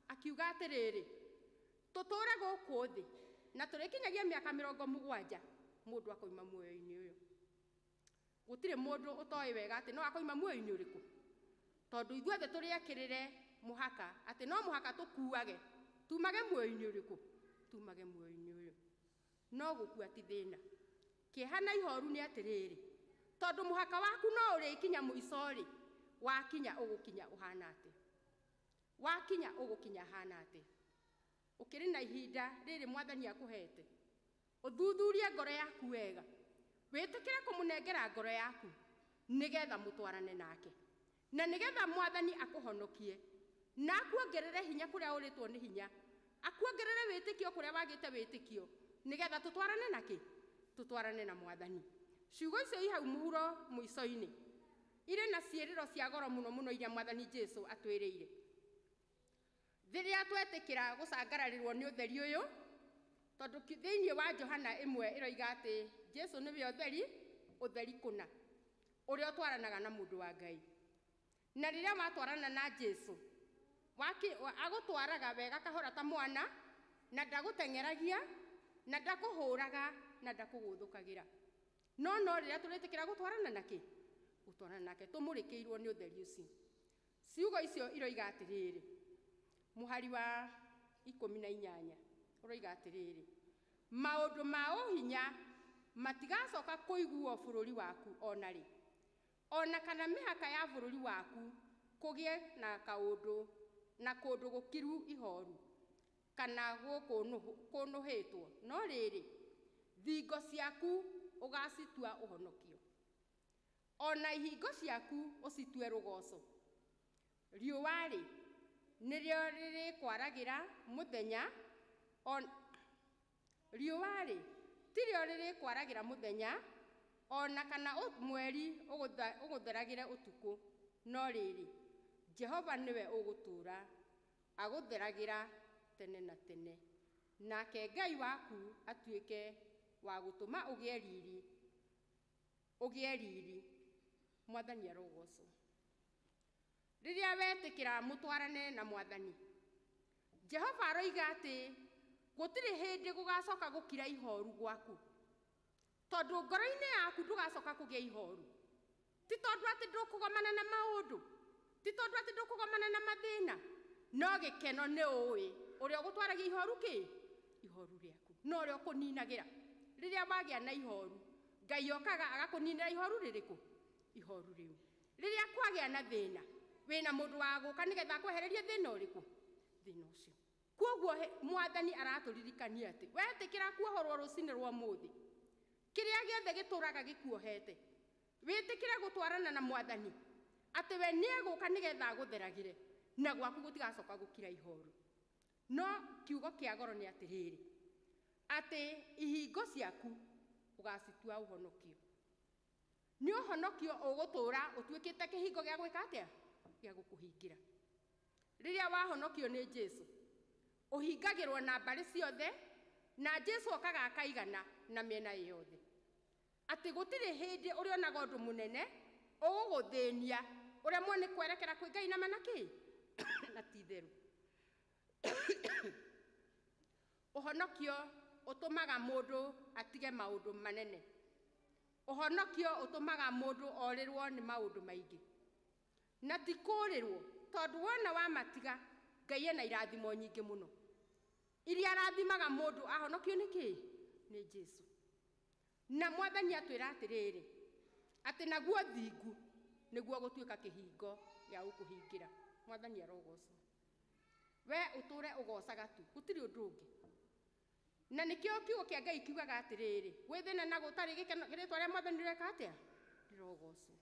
akiuga atĩrĩrĩ, tũtũre gũkũ thĩ na tũrĩkinyagia mĩaka 70 mũndũ akoima muoyo-inĩ ũyũ. gutire mundu utoe wega ati no akoima muoyo-ini uriku tondu ithuothe turiekirire muhaka ati no muhaka tukuage tumage muoyo-ini uriku tumage muoyo-ini uyu no gukua ti thina kihana ihoru ni atiriri tondu muhaka waku no urikinya muicori wakinya ugukinya uhana ati wakinya ugukinya hana ati ukiri na ihinda riri mwathani akuhete uthuthurie ngoro yaku wega witikire kumunengera ngoro yaku nigetha mutwarane nake na nigetha mwathani akuhonokie na akuongerere hinya kuria uritwo ni hinya akuongerere witikio kuria wagite witikio nigetha tutwarane nake tutwarane na mwathani ciugo icio ihau muhuro muico-ini ire na ciiriro cia goro muno muno iria mwathani Jesu atwirire thiria twetikira gucangararirwo ni utheri uyu tondu thiini wa Johana 1 iroiga ati Jesu niwe utheri kuna uria twaranaga na mundu wa Ngai na riria watwarana na Jesu agutwaraga wega kahora ta mwana na ndagutengeragia na ndakuhuraga na ndakuguthukagira no riria turitikira gutwarana nake gutwarana nake tumurikiirwo ni utheri ucio ciugo icio iroiga atiriri muhari wa 18 uroiga atiriri maundu ma uhinya matigacoka kuiguo bururi waku onari ona kana mihaka ya bururi waku kugie na kaundu na kundu gukiru ihoru kana gukunuhitwo no riri thingo ciaku ugacitua uhonokio ona ihingo ciaku ucitue rugoco riuwari nirio riri kwaragira muthenya riuwari tirio riri kwaragira muthenya ona kana mweri ugutheragire utuku no riri Jehova niwe ugutura agutheragira tene na tene nake Ngai waku atuike wa gutuma ugie riri mwathani arogoco riria wetikira mutwarane na mwathani Jehova aroiga ati gutire hindi gugacoka gukira ihoru gwaku tondu ngoro-ini yaku ndugacoka kugia ihoru ti tondu ati ndukugomana na maundu ti tondu ati ndukugomana na mathina no gikeno ni uwi uria gutwaragia ihoru ihoru riaku no uria kuninagira riria wagia na ihoru Ngai okaga agakuninira ihoru ririku ihoru riu riria kwagia na thina wina mundu wa guka nigetha kwehereria thina uriku thina ucio koguo mwathani araturirikania ati wetikira kuohorwo rucini rwa muthi kiria giothe gituraga gikuohete witikire gutwarana na mwathani ati we nieguka nigetha agutheragire na gwaku gutigacoka gukira ihoru no kiugo kia goro ni atiriri ati ihingo ciaku ugacitua uhonokio ni uhonokio ugutura utuikite kihingo gia gwika atia gia gukuhingira riria wahonokio ni Jesu uhingagirwo na mbari ciothe na Jesu okaga akaigana na miena yothe ati gutire hindi uri onaga undu munene uguguthenia uria mwene kwerekera kwi Ngai na manaki na titheru uhonokio utumaga mundu atige maundu manene uhonokio utumaga mundu orirwo ni maundu maingi na tikurirwo tondu wona wa matiga Ngai ena irathimo nyingi muno iria arathimaga mundu ahonokio ni Jesu na mwathani atwira atiriri ati naguo thingu niguo gutuika kihingo ya ukuhingira mwathani arogoco we uture ugocaga tu gutiri undu ungi na nikio kiugo kia Ngai kiugaga atiriri withina na gutari gikeno ritwa ria mwathani reka atia rirogoco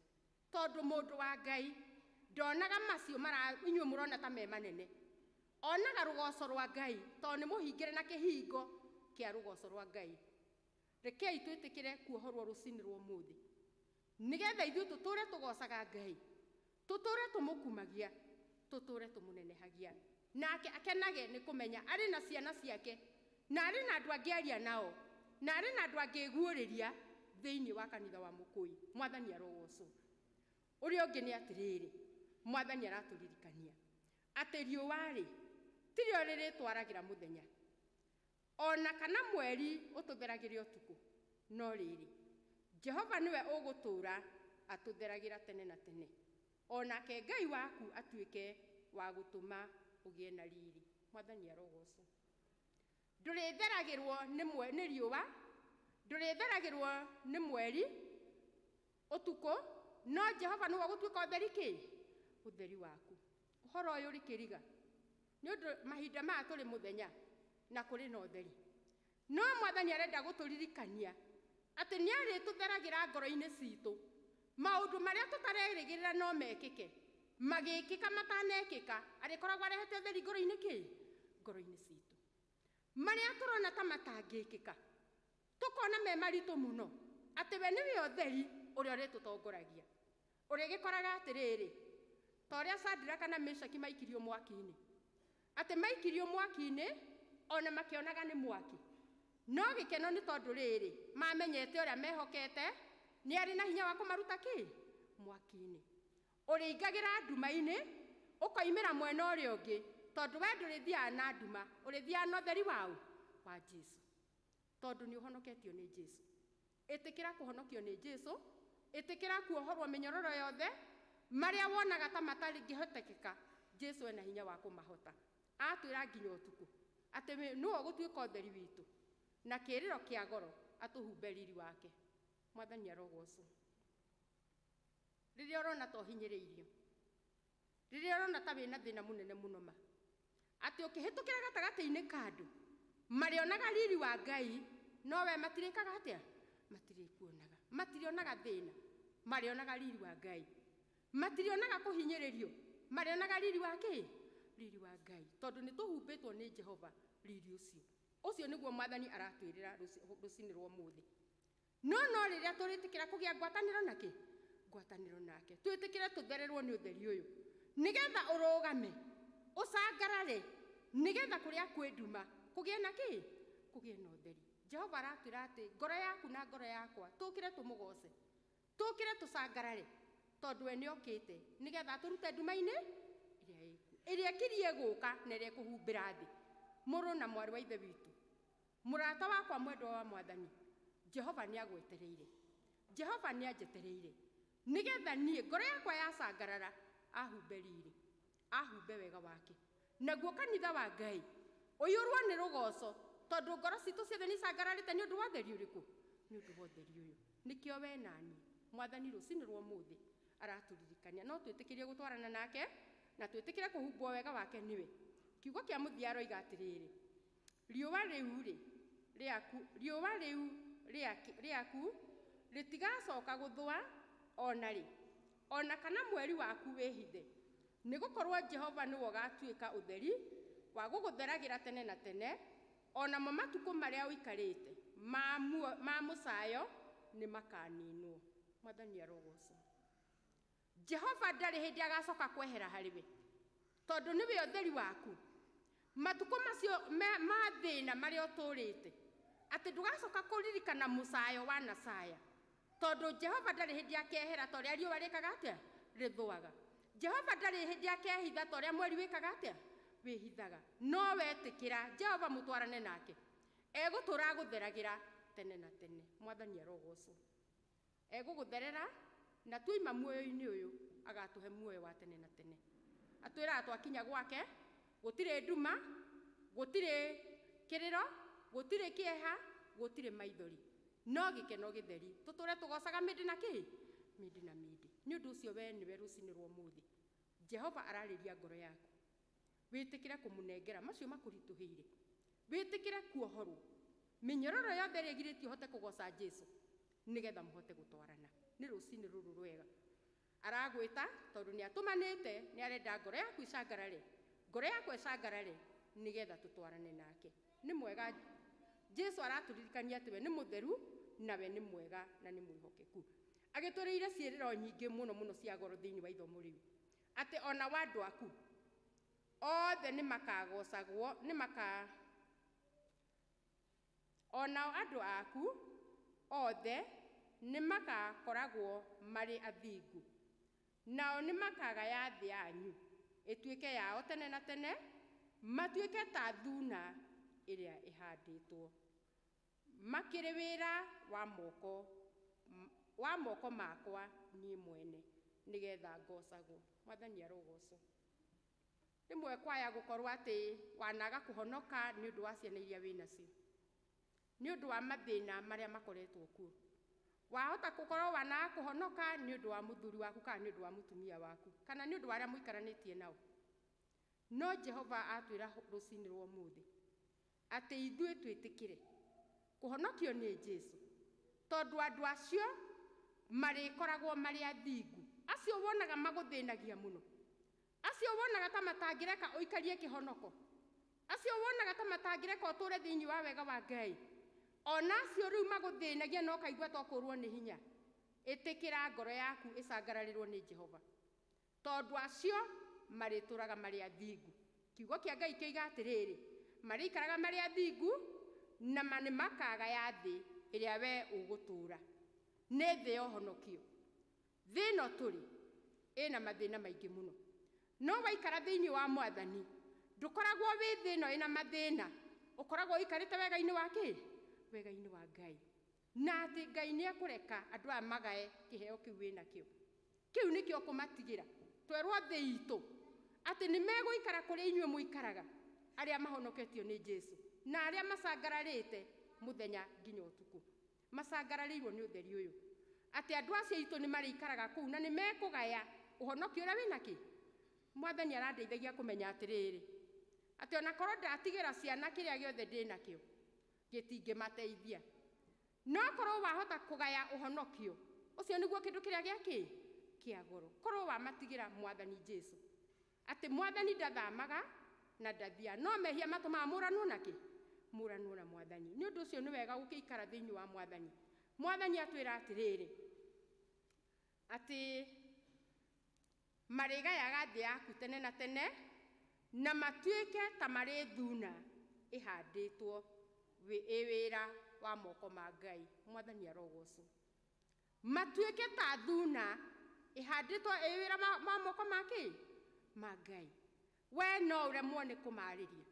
tondu mundu wa Ngai ndonaga macio mara inywe murona ta me manene onaga rugoco rwa Ngai tondu ni muhingire na kihingo kia rugoco rwa Ngai rekei twitikire kuohorwo rucini rwa muthi nigetha ithuĩ tuture tugocaga Ngai tuture tumukumagia tuture tumunenehagia nake akenage ni kumenya ari na ciana ciake na ari na andu angiaria nao na ari na andu angiguuriria thiini wa kanitha wa Mukui mwathani arogoco uria ungi ni atiriri mwathani araturirikania ati riuwari tirio riri twaragira muthenya ona kana mweri ututheragira utuku no riri Jehova niwe ugutura atũtheragira tene na tene. Onake Ngai waku atuĩke wa gũtũma ũgĩe na riri. Mwathani arogocwo. Ndũrĩtheragĩrwo nĩ riũa, ndũrĩtheragĩrwo nĩ mweri, ũtukũ, no Jehova nĩwe ũgũtuĩka ũtheri kĩ? Ũtheri waku. Ũhoro ũyũ ũrĩ kĩriga. Nĩ ũndũ mahinda maya tũrĩ mũthenya na kũrĩ na ũtheri. No Mwathani arenda gũtũririkania atĩ nĩ arĩtũtheragĩra ngoro-inĩ citũ. Maũndũ marĩa tũtarerĩgĩrĩra no mekĩke, magĩkĩka matanekĩka, arĩkoragwo arehete ũtheri ngoro-inĩ kĩ? Ngoro-inĩ citũ. Marĩa tũrona ta matangĩkĩka, tũkona me maritũ mũno, atĩ we nĩwe ũtheri ũrĩa ũrĩtũtongoragia. Ũrĩgĩkoraga atĩrĩrĩ, ta ũrĩa Shadraka na Meshaki maikirio mwaki-inĩ, atĩ maikirio mwaki-inĩ ona makĩonaga nĩ mwaki. No gĩkeno nĩ tondũ rĩrĩ, mamenyete ũrĩa mehokete nĩ arĩ na hinya wa kũmaruta kĩ? Mwaki-inĩ. Ũrĩingagĩra nduma-inĩ, ũkoimĩra mwena ũrĩa ũngĩ, tondũ we ndũrĩthiaga na nduma, ũrĩthiaga na ũtheri wa Jesu. Tondũ nĩ ũhonoketio nĩ Jesu. Ĩtĩkĩra kũhonokio nĩ Jesu, ĩtĩkĩra kuohorwo mĩnyororo yothe, marĩa wonaga ta matarĩngĩhotekeka, Jesu ena hinya wa kũmahota. Atwĩra nginya ũtukũ atĩ nĩwe ũgũtuĩka ũtheri witũ, na kĩrĩro kĩa goro atũhumbe riri wake. Mwathani arogocwo. Rĩrĩa ũrona ta ũhinyĩrĩirio, rĩrĩa ũrona ta wĩna thĩna mũnene mũno ma, atĩ ũkĩhĩtũkĩra gatagatĩ-inĩ ka andũ marĩonaga riri wa Ngai, no we matirĩkaga atĩa? Matirĩkuonaga. Matirĩonaga thĩna, marĩonaga riri wa Ngai. Matirĩonaga kũhinyĩrĩrio, marĩonaga riri wa kĩ? Riri wa Ngai. Tondũ nĩ tũhumbĩtwo nĩ Jehova riri ũcio. Ũcio nĩguo Mwathani aratwĩrĩra rũcinĩ rwa ũmũthĩ. No rĩrĩa tũrĩtĩkĩra kũgĩa ngwatanĩro nake, ngwatanĩro nake, twĩtĩkĩre tũthererwo nĩ ũtheri ũyũ, nĩgetha ũrũgame, ũcangarare, nĩgetha kũrĩa kwĩ nduma kũgĩe na kĩ? Kũgĩe na ũtheri. Jehova aratwĩra atĩ ngoro yaku na ngoro yakwa tũkĩre tũmũgoce, tũkĩre tũcangarare, tondũ we nĩ okĩte nĩgetha tũrute nduma-inĩ ĩrĩa ĩkirie gũka na ĩrĩa ĩkũhumbĩra thĩ. Mũrũ na mwarĩ wa ithe witũ, mũrata wakwa mwendwa wa Mwathani, Jehova nĩ agwetereire, Jehova nĩ anjetereire, nĩgetha niĩ ngoro yakwa yacangarara ahumbe riri, ahumbe wega wake. Naguo kanitha wa Ngai ũiyũrwo nĩ rũgoco, tondũ ngoro citũ ciothe nĩ icangararĩte nĩ ũndũ wa ũtheri ũrĩkũ? Nĩ ũndũ wa ũtheri ũyũ. Nĩkĩo we naniĩ Mwathani rũcinĩ rwa ũmũthĩ aratũririkania, no twĩtĩkĩrie gũtwarana nake na twĩtĩkĩre kũhumbwo wega wake nĩwe. Kiugo kĩa mũthia roiga atĩrĩrĩ, riũa rĩu rĩaku rĩtigacoka gũthũa ona rĩ, ona kana mweri waku wĩhithe, nĩ gũkorwo Jehova nĩwe ũgatuĩka ũtheri wa gũgũtheragĩra tene na tene, onamo matukũ marĩa ũikarĩte ma mũcayo nĩ makaninwo. Mwathani arogocwo. Jehova ndarĩ hĩndĩ agacoka kwehera harĩwe, tondũ nĩwe ũtheri waku. Matukũ macio ma thĩna marĩa ũtũrĩte, atĩ ndũgacoka kũririkana mũcayo wa Nasaya, tondũ Jehova ndarĩ hĩndĩ akehera ta ũrĩa riũa rĩkaga atĩa? Rĩthũaga. Jehova ndarĩ hĩndĩ akehitha ta ũrĩa mweri wĩkaga atĩa? Wĩhithaga. No wetĩkĩra Jehova mũtwarane nake, egũtũra agũtheragĩra tene na tene. Mwathani arogocwo. Egũgũtherera na tuima muoyo-inĩ ũyũ agatũhe muoyo wa tene na tene. Atwĩra twakinya gwake gũtirĩ nduma, gũtirĩ kĩrĩro, gũtirĩ kĩeha, gũtirĩ maithori, no gĩkeno gĩtheri. Tũtũre tũgocaga mĩndĩ na kĩ? Mĩndĩ na mĩndĩ. Nĩ ũndũ ũcio we nĩwe rũcinĩ rwa ũmũthĩ Jehova ararĩria ngoro yaku, wĩtĩkĩre kũmũnengera macio makũritũhĩire, wĩtĩkĩre kuohorwo mĩnyororo yothe ĩrĩa ĩgirĩtio ũhote kũgoca Jesu, nĩgetha mũhote gũtwarana. Nĩ rũcinĩ rũrũ rwega aragwĩta, tondũ nĩ atũmanĩte, nĩ arenda ngoro yaku icangarare, ngoro yakwa icangarare, nĩgetha tũtwarane nake. Nĩ mwega Jesu aratũririkania atĩ we nĩ mũtheru na we nĩ mwega na nĩ mwĩhokeku. Agĩtũrĩire ciĩrĩro nyingĩ mũno mũno cia goro thĩinĩ wa ithomo rĩu, atĩ ona wa andũ aku othe nĩ makagocagwo, ona andũ aku othe nĩ makakoragwo marĩ athingu, nao nĩ makagaya thĩ yanyu ĩtuĩke yao tene na tene, matuĩke ta thuna ĩrĩa ĩhandĩtwo, makĩrĩ wĩra wa moko makwa niĩ mwene nĩgetha ngocagwo. Mwathani arogocwo. Rĩmwe kwaya gũkorwo atĩ wanaga kũhonoka nĩ ũndũ wa ciana iria wĩnacio, nĩ ũndũ wa mathĩna marĩa makoretwo kuo. Wahota gũkorwo wanaga kũhonoka nĩ ũndũ wa mũthuri waku kana nĩ ũndũ wa mũtumia waku kana nĩ ũndũ wa arĩa mũikaranĩtie nao. No Jehova atwĩra rũcinĩ rwa ũmũthĩ atĩ ithuĩ twĩtĩkĩre kũhonokio nĩ Jesũ, tondũ andũ acio marĩkoragwo marĩ athingu, acio wonaga magũthĩnagia mũno, acio wonaga ta matangĩreka ũikarie kĩhonoko, acio wonaga ta matangĩreka ũtũre thĩinĩ wa wega wa Ngai, ona acio rĩu magũthĩnagia no kaigua to kũrwo nĩ hinya. Ĩtĩkĩra ngoro yaku ĩcangararĩrwo nĩ Jehova, tondũ acio marĩtũraga marĩ athingu. Kiugo kĩa Ngai kĩoiga atĩrĩrĩ, marĩikaraga marĩ athingu na nĩ makagaya thĩ ĩrĩa we ũgũtũra. Nĩ thĩ ya ũhonokio. Thĩ ĩno tũrĩ ĩna mathĩna maingĩ mũno, no waikara thĩinĩ wa Mwathani ndũkoragwo wĩ thĩ ĩno ĩna mathĩna, ũkoragwo ũikarĩte wega-inĩ wa kĩ? Wega-inĩ wa Ngai. Na atĩ Ngai nĩ ekũreka andũ aya magae kĩheo kĩu wĩnakĩo. Kĩu nĩkĩo kũmatigĩra. Twerwo thĩ itũ atĩ nĩ megũikara kũrĩa inyuĩ mũikaraga, arĩa mahonoketio nĩ Jesũ na arĩa macangararĩte mũthenya nginya ũtukũ, macangararĩirwo nĩ ũtheri ũyũ, atĩ andũ acio itũ nĩ marĩikaraga kũu na nĩ mekũgaya ũhonokio ũrĩa wĩnakĩ. Mwathani arandeithagia kũmenya atĩrĩrĩ, atĩ ona korwo ndatigĩra ciana kĩrĩa gĩothe ndĩnakĩo gĩtingĩmateithia, no korwo wahota kũgaya ũhonokio ũcio nĩguo kĩndũ kĩrĩa gĩakĩ kĩa goro, korwo wamatigĩra Mwathani Jesũ, atĩ Mwathani ndathamaga na ndathia, no mehia matũmaga mũranwo nakĩ? Mũranwo na Mwathani. Nĩ ũndũ ũcio nĩ wega gũkĩikara thĩinĩ wa Mwathani. Mwathani atwĩra atĩrĩrĩ, atĩ marĩgayaga thĩ yaku tene na tene na matuĩke ta marĩ thuna ĩhandĩtwo wĩra wa moko ma Ngai. Mwathani arogocwo. Matuĩke ta thuna ĩhandĩtwo wĩra wa moko makĩ? Ma Ngai. We no ũremwo nĩ kũmarĩria,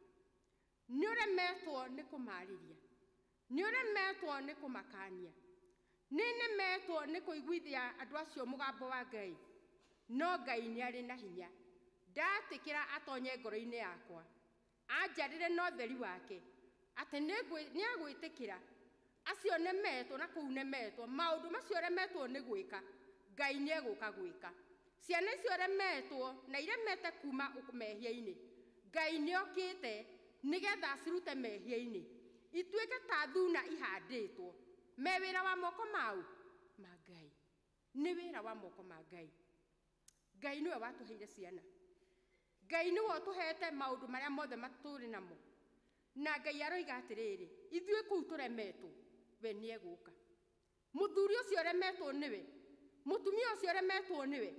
nĩ ũremetwo nĩ kũmarĩria, nĩ ũremetwo nĩ kũmakania, nĩ nemetwo nĩ kũiguithia andũ acio mũgambo wa Ngai. No Ngai nĩ arĩ na hinya, ndatĩkĩra atonye ngoro-inĩ yakwa, anjarĩre na ũtheri wake, atĩ nĩ agwĩtĩkĩra acio nemetwo na kũu nemetwo, maũndũ macio remetwo nĩ gwĩka, Ngai nĩ egũka gwĩka. Ciana icio remetwo na iremete kuma mehia-inĩ, Ngai nĩ okĩte nĩgetha cirute mehia-inĩ, ituĩke ta thuna ihandĩtwo me wĩra wa moko mau ma Ngai. Nĩ wĩra wa moko ma Ngai. Ngai nĩwe watũheire ciana, Ngai nĩwe ũtũhete maũndũ marĩa mothe matũrĩ namo, na Ngai aroiga atĩrĩrĩ, ithuĩ kũu tũremetwo we nĩ egũka. Mũthuri ũcio remetwo nĩwe, mũtumia ũcio remetwo nĩwe,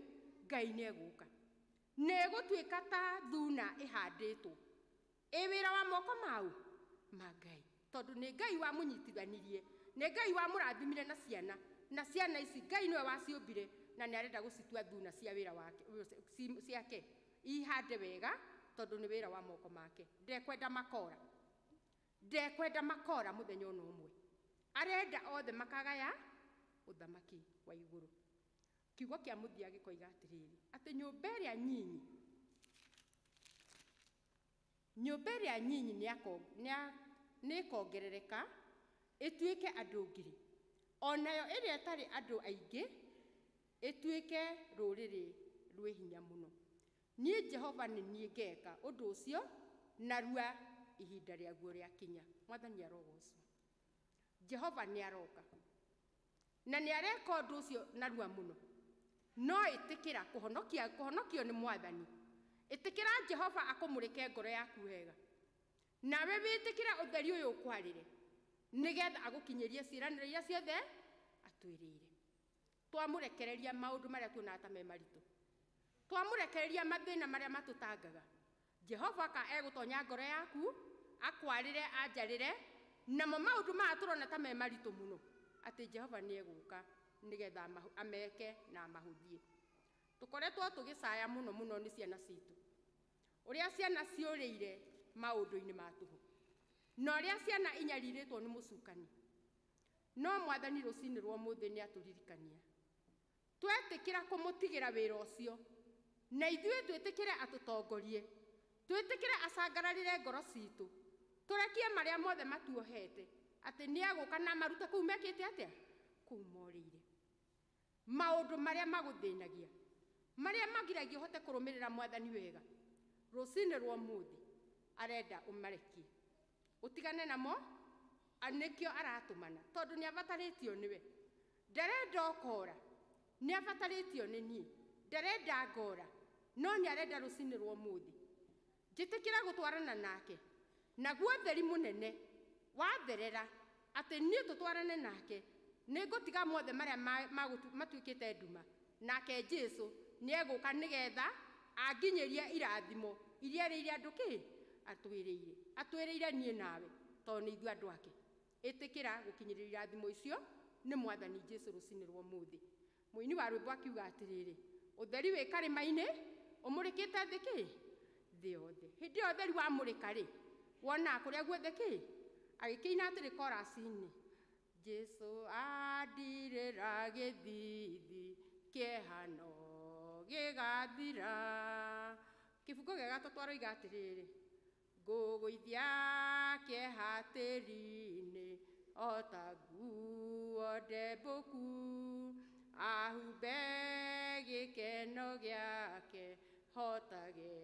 Ngai nĩ egũka. Nĩ egũtuĩka ta thuna ĩhandĩtwo wĩra wa moko mau ma Ngai, tondũ nĩ Ngai wamũnyitithanirie, nĩ Ngai wamũrathimire na ciana ici Ngai nĩwe waciũmbire na nĩ arenda gũcitua thuna cia wĩra wake ciake ihande wega, tondũ nĩ wĩra wa moko make. Ndekwenda makora mũthenya ona ũmwe, arenda othe makagaya ũthamaki wa igũrũ. Kiugo kĩa mũthia gĩkoiga atĩrĩrĩ, atĩ nyũmba ĩrĩa nyinyi nĩ ĩkongerereka ĩtuĩke andũ ngiri, onayo ĩrĩa ĩtarĩ andũ aingĩ ĩtuĩke rũrĩrĩ rwĩ hinya mũno. Niĩ Jehova nĩ niĩ ngeka ũndũ ũcio narua ihinda rĩaguo rĩakinya. Mwathani arogocwo. Jehova nĩ aroka na nĩ areka ũndũ ũcio narua mũno. No ĩtĩkĩra kũhonokio nĩ Mwathani. Ĩtĩkĩra Jehova akũmũrĩke ngoro yaku wega, nawe wĩtĩkĩra ũtheri ũyũ ũkwarĩre, nĩgetha agũkinyĩrie ciĩranĩro iria ciothe atwĩrĩire. Twamũrekereria maũndũ marĩa tuonaga ta me maritũ, twamũrekereria mathĩna marĩa matũtangaga, Jehova egũtonya ngoro yaku, akwarĩre, anjarĩre, namo maũndũ maya tũrona ta me maritũ mũno, atĩ Jehova nĩ egũka nĩgetha ameke na amahũthie. Tũkoretwo tũgĩcaya mũno mũno nĩ ciana citũ, ũrĩa ciana ciũrĩire maũndũ-inĩ ma tũhũ, na ũrĩa ciana inyarirĩtwo nĩ mũcukani. No Mwathani rũcinĩ rwa ũmũthĩ nĩ atũririkania twetikira kumutigira wira ucio na ithuĩ twĩtĩkĩre atũtongorie, twĩtĩkĩre acangararĩre ngoro citũ, tũrekie marĩa mothe matuohete atĩ nĩ egũka na marute kũu mekĩte atĩa kũu morĩire. Maũndũ marĩa magũthĩnagia, marĩa magiragia ũhote kũrũmĩrĩra Mwathani wega, rũcinĩ rwa ũmũthĩ arenda ũmarekie ũtigane namo, nĩkĩo aratũmana tondũ nĩ abatarĩtio nĩwe. Ndarenda ũkora, nĩ abatarĩtio nĩ niĩ, ndarenda ngora, no nĩ arenda rũcinĩ rwa ũmũthĩ njĩtĩkĩra gũtwarana nake, naguo theri mũnene watherera atĩ niĩ tũtwarane nake, nĩ ngũtiga mothe marĩa matuĩkĩte nduma, nake Jesũ nĩ egũka nĩgetha anginyĩrie irathimo iria rĩrĩ andũ atwĩrĩire niĩ nawe, tondũ nĩ ithuĩ andũ ake. Ĩtĩkĩra gũkinyĩrĩria irathimo icio nĩ Mwathani Jesũ rũcinĩ rwa ũmũthĩ. Mũini wa rwĩmbo akiuga atĩrĩrĩ, ũtheri wĩ karĩma-inĩ ũmũrĩkĩte thĩ yothe. Hĩndĩ ĩyo ũtheri wamũrĩka rĩ, wona kũrĩa guothe agĩkĩina atĩrĩ koraci-inĩ, Jesũ andirĩra gĩthithi kĩehano gĩgathira. Kĩbungo gĩa gatatũ aroiga atĩrĩrĩ, ngũgũithia kĩeha tĩri-inĩ o ta nguo ndembũku, ahumbe gĩkeno gĩake hotage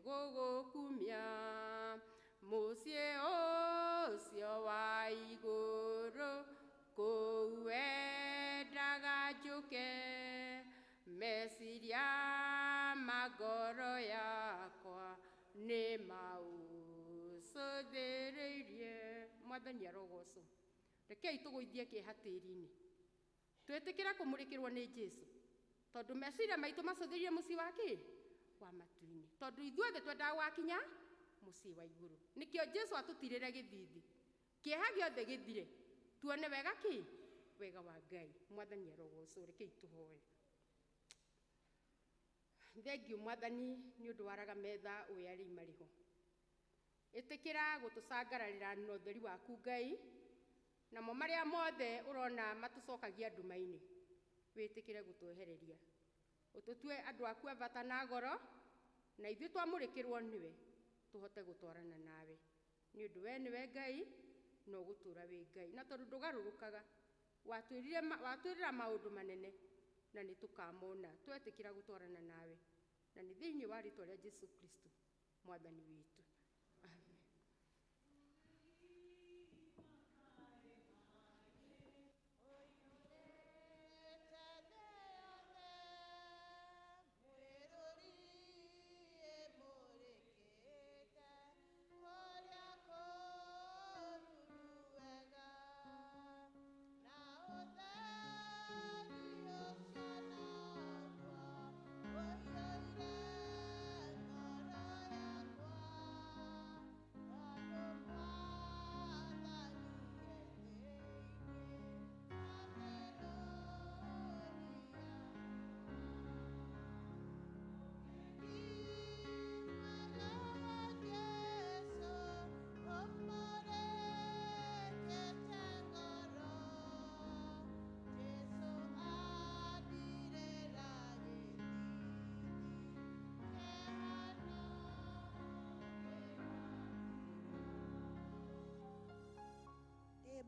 gũgũkumia. Mũciĩ ũcio wa igũrũ kũu endaga njũke, meciria ma ngoro yakwa nĩ maũcũthĩrĩirie. Mwathani arogocwo. Rekei tũgũithie kĩeha tĩri-inĩ, twĩtĩkĩra kũmũrĩkĩrwo nĩ Jesũ, tondũ meciria maitũ macũthĩrĩrie mũciĩ wa matu-inĩ, tondũ ithuothe twendaga gwakinya mũciĩ wa igũrũ. Nĩkĩo Jesũ atũtirĩre gĩthithi, kĩeha gĩothe gĩthire, tuone wega wa Ngai. Mwathani arogocwo. Rekei tũhoe. Thengiũ Mwathani nĩ ũndũ waraga metha ũrĩa rĩ marĩho. Ĩtĩkĩra gũtũcangararĩra na ũtheri waku Ngai, namo marĩa mothe ũrona matũcokagia nduma-inĩ, wĩtĩkĩre gũtwehereria, ũtũtue andũ aku a bata na goro, na ithuĩ twamũrĩkĩrwo nĩwe tũhote gũtwarana nawe, nĩ ũndũ we nĩwe Ngai na ũgũtũũra wĩ Ngai, na tondũ ndũgarũrũkaga, watwĩrĩra maũndũ manene na nĩ tũkamona, twetĩkĩra gũtwarana nawe, na nĩ thĩinĩ wa rĩĩtwa rĩa Jesũ Kristo Mwathani witũ. Amen.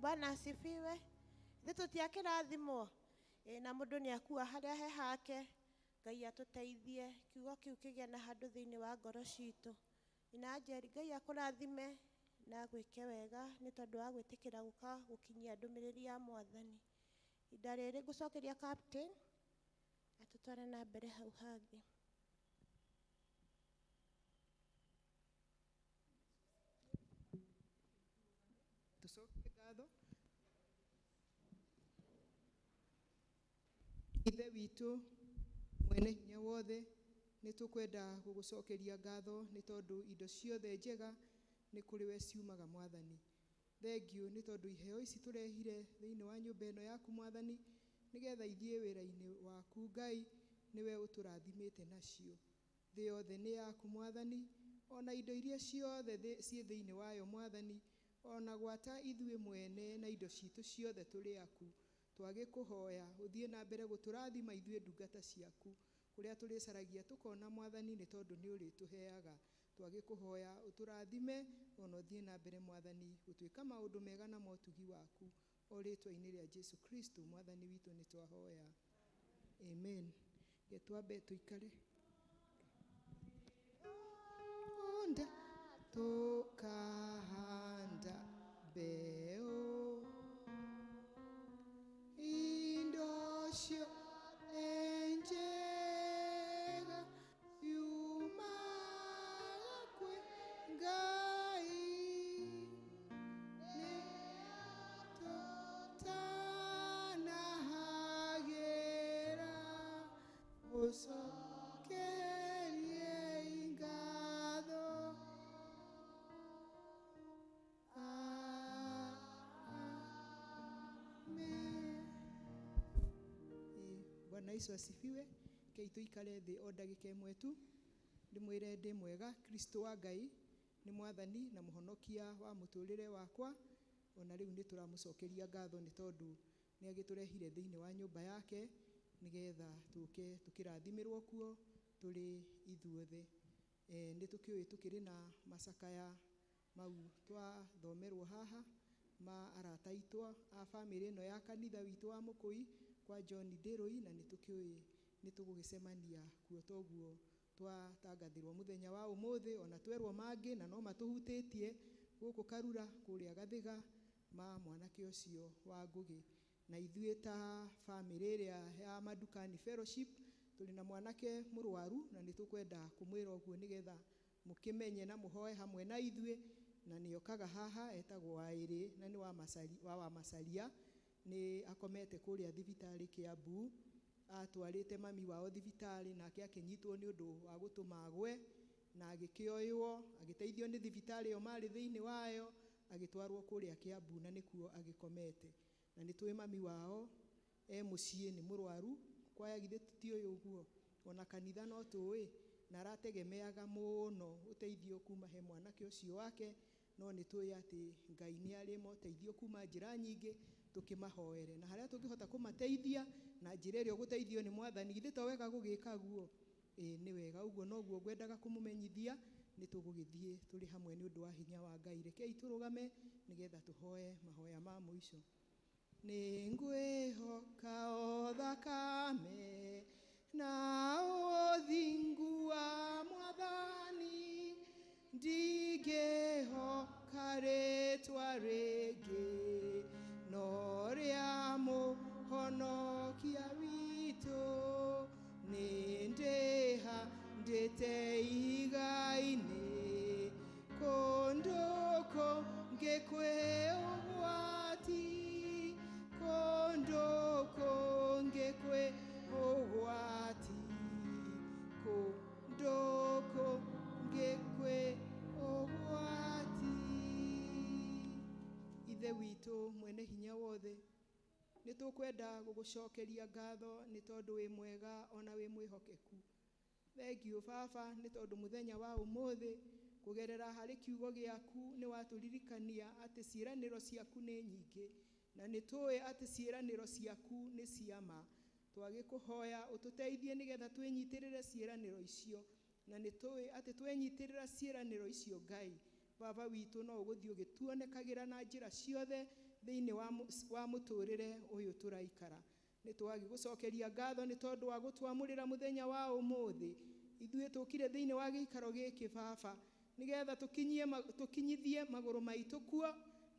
Bwana asifiwe. Ithuĩ tũtiakĩrathimwo na mũndũ nĩ akua harĩa he hake. Ngai atũteithie, kiugo kĩu kĩgĩe na handũ thĩinĩ wa ngoro citũ. Ina Njeri, Ngai akũrathime na gwĩke wega nĩ tondũ wa gwĩtĩkĩra gũka gũkinyia ndũmĩrĩri ya Mwathani. Ihinda rĩrĩ ngũcokeria captain atũtware na mbere hau hangĩ. Tũcokie ngatho. Ithe witũ mwene hinya wothe, nĩ tũkwenda gũgũcokeria ngatho nĩ tondũ indo ciothe njega nĩ kũrĩ we ciumaga Mwathani. Thengiũ nĩ tondũ iheo ici tũrehire thĩinĩ wa nyũmba ĩno yaku Mwathani, nĩgetha ithiĩ wĩra-inĩ waku Ngai, nĩwe ũtũrathimĩte nacio. Thĩ yothe nĩ yaku Mwathani, ona indo iria ciothe ciĩ thĩinĩ wayo Mwathani, ona gwata ithuĩ mwene na indo citũ ciothe tũrĩ aku. twagĩkũhoya ũthiĩ na mbere gũtũrathima ithuĩ ndungata ciaku kũrĩa tũrĩcaragia tũkona Mwathani nĩ tondũ nĩ ũrĩtũheaga. Twagĩkũhoya ũtũrathime ona ũthiĩ na mbere Mwathani gũtwĩka maũndũ mega na motugi waku, o rĩtwa-inĩ rĩa Jesu Kristo Mwathani witũ nĩ twahoya, amen. Twambe tũikare. Onda tũkahanda mbeũ indo ciothe njega yumaga kwĩ Ngai, nĩyo tũtanahagĩra ũcokeriei ngatho. Bwana Yesu asifiwe. Kei tuikare thĩ o ndagĩka ĩmwe tu. Ndĩmwĩre ndĩ mwega. Kristo wa Ngai nĩ Mwathani na mũhonokia wa mũtũrĩre wakwa. Ona rĩu nĩ tũramũcokeria ngatho nĩ tondũ nĩ agĩtũrehire thĩinĩ wa nyũmba yake nĩgetha tũke tũkĩrathimirwo kuo tũrĩ ithuothe. Nĩ tũkĩũĩ tũkĩrĩ na macakaya mau twathomerwo haha ma arata aitũ a bamĩrĩ ĩno ya kanitha witũ wa Mũkũi kwa John Nderũi, na nĩ tũkĩũĩ nĩ tũgũgĩcemania kuo, toguo twatangathirwo mũthenya wa ũmũthĩ, ona twerwo mangĩ na no matũhutĩtie gũkũ Karura kũrĩa Gathiga ma mwanake ũcio wa Ngũgĩ. Na ithuĩ ta bamĩrĩ ĩrĩa ya Madukani Fellowship tũrĩ na mwanake mũrwaru na nĩ tũkwenda kũmwĩra ũguo nĩgetha mũkĩmenye na mũhoe hamwe na ithuĩ, na nĩ okaga haha etagwo Waĩrĩ na nĩ wa Macaria. Nĩ akomete kũrĩa thibitarĩ Kiambu, atwarĩte mami wao thibitarĩ nake akĩnyitwo nĩ ũndũ wa gũtũma agwe na agĩkĩoywo agĩteithio nĩ thibitarĩ ĩyo marĩ thĩinĩ wayo, agĩtwarwo kũrĩa Kiambu na nĩkuo agĩkomete. Na nĩ tũĩ mami wao mũciĩ nĩ mũrwaru, kwaya githĩ tũtiũĩ ũguo, ona kanitha no tũĩ, na arategemeaga mũno ũteithio kuma he mwanake ũcio wake, no nĩ tũĩ atĩ Ngai nĩ arĩ mũteithio kuma njĩra nyingĩ tũkĩmahoere, na harĩa tũngĩhota kũmateithia na njĩra ĩrĩa ũgũteithio nĩ Mwathani, githĩ to wega gũgĩka guo? Nĩ wega ũguo, noguo ngwendaga kũmũmenyithia. Nĩ tũgũgĩthiĩ tũrĩ hamwe nĩ ũndũ wa hinya wa Ngai. Rekei tũrũgame nĩgetha tũhoe mahoya ma mũico. Nĩ ngwĩhoka o thakame na ũthingu wa Mwathani, ndingĩhoka rĩtwa rĩngĩ no rĩa mũhonokia witũ. Nĩ ndĩhandĩte igai-inĩ kũndũ kũngĩ kwĩ ũgwati, kũndũ kũngĩ kwĩ ũgwati, kũndũ kũngĩ kwĩ ũgwati. Ithe witũ mwene hinya wothe, nĩ tũkwenda gũgũcokeria ngatho nĩ tondũ wĩ mwega ona wĩ mwĩhokeku. Thengiũ Baba nĩ tondũ mũthenya wa ũmũthĩ kũgerera harĩ kiugo gĩaku nĩ watũririkania atĩ ciĩranĩro ciaku nĩ nyingĩ, na nĩ tũĩ atĩ ciĩranĩro ciaku nĩ cia ma. Twagĩkũhoya ũtũteithie nĩgetha twĩnyitĩrĩre ciĩranĩro icio, na nĩ tũĩ atĩ twenyitĩrĩra ciĩranĩro icio Ngai Baba witũ no ũgũthiĩ ũgĩtuonekagĩra na njĩra ciothe thĩinĩ wa mũtũrĩre ũyũ tũraikara. Nĩ twagĩgũcokeria ngatho nĩ tondũ wa gũtwamũrĩra mũthenya wa ũmũthĩ. Ithuĩ tũkire thĩinĩ wa gĩikaro gĩkĩ Baba nĩgetha tũkinyithie magũrũ maitũ kuo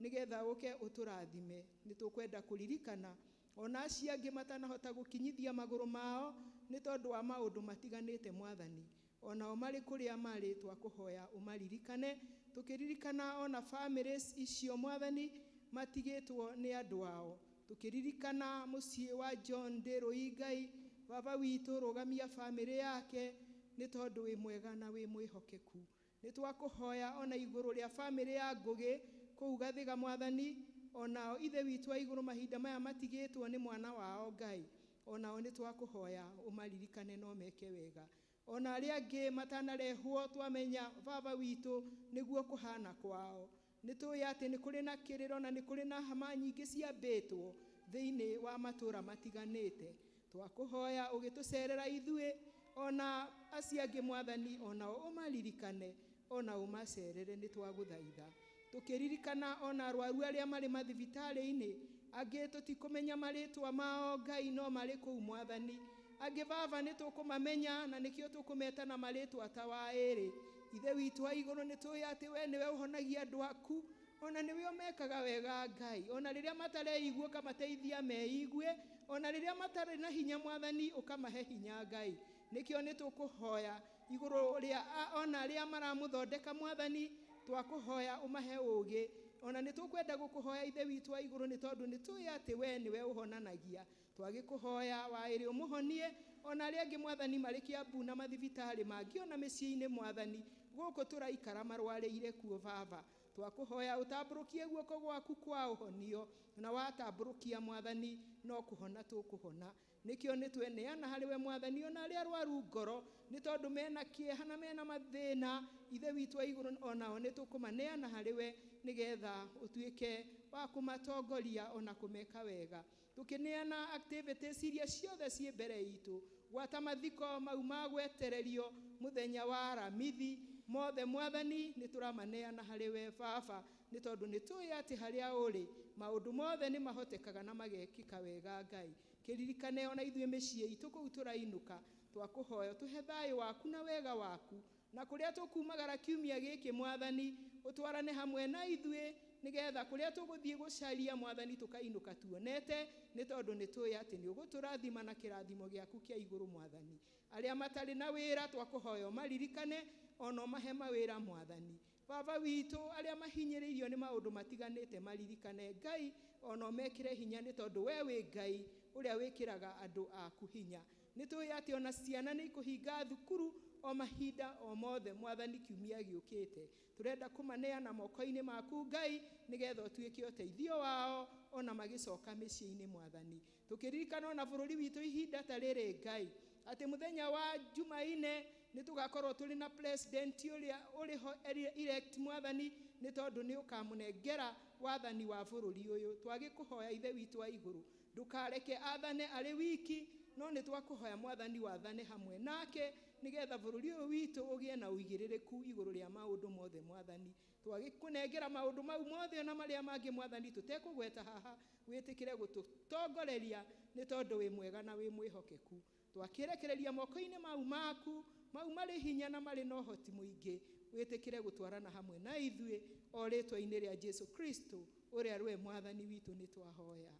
nĩgetha ũke ũtũrathime. Nĩ tũkwenda kũririkana ona acio angĩ matanahota gũkinyithia magũrũ mao nĩ tondũ wa maũndũ matiganĩte Mwathani, onao marĩ kũrĩa marĩ, twakũhoya ũmaririkane, tũkĩririkana ona families icio Mwathani matigĩtwo nĩ andũ ao, tũkĩririkana mũciĩ wa John Nderũi. Ngai Baba witũ rũgamia family yake nĩ tondũ wĩ mwega na wĩ mwĩhokeku. Nĩ twakũhoya ona igũrũ rĩa family ya Ngũgĩ kũu Gathiga Mwathani, onao ithe witũ wa igũrũ mahinda maya matigĩtwo nĩ mwana wao Ngai, onao nĩ twakũhoya ũmaririkane no meke wega. Ona arĩa angĩ matanarehwo twamenya Baba witũ nĩguo kũhana kwao, nĩ tũĩ atĩ nĩ kũrĩ na kĩrĩro na nĩ kũrĩ na hama nyingĩ ciambĩtwo thĩinĩ wa matũũra matiganĩte. Twakũhoya ũgĩtũcerera ithuĩ, ona acio angĩ Mwathani, onao ũmaririkane, ona ũmacerere, nĩ twagũthaitha. Tũkĩririkana ona arwaru arĩa marĩ mathibitarĩ-inĩ, angĩ tũtikũmenya marĩtwa mao Ngai, no marĩ kũu Mwathani. Angĩ Baba nĩ tũkũmamenya, na nĩkĩo tũkũmeta na marĩtwa ta wa ĩrĩ. Ithe witũ wa igũrũ, nĩ tũĩ atĩ we nĩwe ũhonagia andũ aku, ona nĩwe ũmekaga wega Ngai. Ona rĩrĩa matareigua ũkamateithia meigue, ona rĩrĩa matarĩ na hinya Mwathani ũkamahe hinya Ngai. Nĩkĩo nĩ tũkũhoya igũrũ rĩa ona arĩa maramũthondeka Mwathani, twakũhoya ũmahe ũũgĩ. Ona nĩ tũkwenda gũkũhoya Ithe witũ wa igũrũ, nĩ tondũ nĩ tũĩ atĩ we nĩwe ũhonanagia. Twagĩkũhoya wa ĩrĩ ũmũhonie, ona arĩa angĩ Mwathani marĩ Kiambu na mathibitarĩ mangĩ, ona mĩciĩ-inĩ Mwathani, gũkũ tũraikara marwarĩire kuo Baba. Twakũhoya ũtambũrũkie guoko gwaku kwa ũhonio, na watambũrũkia Mwathani, no kũhona tũkũhona. Nĩkĩo nĩ tweneana harĩ we Mwathani, ona arĩa arwaru ngoro, nĩ tondũ mena kĩeha na mena mathĩna, Ithe witũ wa igũrũ, onao nĩ tũkũmaneana harĩ we, nĩgetha ũtuĩke wa kũmatongoria ona kũmeka wega. Tũkĩneana activities iria ciothe ciĩ mbere itũ, gwata mathiko mau ma gwetererio mũthenya wa Aramithi, mothe Mwathani nĩ tũramaneana harĩ we Baba, nĩ tondũ nĩ tũĩ atĩ harĩa ũrĩ maũndũ mothe nĩ mahotekaga na magekĩka wega Ngai. Kĩririkane ona ithuĩ mĩciĩ itũ kũu tũrainũka, twakũhoya tũhe thayũ waku na wega waku, na kũrĩa tũkumagara kiumia gĩkĩ Mwathani, ũtwarane hamwe na ithuĩ, nĩgetha kũrĩa tũgũthiĩ gũcaria Mwathani tũkainũka tuonete, nĩ tondũ nĩ tũĩ atĩ nĩ ũgũtũrathima na kĩrathimo gĩaku kĩa igũrũ Mwathani. Arĩa matarĩ na wĩra twakũhoya ũmaririkane, ona ũmahe mawĩra Mwathani. Baba witũ, arĩa mahinyĩrĩirio nĩ maũndũ matiganĩte maririkane Ngai, ona ũmekĩre hinya, nĩ tondũ we wĩ Ngai ũrĩa wĩkĩraga andũ aku hinya. Nĩ tũĩ atĩ ona ciana nĩ ikũhinga thukuru o mahinda o mothe Mwathani kiumia gĩũkĩte. Tũrenda kũmaneana moko-inĩ maku Ngai, nĩgetha ũtuĩke ũteithio wao ona magĩcoka mĩciĩ-inĩ Mwathani. Tũkĩririkana ona bũrũri witũ ihinda ta rĩrĩ Ngai, atĩ mũthenya wa Jumaine nĩ tũgakorwo tũrĩ na president ũrĩa ũrĩho elect Mwathani, nĩ tondũ nĩ ũkamũnengera wathani wa bũrũri ũyũ. Twagĩkũhoya Ithe witũ wa igũrũ, ndũkareke athane arĩ wiki, no nĩ twakũhoya Mwathani wathane hamwe nake, nĩgetha bũrũri ũyũ witũ ũgĩe na ũigĩrĩrĩku igũrũ rĩa maũndũ mothe Mwathani. Twagĩkũnengera maũndũ mau mothe ona marĩa mangĩ Mwathani tũtekũgweta haha, wĩtĩkĩre gũtũtongoreria, nĩ tondũ wĩ mwega na wĩ mwĩhokeku. Twakĩrekereria moko-inĩ mau maku, mau marĩ hinya na marĩ na ũhoti mũingĩ, wĩtĩkĩre gũtwarana hamwe na ithuĩ, o rĩtwa-inĩ rĩa Jesu Kristo, ũrĩa rwe Mwathani witũ nĩ twahoya.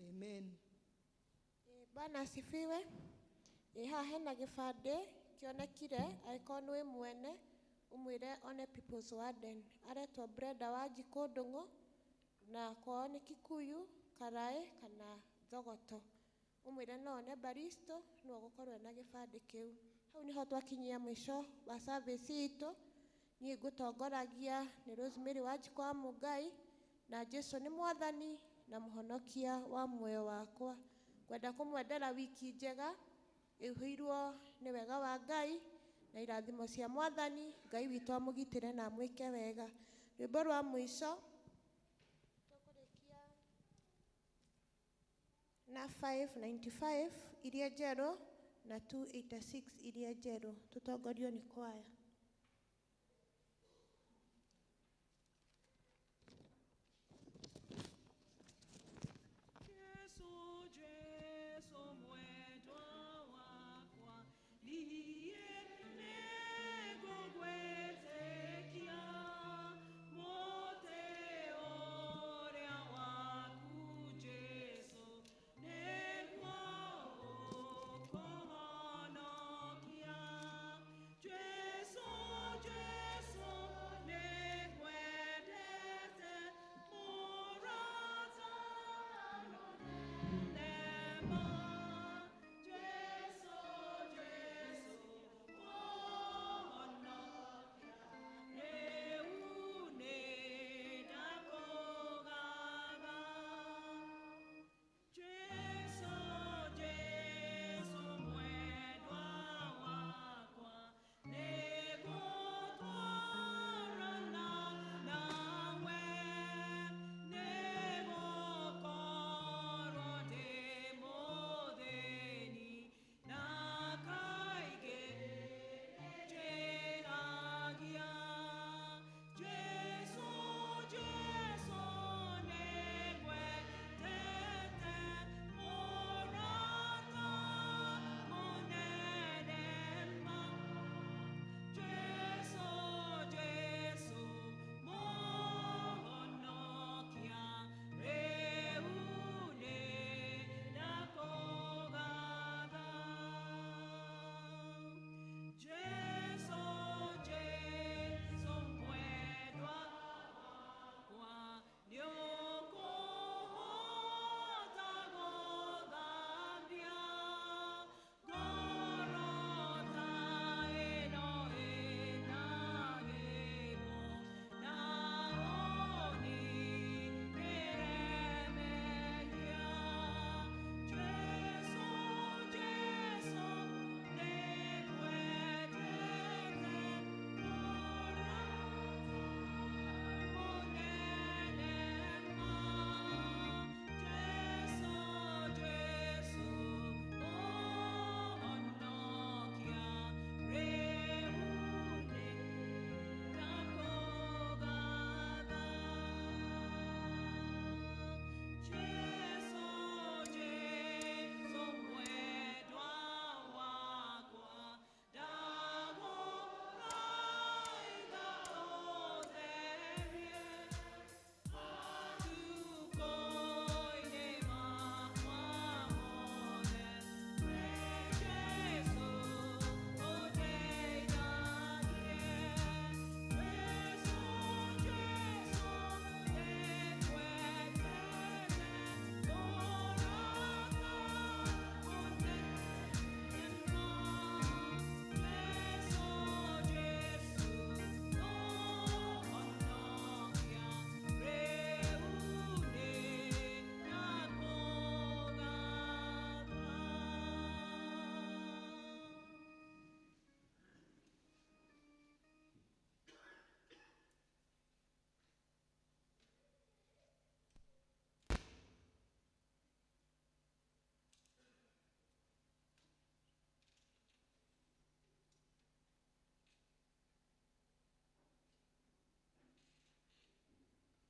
Amen. Bwana asifiwe. Haha hena gĩbandĩ kĩonekire, angĩkorwo nĩ we mwene, ũmwĩre one People's Warden. Aretwo Brenda Wanjikũ Ndung'u, na kwao nĩ Kikuyu, Karaĩ kana Thogoto. Ũmwĩre no one Baristo, no gũkorwo na gĩbandĩ kĩu. Hau nĩho twakinyia mũico wa service itũ. Niĩ ngũtongoragia nĩ Rosemary Wanjikũ wa Mũngai, na Jesu nĩ Mwathani na mũhonokia wa muoyo wakwa. Kwenda kũmwendera wiki njega, ĩhũirwo nĩ wega wa Ngai na irathimo cia Mwathani. Ngai witũ amũgitĩre na amwĩke wega. Rwĩmbo rwa mũico tũkũrĩkia na 595 iria njerũ na 286 iria njerũ. Tũtongorio nĩ kwaya.